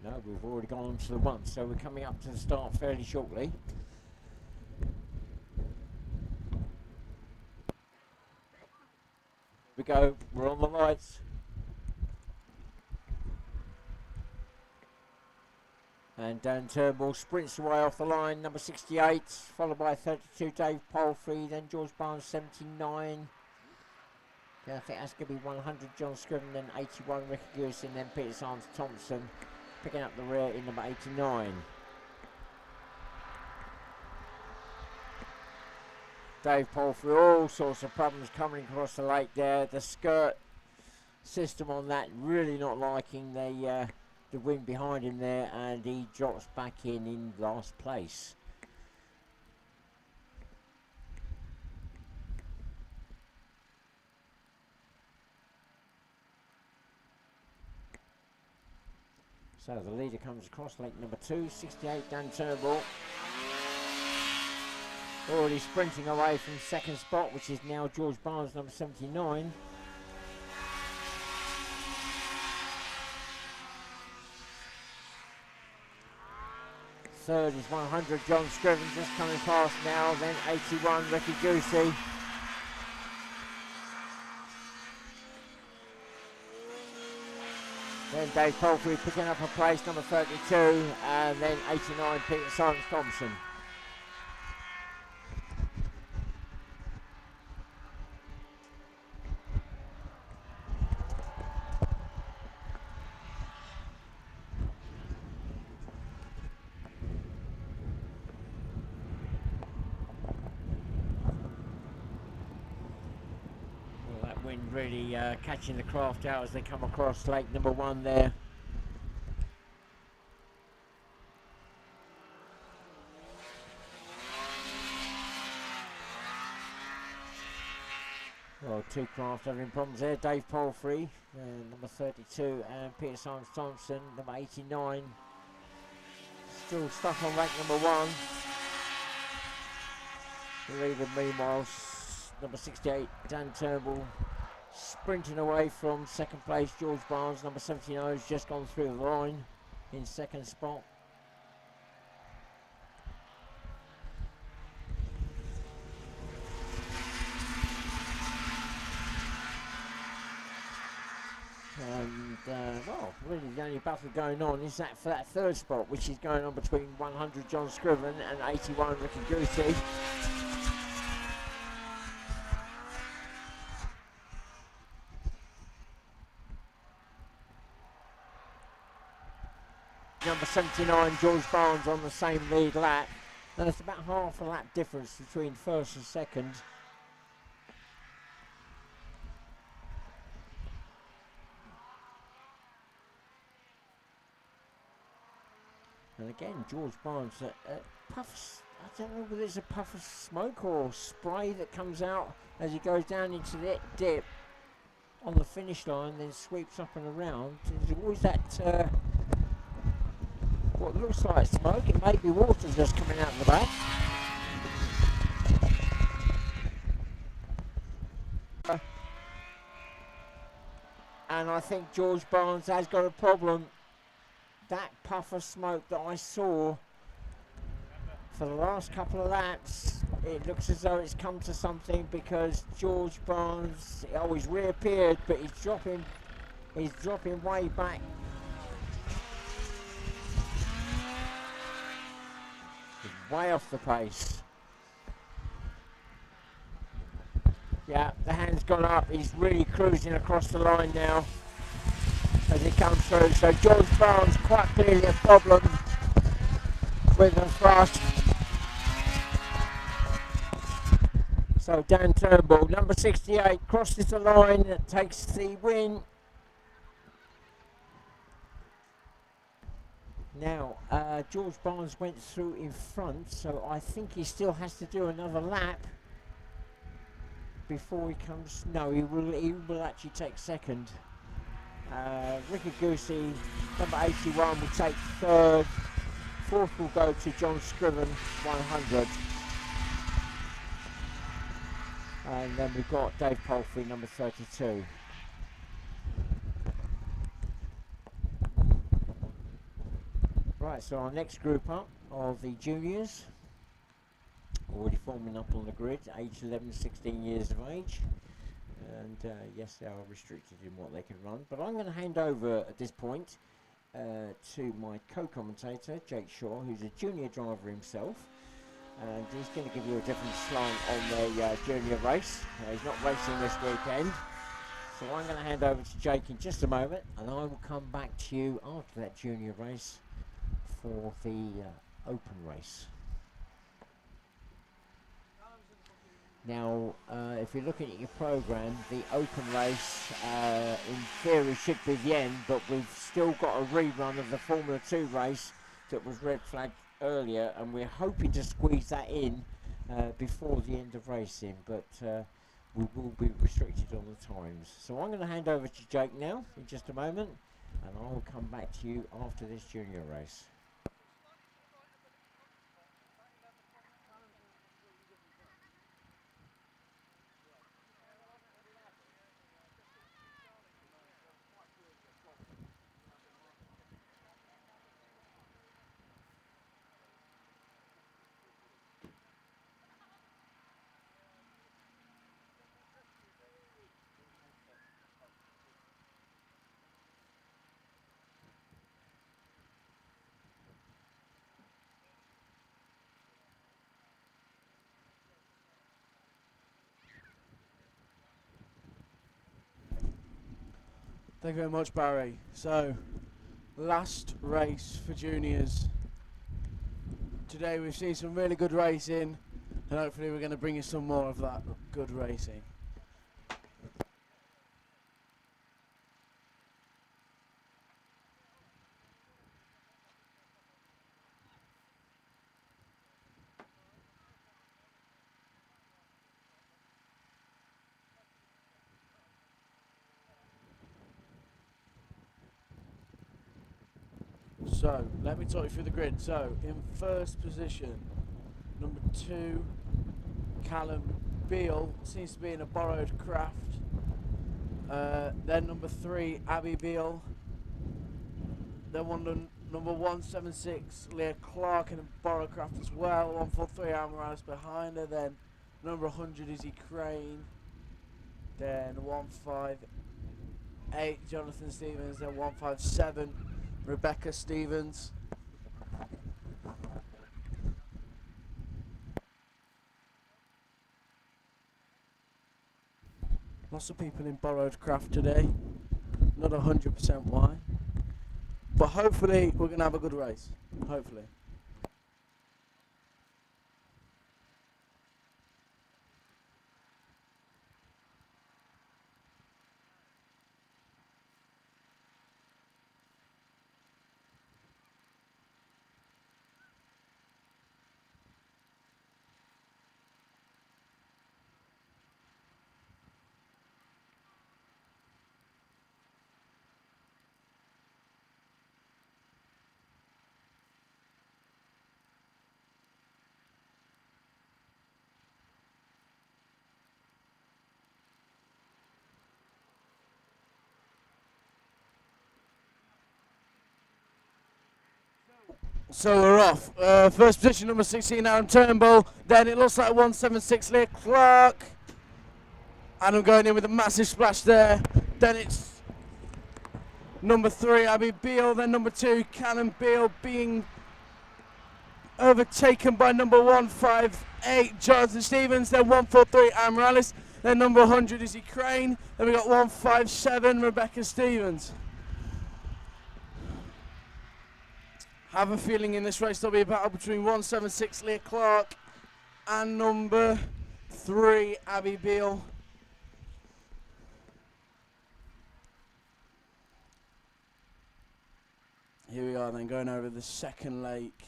No, we've already gone on to the one, so we're coming up to the start fairly shortly. We go, we're on the lights. And Dan Turnbull sprints away off the line, number 68, followed by 32 Dave Palfrey, then George Barnes 79. I think that's going to be 100 John Scriven, then 81 Ricky Goose, and then Peter Sands Thompson picking up the rear in number 89. Dave Palfrey, all sorts of problems coming across the lake there. The skirt system on that really not liking the wind behind him there, and he drops back in last place. So the leader comes across lake number 2, 68 Dan Turnbull. Already sprinting away from second spot, which is now George Barnes, number 79. Third is 100 John Scriven, just coming past now, then 81 Ricky Goosey. Then Dave Palfrey picking up a place, number 32, and then 89 Peter Simons Thompson. Wind really catching the craft out as they come across lake number 1 there. Well, two craft having problems there. Dave Palfrey, number 32, and Peter Simons Thompson, number 89. Still stuck on lake number 1. The leader, meanwhile, number 68, Dan Turnbull, sprinting away from second place. George Barnes, number 79, has just gone through the line in second spot. And, well, really the only battle going on is that for that third spot, which is going on between 100 John Scriven and 81 Ricky Goosey. Number 79 George Barnes on the same lead lap, and it's about half a lap difference between first and second. And again, George Barnes puffs, I don't know whether it's a puff of smoke or spray that comes out as he goes down into the dip on the finish line, then sweeps up and around. There's always that what looks like smoke. It may be water just coming out of the back. And I think George Barnes has got a problem. That puff of smoke that I saw for the last couple of laps, it looks as though it's come to something, because George Barnes, he's reappeared, but he's dropping way back. Way off the pace. Yeah, the hand's gone up. He's really cruising across the line now as he comes through. So George Barnes, quite clearly a problem with the thrust. So Dan Turnbull, number 68, crosses the line, takes the win. Now, George Barnes went through in front, so I think he still has to do another lap before he comes. No, he will actually take second. Ricky Goosey, number 81, will take third. Fourth will go to John Scriven, 100. And then we've got Dave Palfrey, number 32. Right, so our next group up of the juniors, already forming up on the grid, age 11, 16 years of age. And yes, they are restricted in what they can run. But I'm going to hand over at this point to my co-commentator, Jake Shaw, who's a junior driver himself. And he's going to give you a different slant on the junior race. He's not racing this weekend. So I'm going to hand over to Jake in just a moment, and I will come back to you after that junior race for the open race. Now, if you're looking at your programme, the open race in theory should be the end, but we've still got a rerun of the Formula 2 race that was red flagged earlier, and we're hoping to squeeze that in before the end of racing, but we will be restricted on the times. So I'm going to hand over to Jake now in just a moment, and I will come back to you after this junior race. Thank you very much, Barry. So, last race for juniors. Today we've seen some really good racing, and hopefully we're going to bring you some more of that good racing. So, let me talk you through the grid. So, in first position, number 2, Callum Beale, seems to be in a borrowed craft. Then number 3, Abby Beale. Then number 176, Leah Clark in a borrowed craft as well. 143, Amaris behind her. Then number 100, Izzy Crane. Then 158, Jonathan Stevens. Then 157, Rebecca Stevens. Lots of people in borrowed craft today. Not 100% why. But hopefully we're going to have a good race. Hopefully. So we're off. First position, number 16, Adam Turnbull. Then it looks like 176, Leah Clark. Adam going in with a massive splash there. Then it's number 3, Abby Beale. Then number 2, Callum Beale, being overtaken by number 158, Jonathan Stevens. Then 143, Amorales. Then number 100, Izzy Crane. Then we got 157, Rebecca Stevens. Have a feeling in this race there'll be a battle between 176, Leah Clark, and number 3, Abby Beale. Here we are then, going over the second lake.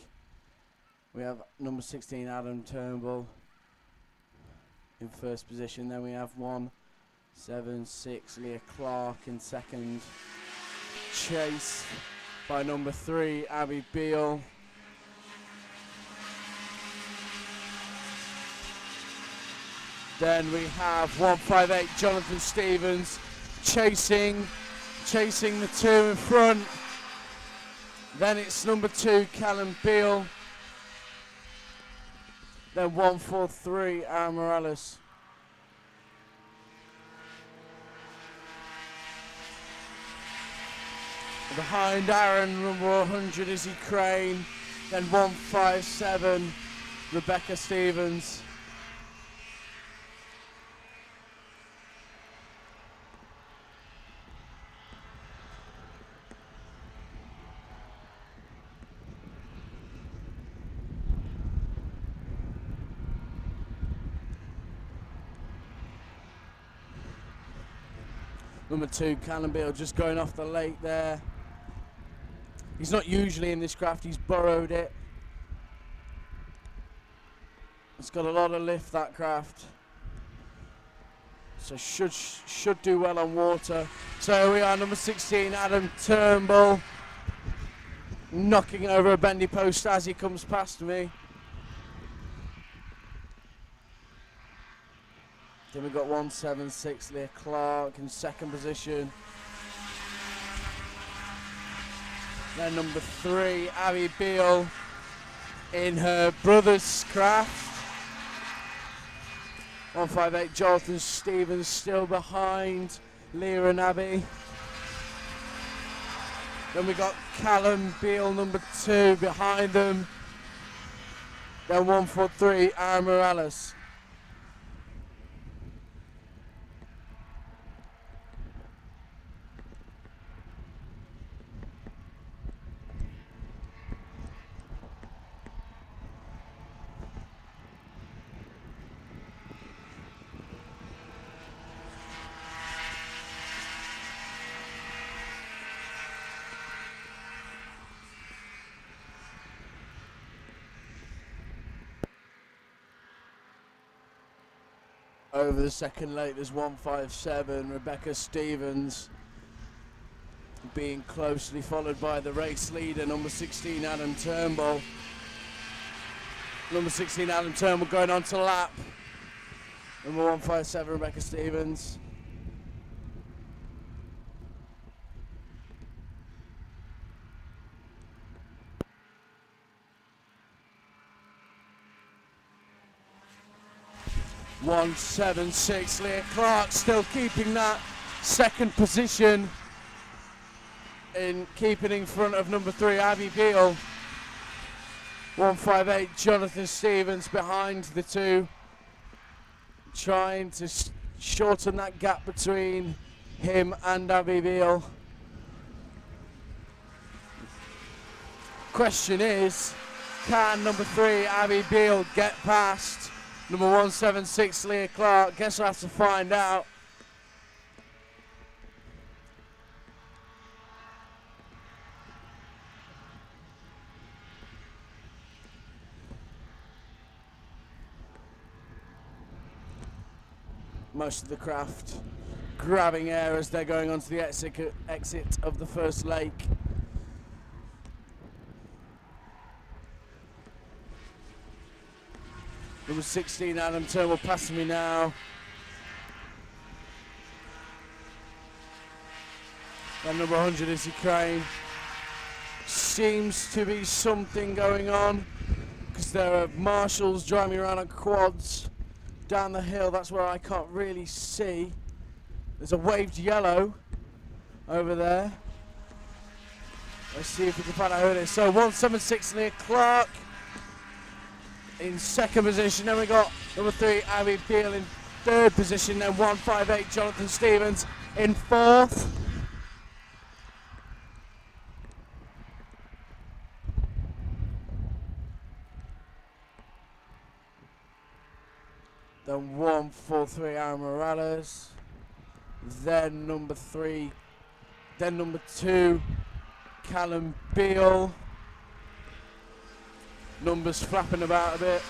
We have number 16, Adam Turnbull, in first position. Then we have 176, Leah Clark in second. Chase by number 3, Abby Beale. Then we have 158, Jonathan Stevens, chasing the 2 in front. Then it's number 2, Callum Beale. Then 143, Aaron Morales. Behind Aaron, number 100, Izzy Crane. Then 157, Rebecca Stevens. Number 2, Callum Beale, just going off the lake there. He's not usually in this craft, he's burrowed it. It's got a lot of lift, that craft. So should do well on water. So here we are, number 16, Adam Turnbull. Knocking over a bendy post as he comes past me. Then we've got 176, Leah Clark in second position. Then number 3, Abby Beale in her brother's craft. 158, Jonathan Stevens still behind Leah and Abby. Then we got Callum Beale, number 2, behind them. Then 143, Aaron Morales. Over the second lake, there's 157, Rebecca Stevens, being closely followed by the race leader, number 16, Adam Turnbull. Number 16, Adam Turnbull going on to lap. Number 157, Rebecca Stevens. .176, Leah Clark still keeping that second position, in keeping in front of number 3, Abby Beale. 158, Jonathan Stevens behind the two, trying to shorten that gap between him and Abby Beale. Question is, can number 3, Abby Beale, get past number 176, Leah Clark? Guess we'll have to find out. Most of the craft grabbing air as they're going onto the exit of the first lake. Number 16, Adam Turnbull, passing me now. And number 100, Izzy Crane. Seems to be something going on, because there are marshals driving around on quads down the hill. That's where I can't really see. There's a waved yellow over there. Let's see if we can find out who it is. So 176, Leah Clark in second position. Then we got number 3, Abby Beale in third position. Then 158, Jonathan Stevens in fourth. Then 143, Aaron Morales. Then number 3. Then number 2, Callum Beale. Numbers flapping about a bit.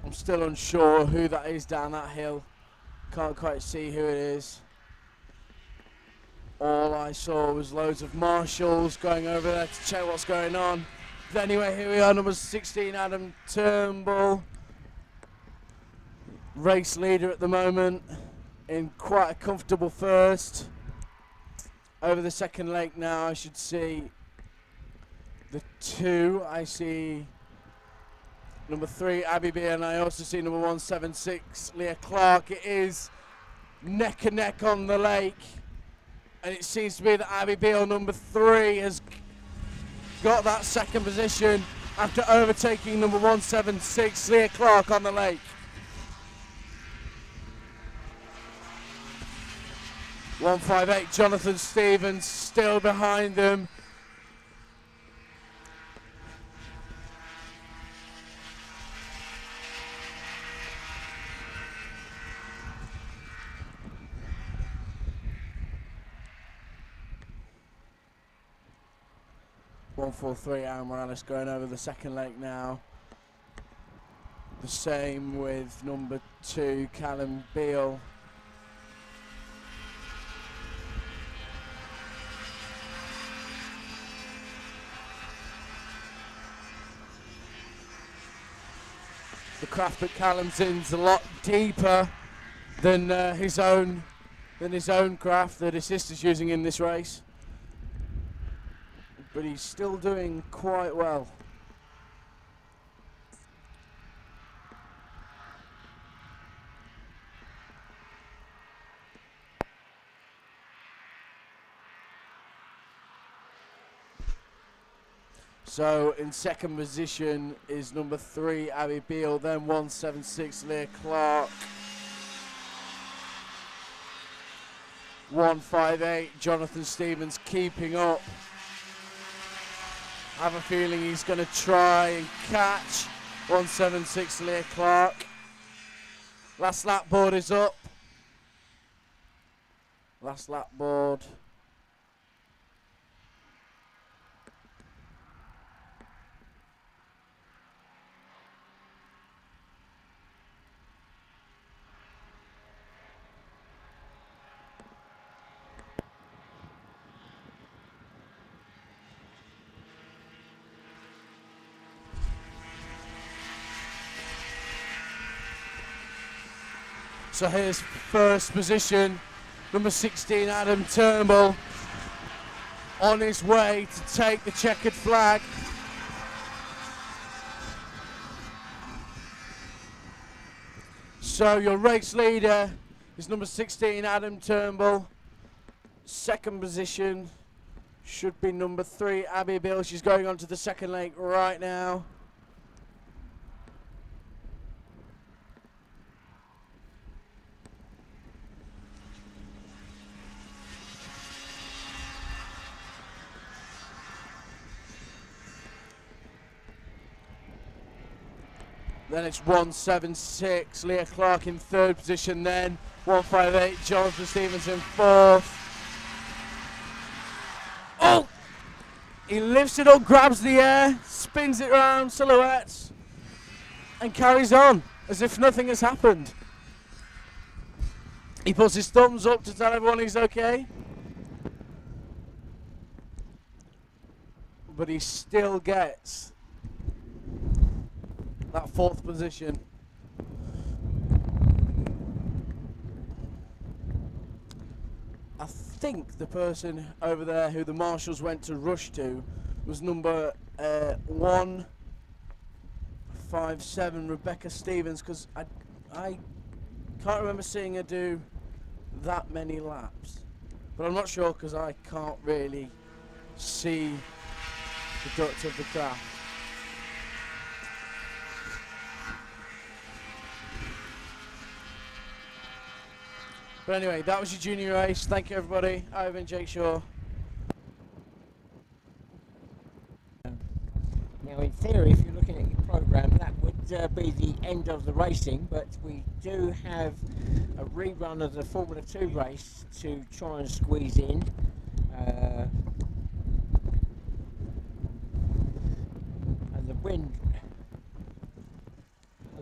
I'm still unsure who that is down that hill. Can't quite see who it is. All I saw was loads of marshals going over there to check what's going on. But anyway, here we are, number 16, Adam Turnbull. Race leader at the moment, in quite a comfortable first. Over the second lake now, I should see the 2. I see number 3 Abby B, and I also see number 176 Leah Clark. It is neck and neck on the lake, and it seems to be that Abby Beale, number 3, has got that second position after overtaking number 176 Leah Clark on the lake. 158 Jonathan Stevens still behind them. .143 Aaron Morales going over the second leg now. The same with number 2 Callum Beale. The craft that Callum's in's a lot deeper than his own craft that his sister's using in this race. But he's still doing quite well. So in second position is number 3 Abby Beale, then 176 Leah Clark, 158 Jonathan Stevens keeping up. I have a feeling he's going to try and catch 176 Leah Clark. Last lap board is up. Last lap board. So here's first position, number 16 Adam Turnbull on his way to take the checkered flag. So your race leader is number 16 Adam Turnbull. Second position should be number 3 Abby Beale. She's going on to the second leg right now. Then it's 176 Leah Clark in third position, then 158 Jonathan Stevens in fourth. Oh! He lifts it up, grabs the air, spins it around, silhouettes, and carries on as if nothing has happened. He puts his thumbs up to tell everyone he's okay. But he still gets that fourth position. I think the person over there who the marshals went to rush to was number 157 Rebecca Stevens, because I can't remember seeing her do that many laps, but I'm not sure because I can't really see the guts of the craft. But anyway, that was your junior race. Thank you, everybody. I've been Jake Shaw. Now, in theory, if you're looking at your programme, that would be the end of the racing, but we do have a rerun of the Formula 2 race to try and squeeze in. And the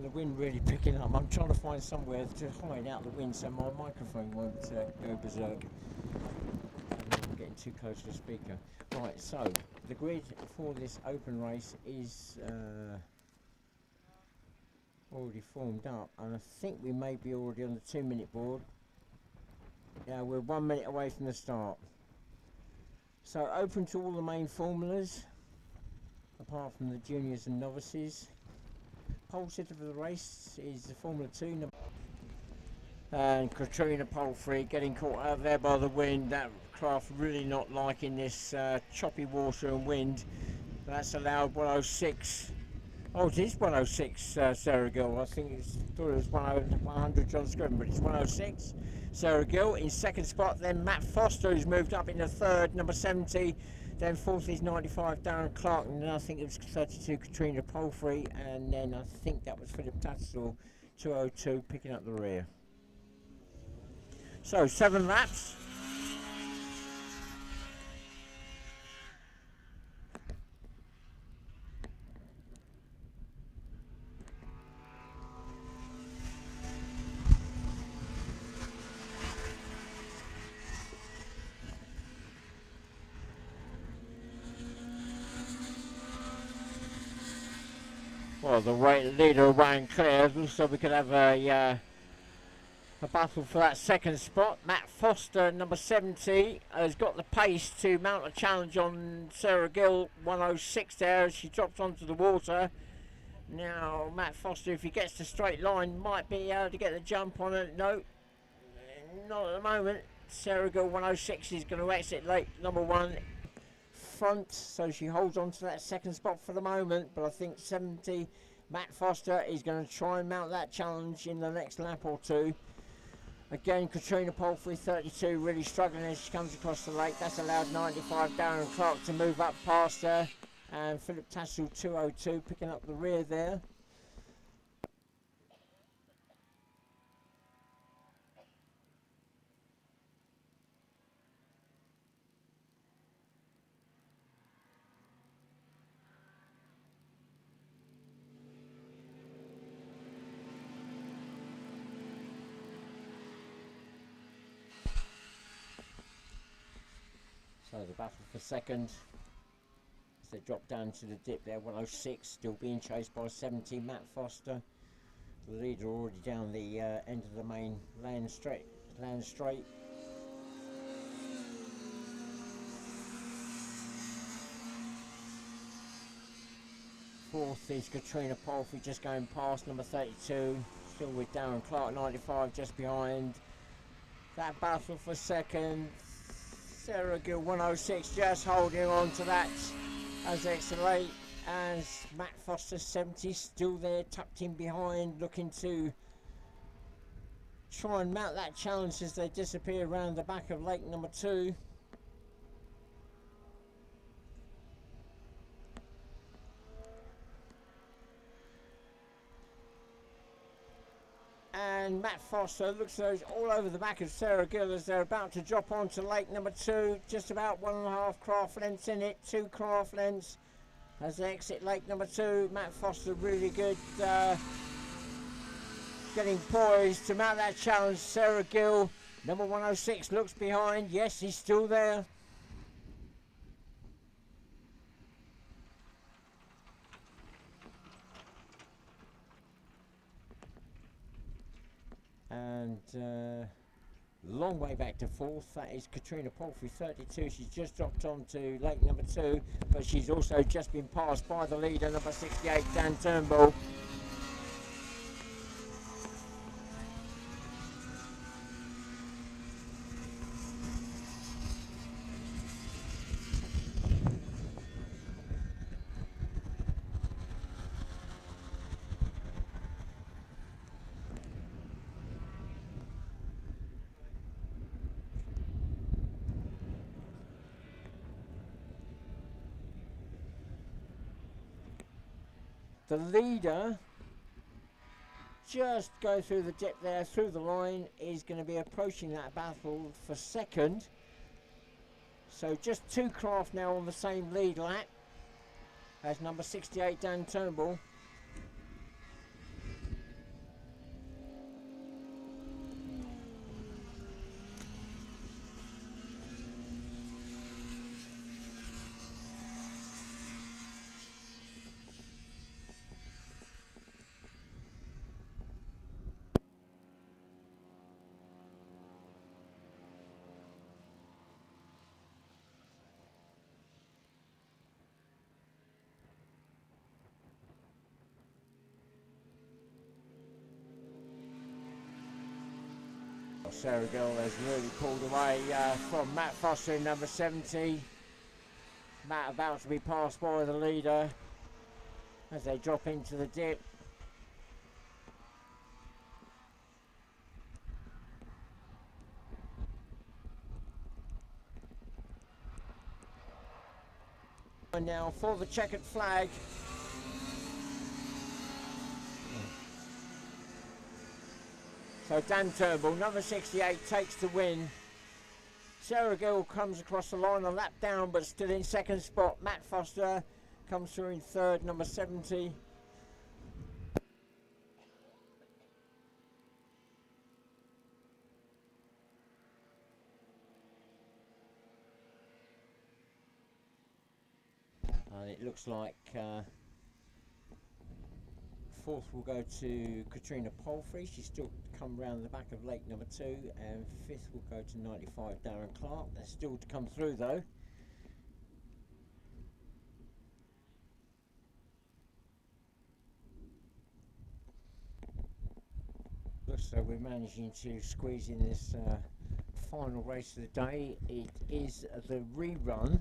wind really picking up. I'm trying to find somewhere to hide out the wind so my microphone won't go berserk. I'm getting too close to the speaker. Right, so the grid for this open race is already formed up, and I think we may be already on the 2-minute board. Yeah, we're 1 minute away from the start. So open to all the main formulas, apart from the juniors and novices. pole sitter for the race is the Formula 2 and Katrina Palfrey getting caught out there by the wind. That craft really not liking this choppy water and wind. That's allowed 106. Oh, it is 106, Sarah Gill. I thought it was 100 John Scriven, but it's 106. Sarah Gill in second spot. Then Matt Foster, who's moved up into third, number 70. Then fourth is 95, Darren Clark. And then I think it was 32, Katrina Palfrey. And then I think that was Philip Tatzel, 202, picking up the rear. So 7 laps. Well, the leader ran clear. Looks like we could have a battle for that second spot. Matt Foster, number 70, has got the pace to mount a challenge on Sarah Gill, 106 there as she drops onto the water. Now, Matt Foster, if he gets the straight line, might be able to get the jump on it. No, not at the moment. Sarah Gill, 106, is going to exit late number 1 front, so she holds on to that second spot for the moment, but I think 70 Matt Foster is going to try and mount that challenge in the next lap or two. Again, Katrina Palfrey, 32, really struggling as she comes across the lake. That's allowed 95 Darren Clark to move up past her, and Philip Tassel, 202, picking up the rear there. So the battle for second as they drop down to the dip there, 106, still being chased by 70 Matt Foster. The leader already down the end of the main land straight. Fourth is Katrina Palfrey, just going past number 32, still with Darren Clark, 95, just behind. That battle for second, Sarah Gill, 106, just holding on to that as excellent, as Matt Foster, 70, still there, tucked in behind, looking to try and mount that challenge as they disappear around the back of lake number 2. And Matt Foster looks like he's all over the back of Sarah Gill as they're about to drop onto lake number 2. Just about 1.5 craft lengths in it, 2 craft lengths as they exit lake number 2. Matt Foster really good, getting poised to mount that challenge. Sarah Gill, number 106, looks behind. Yes, he's still there. And long way back to fourth, that is Katrina Palfrey, 32. She's just dropped onto lake number 2, but she's also just been passed by the leader, number 68, Dan Turnbull. The leader, just go through the dip there, through the line, is going to be approaching that battle for second. So just 2 craft now on the same lead lap as number 68, Dan Turnbull. Serragill has really pulled away from Matt Foster in number 70. Matt about to be passed by the leader as they drop into the dip. And now for the checkered flag. So Dan Turnbull, number 68, takes the win. Serragill comes across the line a lap down, but still in second spot. Matt Foster comes through in third, number 70. And it looks like fourth will go to Katrina Palfrey. She's still come round the back of lake number 2, and fifth will go to 95 Darren Clark. They're still to come through though. Looks like we're managing to squeeze in this final race of the day. It is the rerun.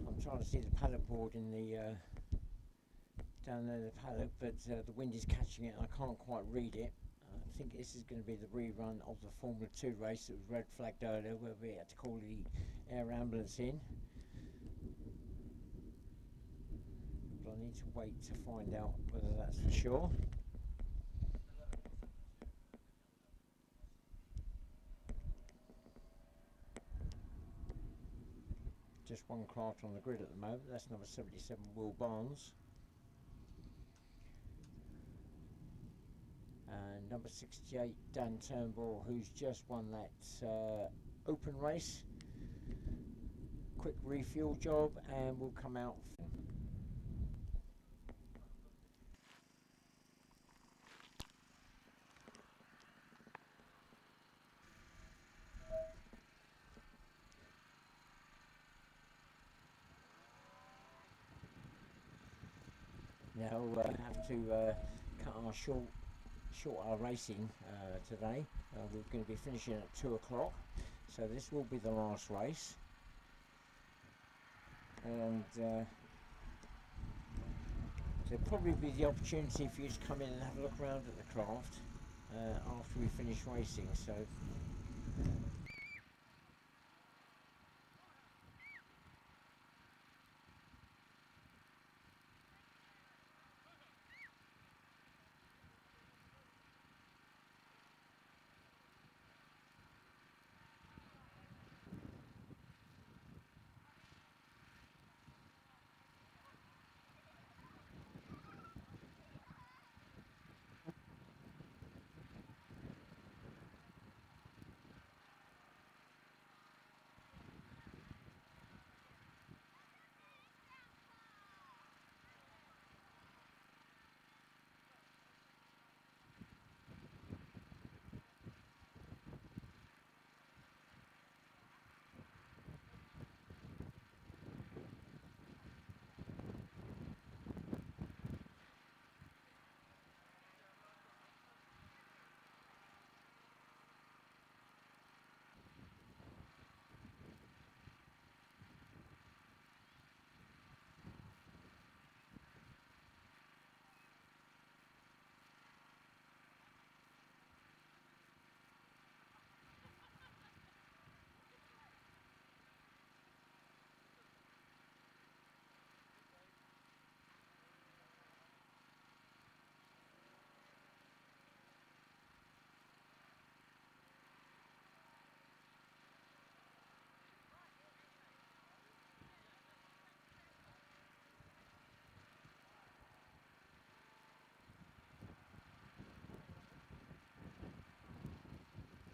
I'm trying to see the paddock board in the down there, the paddock, but the wind is catching it and I can't quite read it. I think this is going to be the rerun of the Formula 2 race that was red flagged earlier, where we had to call the air ambulance in. But I need to wait to find out whether that's for sure. Just one craft on the grid at the moment. That's number 77, Will Barnes. And number 68, Dan Turnbull, who's just won that open race. Quick refuel job and will come out. Now we'll have to cut our short our racing today. We're going to be finishing at 2 o'clock, so this will be the last race, and there'll probably be the opportunity for you to come in and have a look around at the craft after we finish racing. So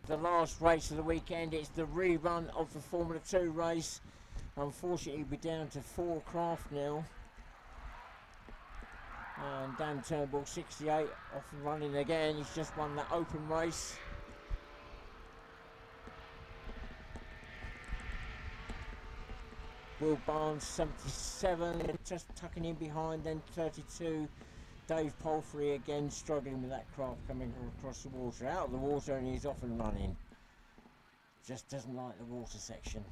the last race of the weekend, it's the rerun of the Formula 2 race. Unfortunately, we're down to 4 craft now. And Dan Turnbull, 68, off and running again. He's just won that open race. Will Barnes, 77, just tucking in behind, then 32, Dave Palfrey again struggling with that craft coming across the water. Out of the water and he's off and running. Just doesn't like the water section.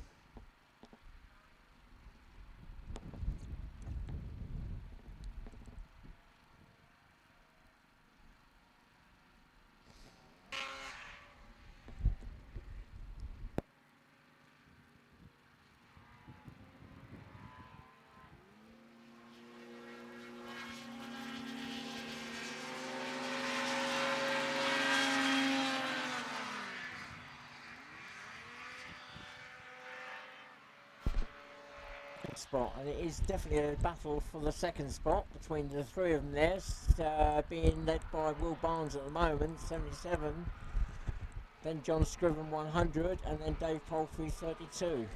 Spot, and it is definitely a battle for the second spot between the three of them there, being led by Will Barnes at the moment, 77, then John Scriven 100, and then Dave Palfrey 32.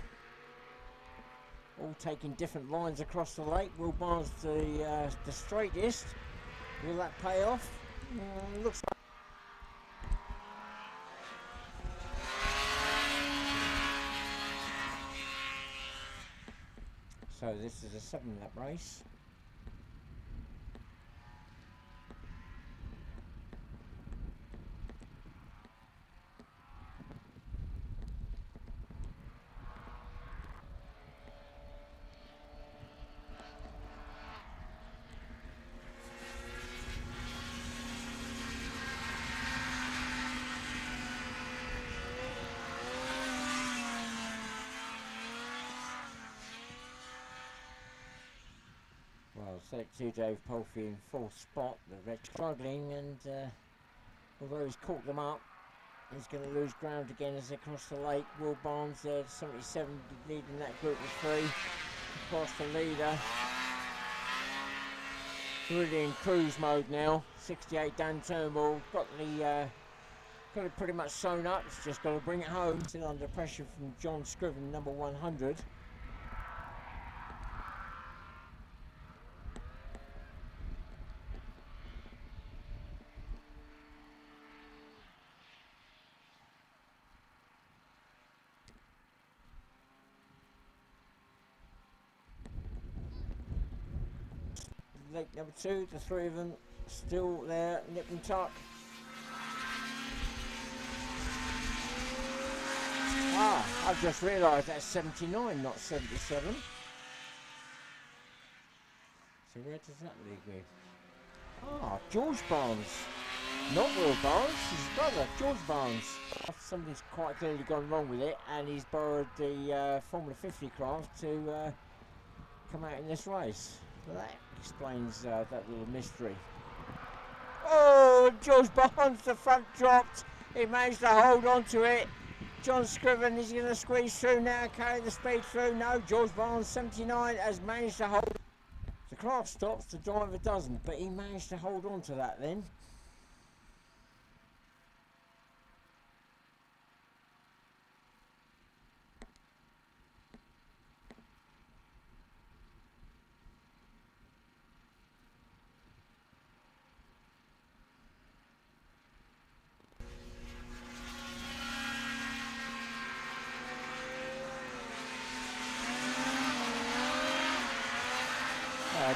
All taking different lines across the lake. Will Barnes the straightest. Will that pay off? Looks like. So this is a 7-lap race. Well, 32 Dave Palfrey in 4th spot. The red struggling, and although he's caught them up, he's going to lose ground again as they cross the lake. Will Barnes there, 77, leading that group of 3. Across the leader. Really in cruise mode now. 68 Dan Turnbull got it pretty much sewn up. It's just got to bring it home. Still under pressure from John Scriven, number 100. Lake number 2, the 3 of them still there, nip and tuck. I've just realised that's 79, not 77. So where does that leave me? George Barnes. Not Will Barnes, his brother, George Barnes. Something's quite clearly gone wrong with it, and he's borrowed the Formula 50 craft to come out in this race. Well, that explains that little mystery. Oh, George Barnes, the front dropped. He managed to hold on to it. John Scriven is going to squeeze through now, carry the speed through. No, George Barnes, 79, has managed to hold. The craft stops, the driver doesn't, but he managed to hold on to that then.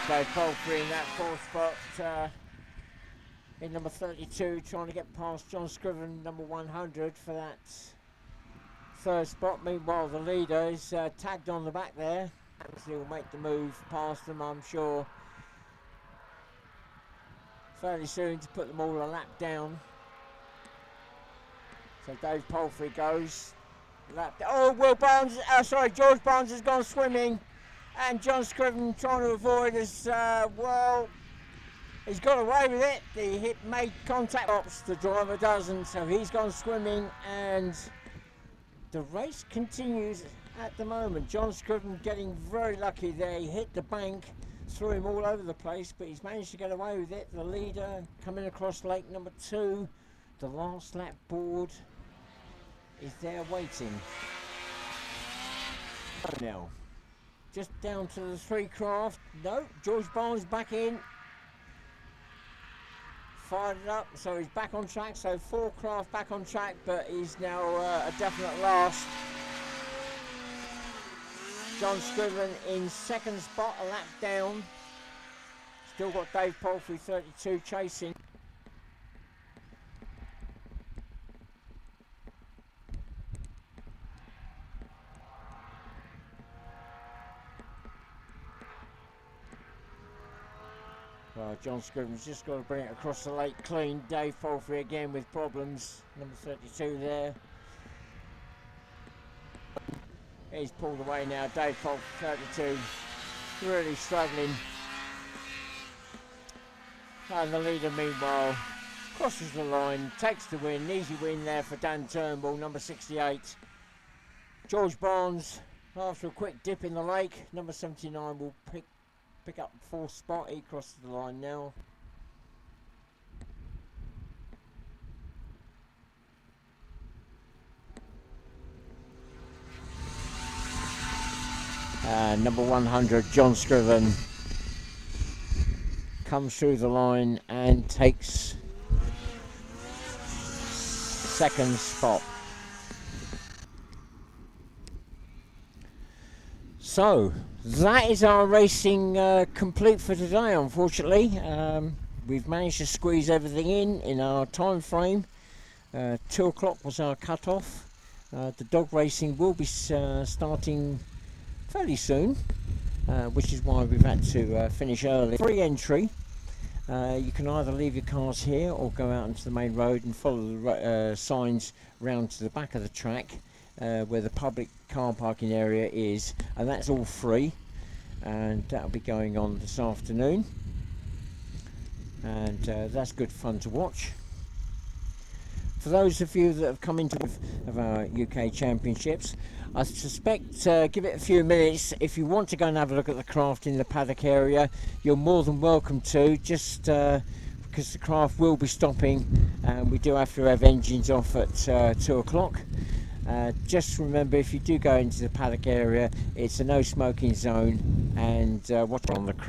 Dave Palfrey in that 4th spot, in number 32, trying to get past John Scriven, number 100, for that 3rd spot. Meanwhile, the leader is tagged on the back there. He'll make the move past them, I'm sure, fairly soon, to put them all a lap down. So Dave Palfrey goes lap down. Oh, George Barnes has gone swimming. And John Scriven trying to avoid as well. He's got away with it. The hit made contact. Ops, the driver doesn't, so he's gone swimming, and the race continues at the moment. John Scriven getting very lucky there. He hit the bank, threw him all over the place, but he's managed to get away with it. The leader coming across lake number 2. The last lap board is there waiting. Now. Just down to the 3 craft. No, George Barnes back in. Fired it up, so he's back on track. So 4 craft back on track, but he's now a definite last. John Scriven in 2nd spot, a lap down. Still got Dave Palfrey 32 chasing. Well, John Scriven's just got to bring it across the lake clean. Dave Palfrey again with problems. Number 32 there. He's pulled away now. Dave Palfrey 32 really struggling. And the leader meanwhile crosses the line, takes the win. Easy win there for Dan Turnbull, number 68. George Barnes, after a quick dip in the lake, number 79 will pick up the fourth spot. He crosses the line now. Number 100, John Scriven, comes through the line and takes second spot. So that is our racing complete for today. Unfortunately, we've managed to squeeze everything in our time frame. 2 o'clock was our cut-off. The dog racing will be starting fairly soon, which is why we've had to finish early. Free entry. You can either leave your cars here or go out into the main road and follow the signs round to the back of the track where the public car parking area is, and that's all free, and that'll be going on this afternoon, and that's good fun to watch. For those of you that have come into of our UK Championships, I suspect give it a few minutes. If you want to go and have a look at the craft in the paddock area, you're more than welcome to, just because the craft will be stopping and we do have to have engines off at 2 o'clock. Just remember, if you do go into the paddock area, it's a no smoking zone, and watch on the craft.